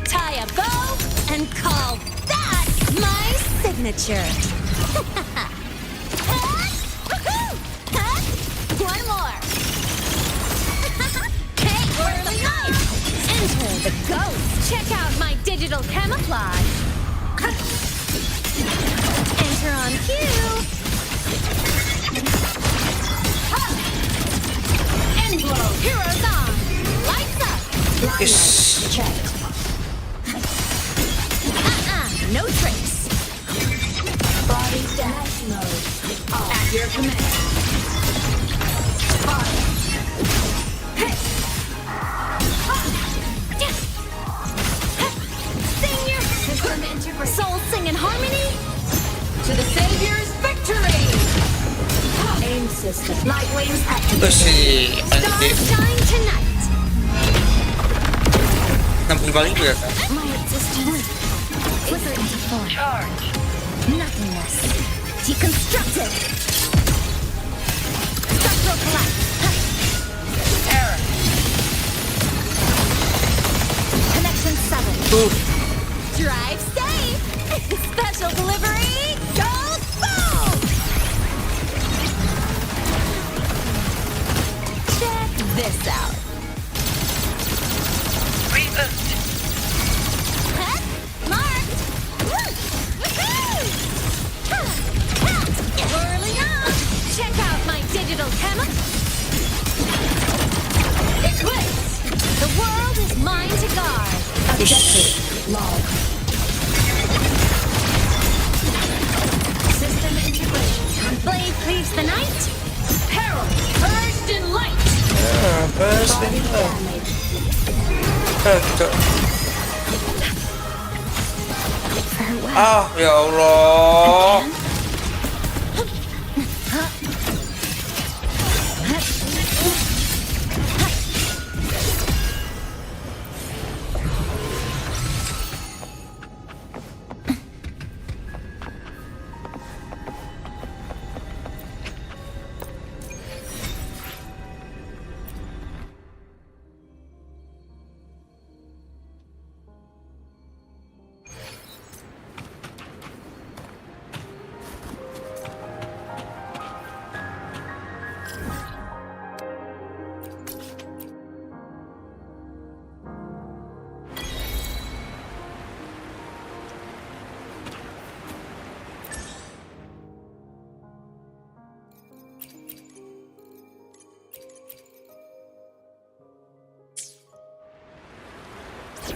Tie a bow and call that my signature. One more. Hey, early up. Enter the ghost. Check out my digital camouflage. Enter on cue. End blow. Heroes on. Lights up. Yes. Checked. No trace. Body dash mode. Off. At your command. Fire. Hey. Sing your System integrate. soul sing in harmony. To the Savior's victory! Aim system. Light wings activated. Si Stars shine tonight. 60 kali ya kan? My existence is form. Nothingness. Deconstructed. Structural collapse. Error. Connection severed. Drive safe. Special delivery. Go boom. Check this out. Reboot. Marked! Whirling on! Check out my digital camera! Equipped! The world is mine to guard! Objective log. System integration. Blade cleaves the night. Peril! Burst in light! Burst in light. Ah, ya Allah.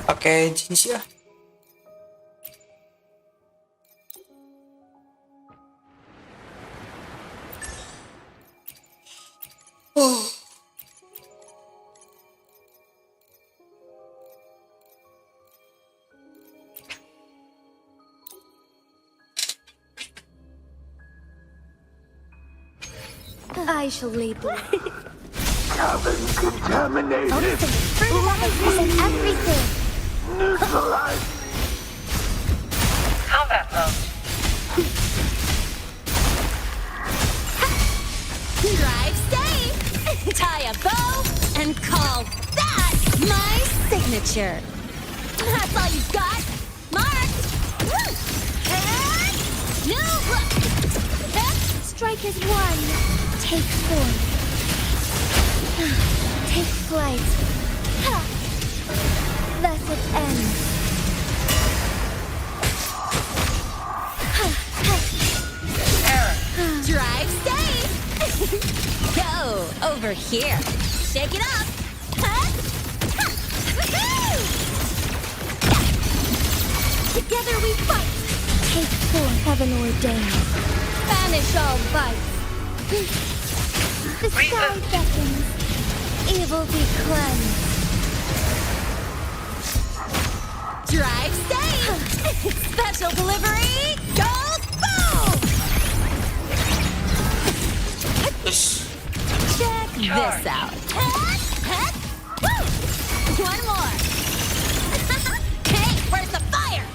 Pakai jeans ya. I shall lead the way. Cabin contaminated. Further representing everything. Neutralize. Combat mode. Drive safe. Tie a bow and call that my signature. That's all you got. Marked. And new look. Strike is one. Take form. Take flight. Let it end. Drive safe. Go over here. Shake it up. Together we fight. Take form, heaven ordained. Banish all vice. The sky beckons. Evil be cleansed. Drive safe. Special delivery. Gold boom. Check this out. One more. Hey, where's the fire?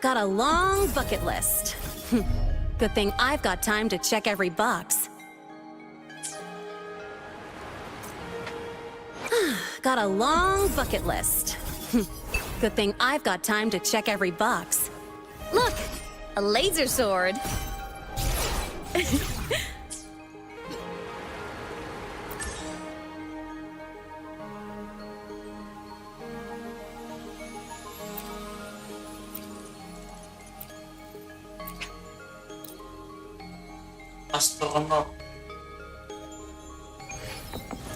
Got a long bucket list. Good thing I've got time to check every box. Got a long bucket list. Good thing I've got time to check every box. Look, a laser sword. Astronaut.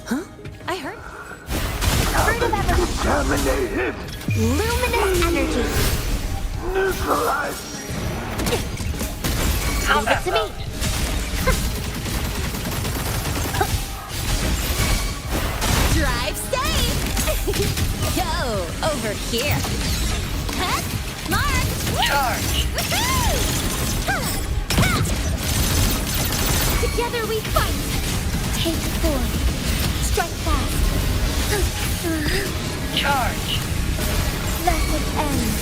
Huh? I heard. Contaminated. Luminous energy. Neutralize. Leave it to me. Over here. Huh? Mark! Charge! Together we fight! Take form. Strike fast. Charge! Let it end.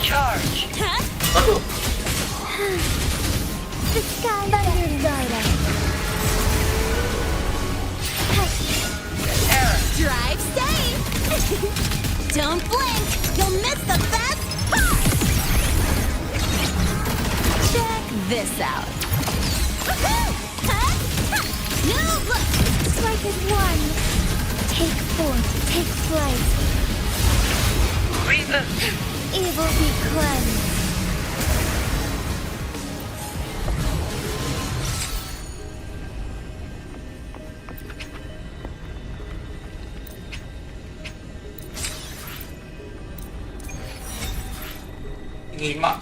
Charge! Huh? Aduh. The sky Thunder Drive safe! Don't blink! You'll miss the best part! Check this out. No, look! Strike as one. Take form, take flight. Evil be cleansed. Lima.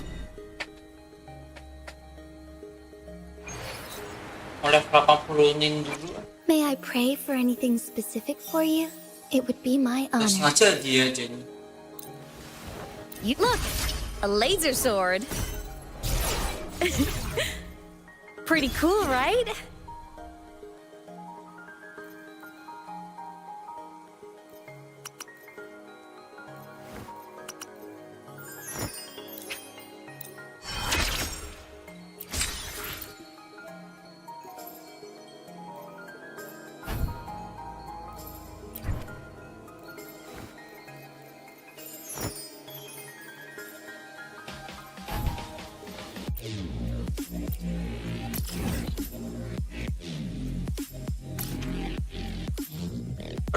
Oleh 80-nin dulu. May I pray for anything specific for you? It would be my honor. Sengaja dia aja nih. You look, a laser sword. Pretty cool, right?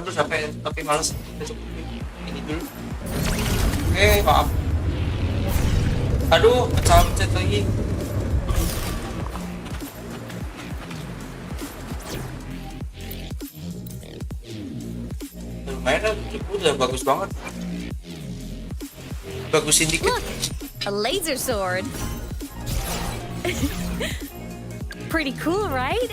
Aduh tapi males. Kita cukup ini dulu. Maaf. Aduh, pencet lagi. Lumayan, udah bagus banget. Bagusin dikit. Look, a laser sword. Pretty cool, right?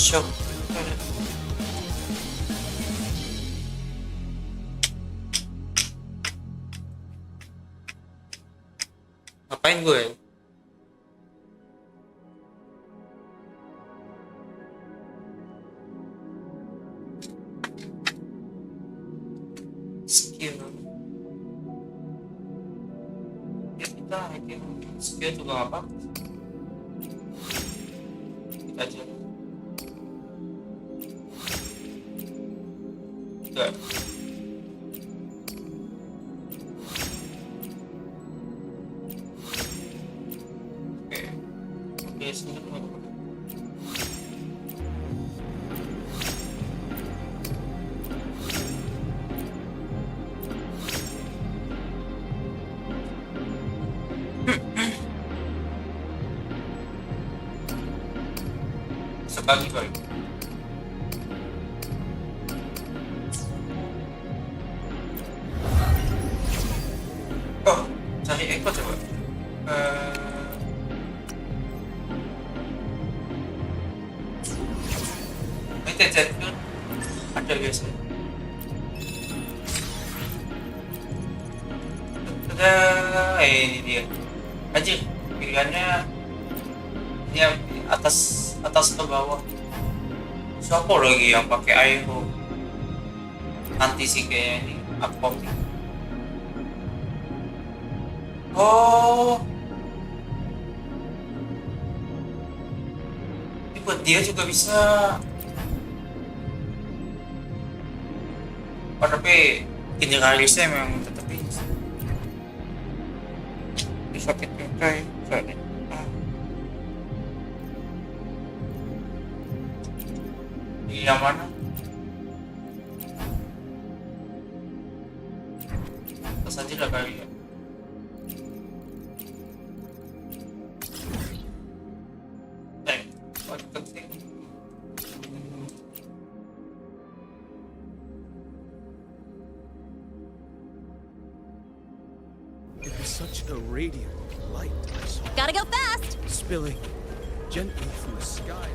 Shock. Ngapain gue? Skill. Ya kita hacking skill juga apa? Kita aja. Good. Sekali baik. Oh, cari Eko coba. Ini Zetfil ada biasanya. Ini dia. Anjir, pilihannya ini atas ke bawah. Siapa lagi yang pakai aero? Nanti sih kayaknya ini aku. Oh, ini buat dia juga bisa. Oh, tapi generalisnya memang tetap bisa. Ini sakit juga ya, soalnya. Ini yang mana? Terus aja lah kali ya. Penting. It was such a radiant light I saw. Gotta go fast! Spilling gently from the sky.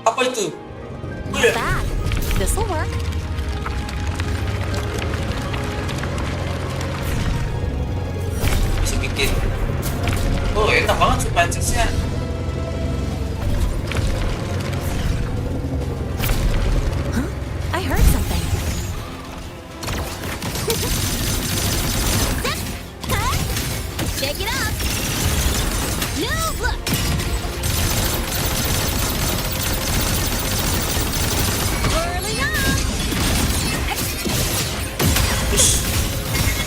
Apa itu? Not bad. This'll work. Bisa bikin. Oh, enak banget supaya Huh? I heard something. Shake it up. New look. Whirling up.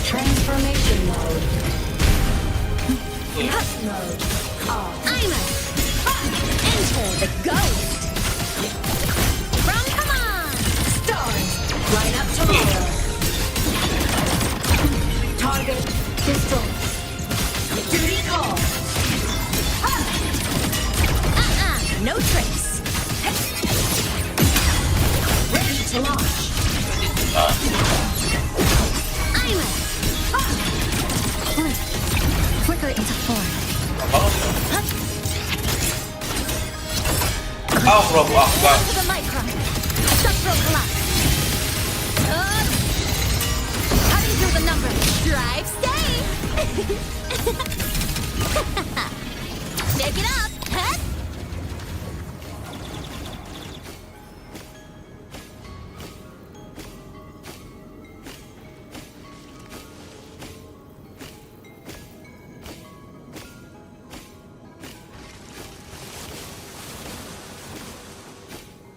Transformation mode. Cut mode. I'm a enter the ghost. From command. Stars. Line up tomorrow. Target destroyed. Duty call. No tricks. Ready to launch. I'm a flicker into form. Allahu Akbar. To the micron. Structural collapse. Cutting through the numbers. Drive safe. Make it up. Huh?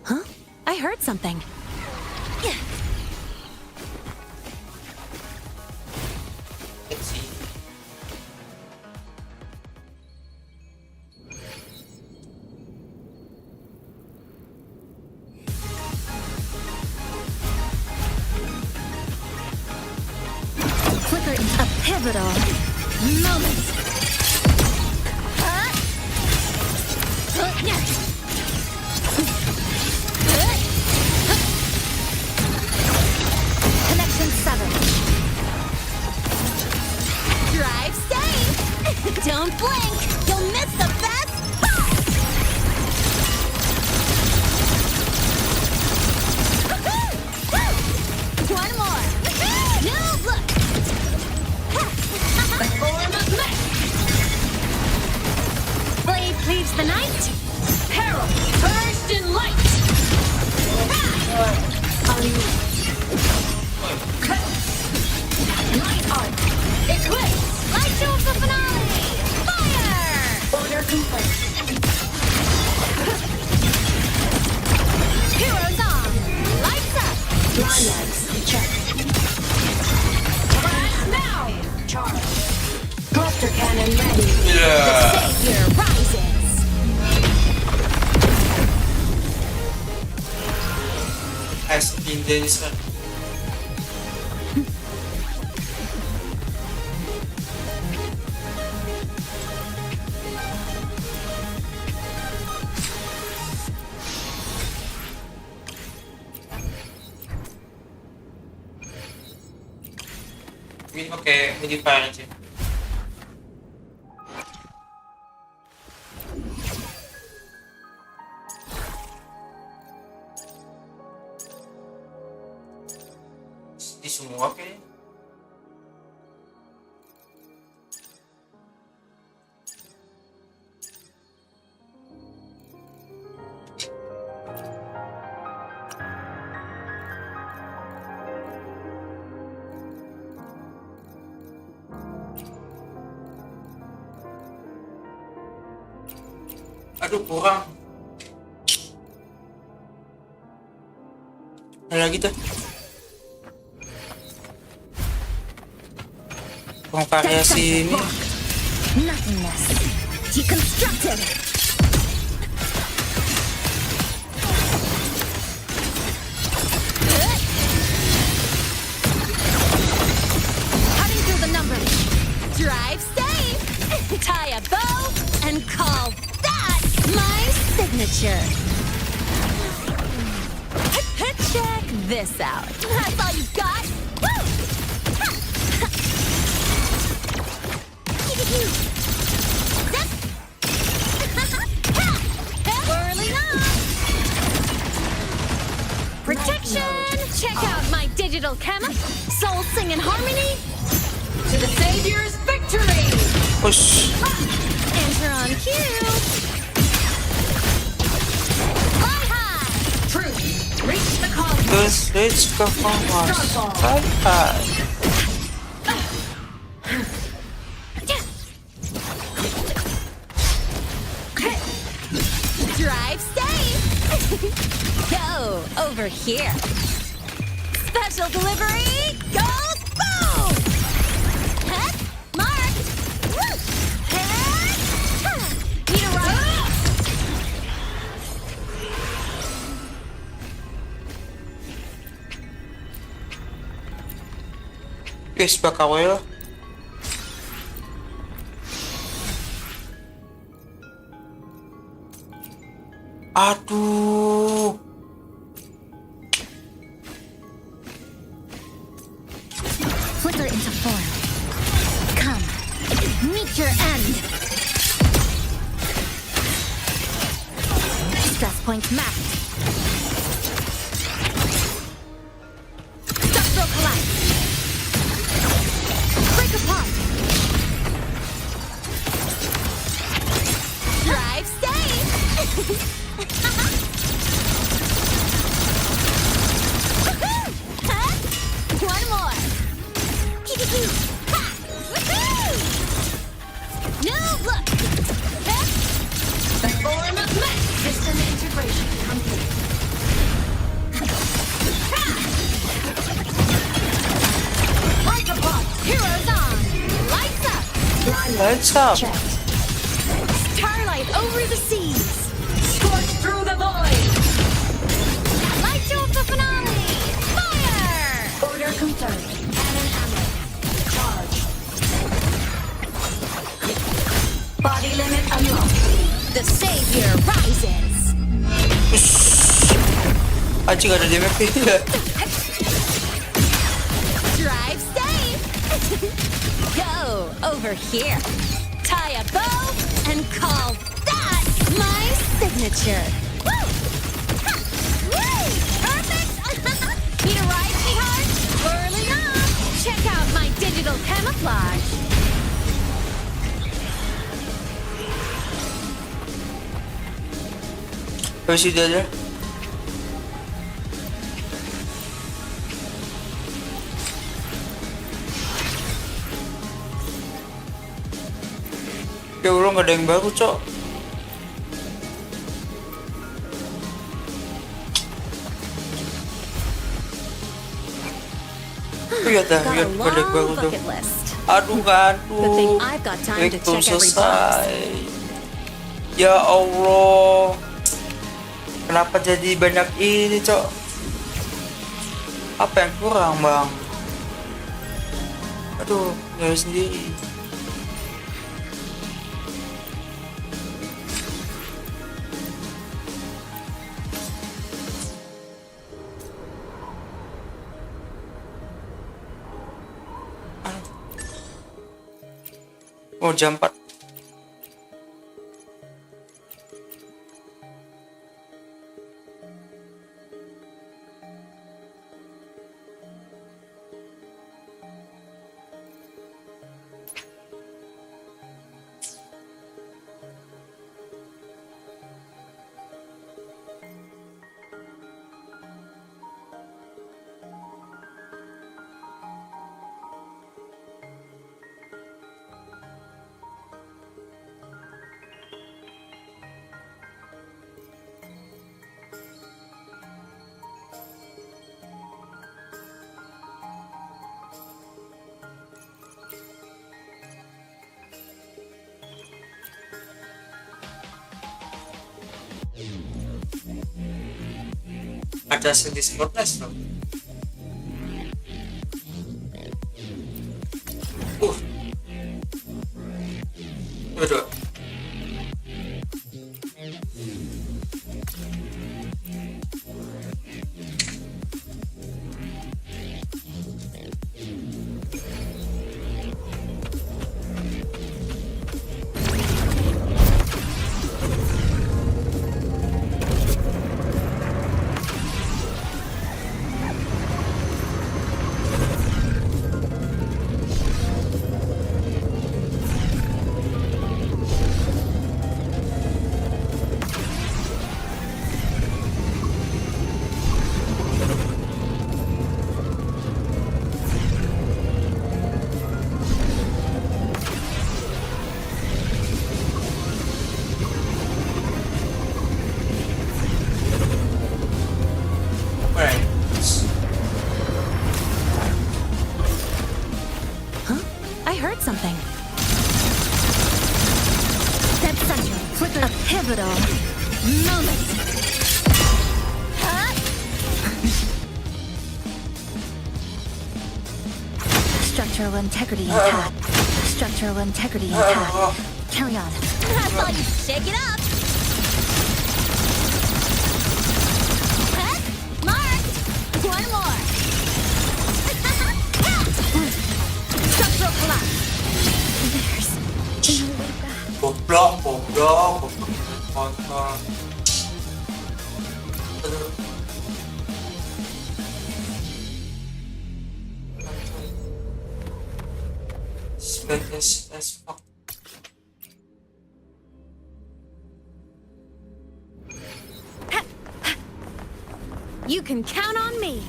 Huh? I heard something. Let's see. Flicker into a pivotal moment. Connection 7. Drive safe. Don't blink. You'll miss the best part. One more. New look. Form of mech. Blade cleaves the night. Herald, first in light. Light art, eclipse. Light show of the finale! Fire! Order confirmed. Heroes on! Lights up! Dryads, check. Blast now! Charge. Cluster cannon ready. The savior rises! Has been this. Ini pakai modifier aja. Di semua kayaknya. Aduh kurang. Ada lagi tuh. Kurang variasi ini. Nothingness. Deconstructed. Cutting through the numbers. Drive safe. Tie a bow and call that my signature. Check this out. That's all you got? Woo! Whirling on! Protection! Check out my digital camera. Soul sing in harmony. To the Savior's victory! Push. Enter on cue. Fly high! True. Reach the cosmos. Terus reach ke Mars. Bye. Drive safe! Go over here. Special delivery goes boom! Head marked! Woo! Head! Need a ride? Wis bakal wae lah. Aduh. Flicker into form. Come, meet your end. Stress points mapped. Structural collapse. Break apart. Drive safe. One more. No look. The form of mech system integration complete. Break apart. Heroes on. Lights up. Lights up. Checked. Starlight over the seas. Scorch through the void. Light show of the finale. Fire! Order confirmed. Cannon ammo. Charge. Body limit unlocked. The savior rises. Anjing ada di map ini. Drive safe. Go over here. Tie a bow and call that my signature. Woo! Ha! Woo! Perfect. Need a ride, sweetheart? Whirling on. Check out my digital camouflage. Habis itu aja. Ya Allah, nggak ada yang baru, Cok. Lihat dah, lihat pada baru tuh. Aduh, ngantuk. Itu selesai. Ya Allah. Kenapa jadi banyak ini, Cok? Apa yang kurang, Bang? Aduh, nyari sendiri. Oh, jam 4. Ada sedih smoothness loh. Dua. Something. Dead center. Flicker. A pivotal moment. Structural integrity intact. Structural integrity intact. Carry on. I thought you'd shake it up. Marked. One more. Structural collapse. Goblok, kontol. As fuck. You can count on me.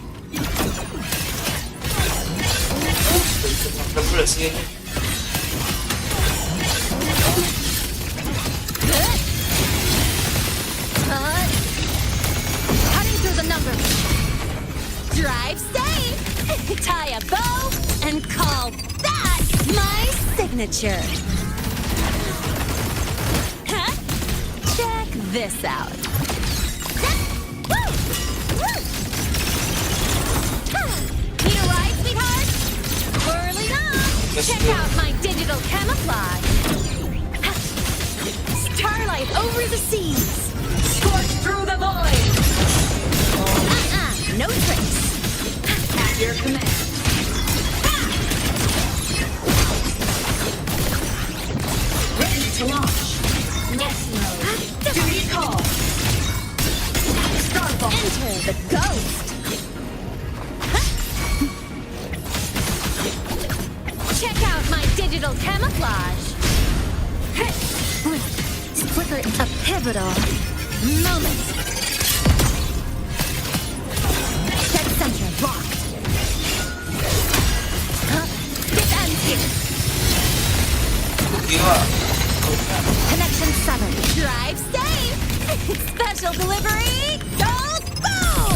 Cutting through the numbers. Drive safe. Tie a bow and call that my signature. Huh? Check this out. Need a ride, sweetheart? Whirling on. Check out my digital camouflage. Starlight over the seas. Scorch through the void. No tricks. At your command. Ready to launch. Next mode. Duty call. Starfall. Enter the ghost. Check out my digital camouflage. Flicker a pivotal moment. Dead center locked. This ends here. Connection 7. Drive safe. Special delivery. Go boom.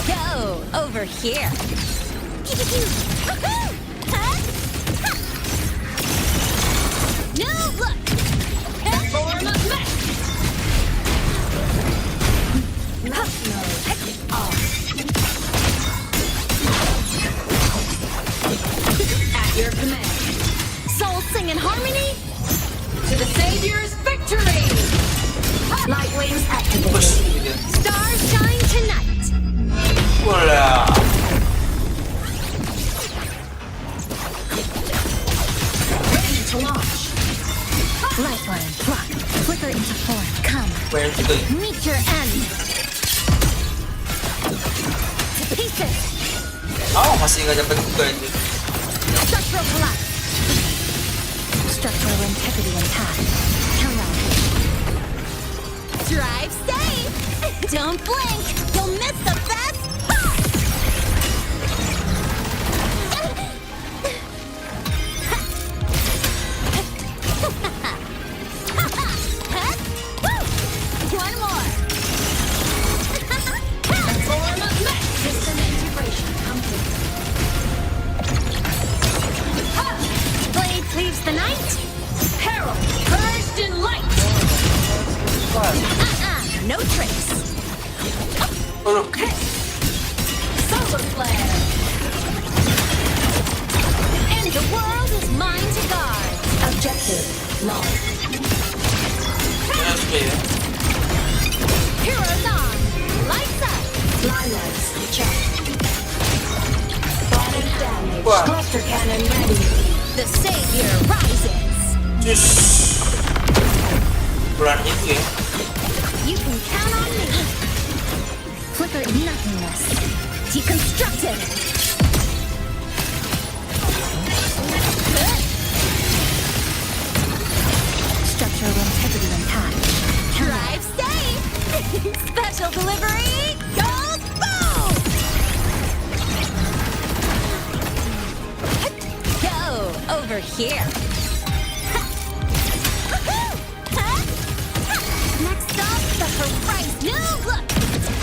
Go over here. No look. Form of mech. At your command. Soul sing in harmony. To the Savior's victory! Light wings activated. Stars shine tonight. Voila. Ready to launch. Lifeline blocked. Flicker into form. Come. Where is it going? Meet your end. To pieces. Oh, masih nggak dapat juga itu. Structural collapse. Structural integrity intact. Countdown. Drive safe. Don't blink. You'll miss the best part. One more. Form of mech. System integration complete. Blade cleaves the night. Peril, purged in light. No trace. Solar flare. And the world is mine to guard. Objective lost. Heroes on. Lights up. Lights check. Bottom damage. Wow. Cluster cannon ready. The savior rises. Cus. Bulan itu ya. You can count on me. Flicker in nothingness. Deconstructed. Structural integrity intact. Drive safe. Special delivery. Gold boom. Go over here. Next stop, the Horizon. No, look!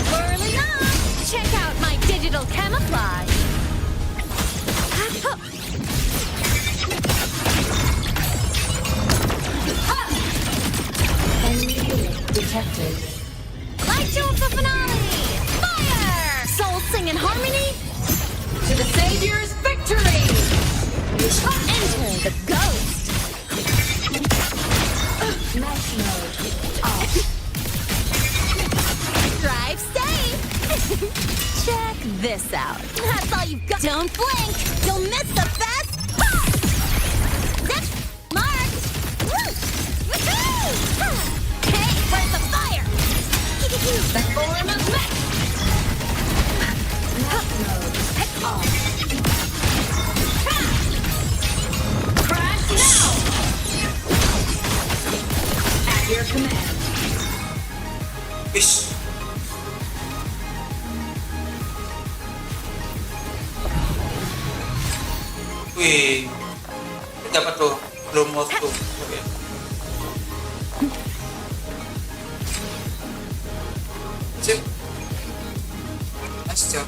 Whirling on! Check out my digital camouflage. Enemy unit detected. Light show for finale! Fire! Soul sing in harmony. To the Savior's victory! Enter the ghost. Mesh mode off. Drive safe. Check this out. That's all you've got. Don't blink. You'll miss the best part. That's marked. Woohoo! Hey, where's the fire? The form of mech. Mesh mode off. Crash now! At your command. Wis. Wih, dapat tuh belum mau tuh. Oke. Sip. Nice job.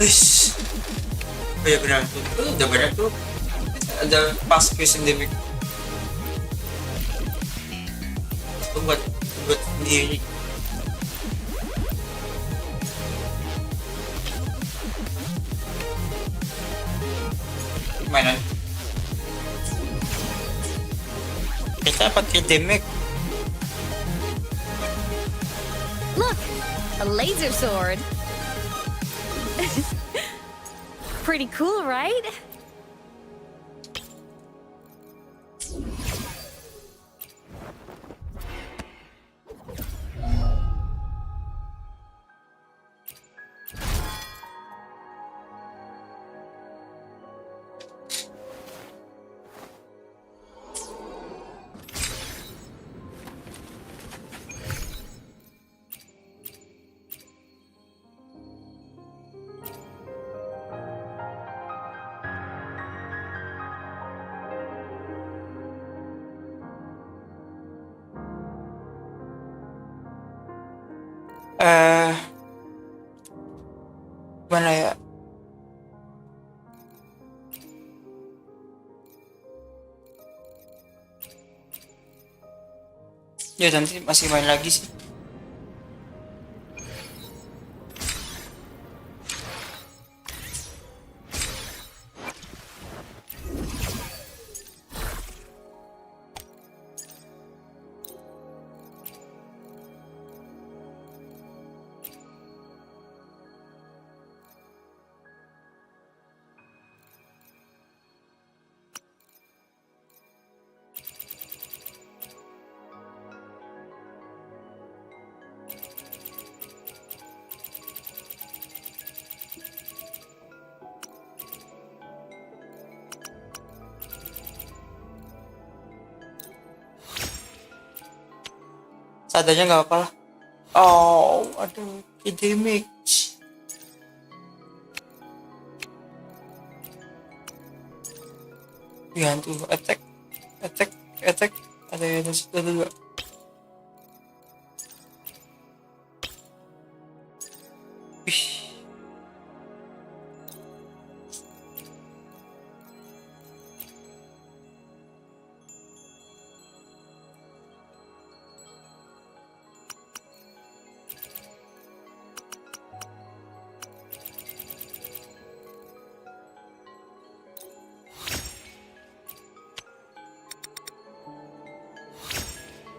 Wis. Oh ya benar tuh. Udah banyak tuh. Ada pas quiz endemic. Itu buat sendiri. Gimana? Kita pakai endemic. Look, a laser sword. Pretty cool, right? Gimana ya? Ya nanti masih main lagi sih. Seadanya nggak apa-apa lah. Oh, aduh, damage. Hantu attack. Ada dua. Wih.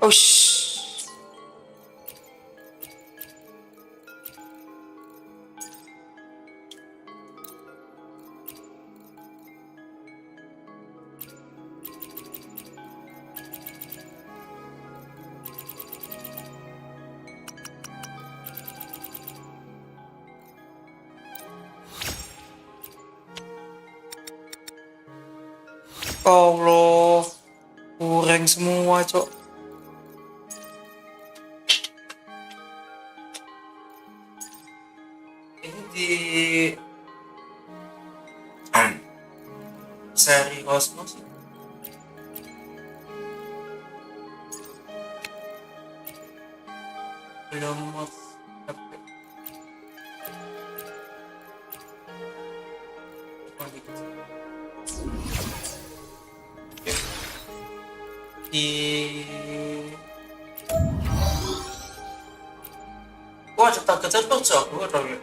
Oh, Allah, kurang semua, Cok. Ini di seri Cosmos. Belum wah, cepat jago dong ya.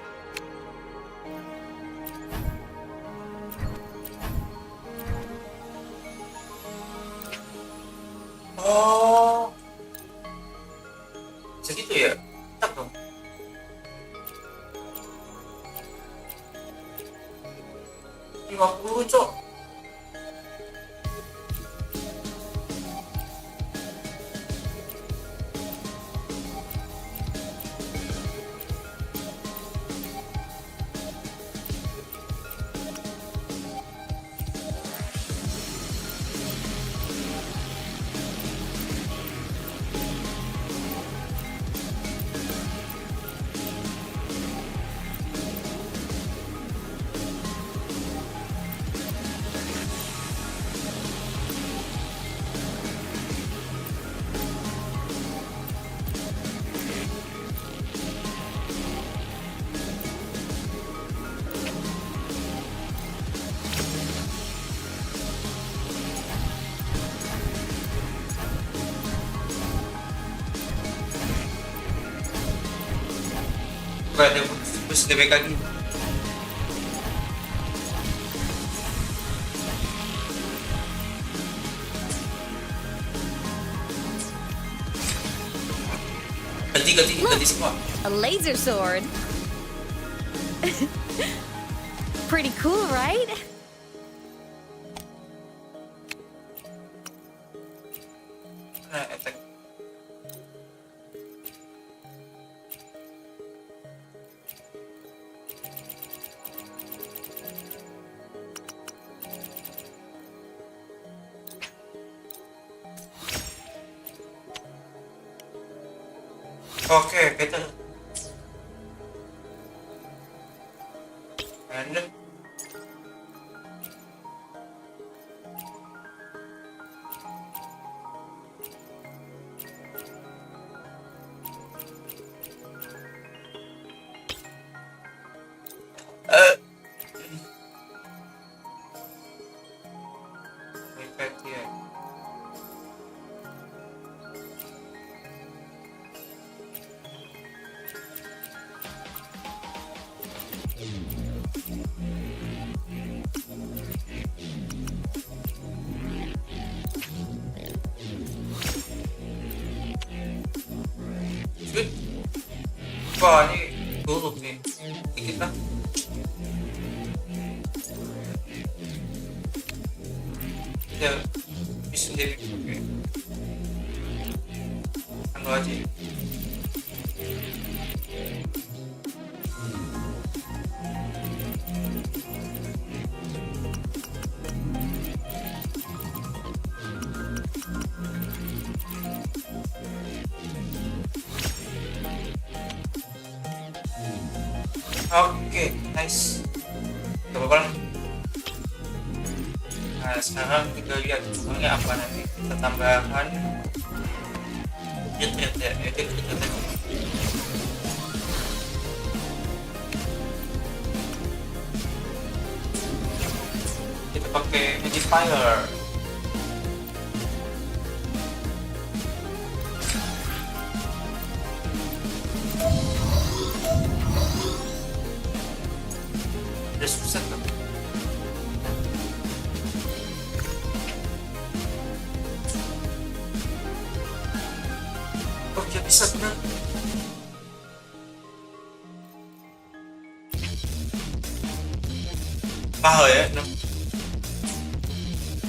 Oh, segitu ya? Cepat dong. 50, Cok. Gak ada bus DBK lagi. Ganti semua. A laser sword. Pretty cool, right? Nah, attack. Okay, better. And back here. Good. Wah, ini buruk nih. Dikit lah. Ya, bisa sendiri. Oke. Anu aja. Oke, nice. Gak apa-apa lah. Nah, sekarang kita lihat soalnya apa nanti. Kita tambahkan retreat ya. Kita pakai modifier. Udah susah kan? Oh ya bisa benar. Mahal ya?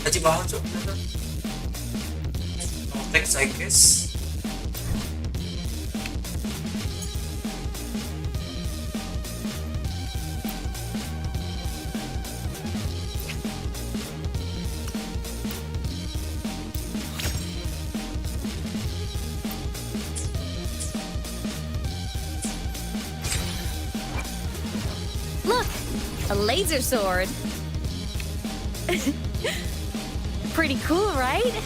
Haji mahal cok. Thanks I guess. Look, a laser sword. Pretty cool, right?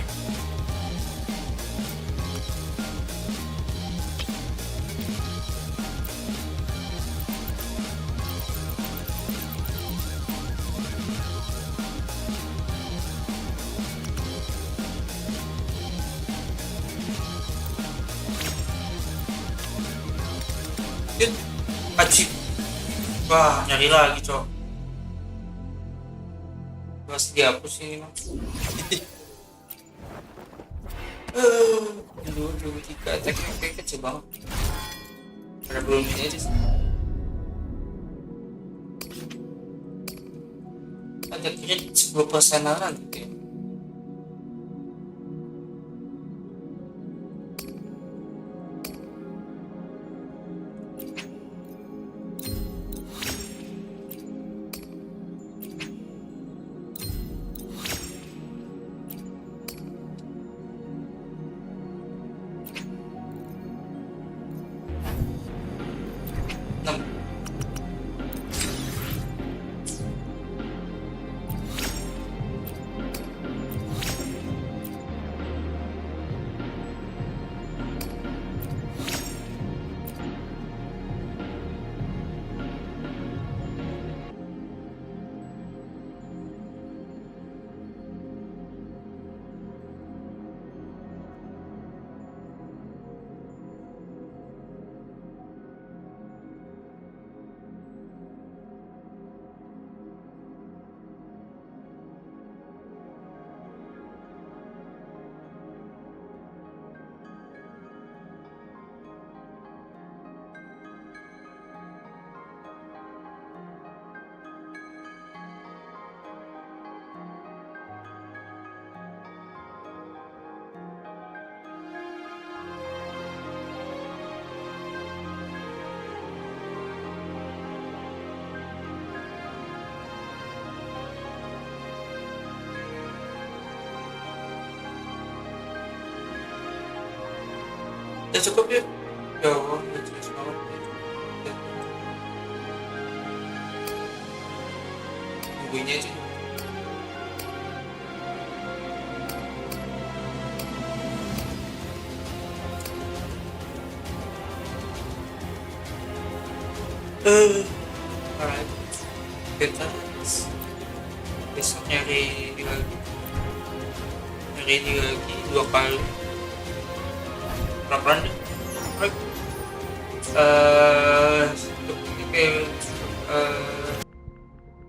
Aji. Wah, nyari lagi cok. Masih dihapus ini mah. Dulu tiga attack-nya kayak kecil banget. Pada belum ini aja sih. Ada crit 10%-an nanti. Ya cukup ya. Ya Allah, udah jelas banget. Tungguinnya aja. Alright. Kita besok nyari lagi 2 kali. Pelan-pelan deh. Alright. Untuk ini kayak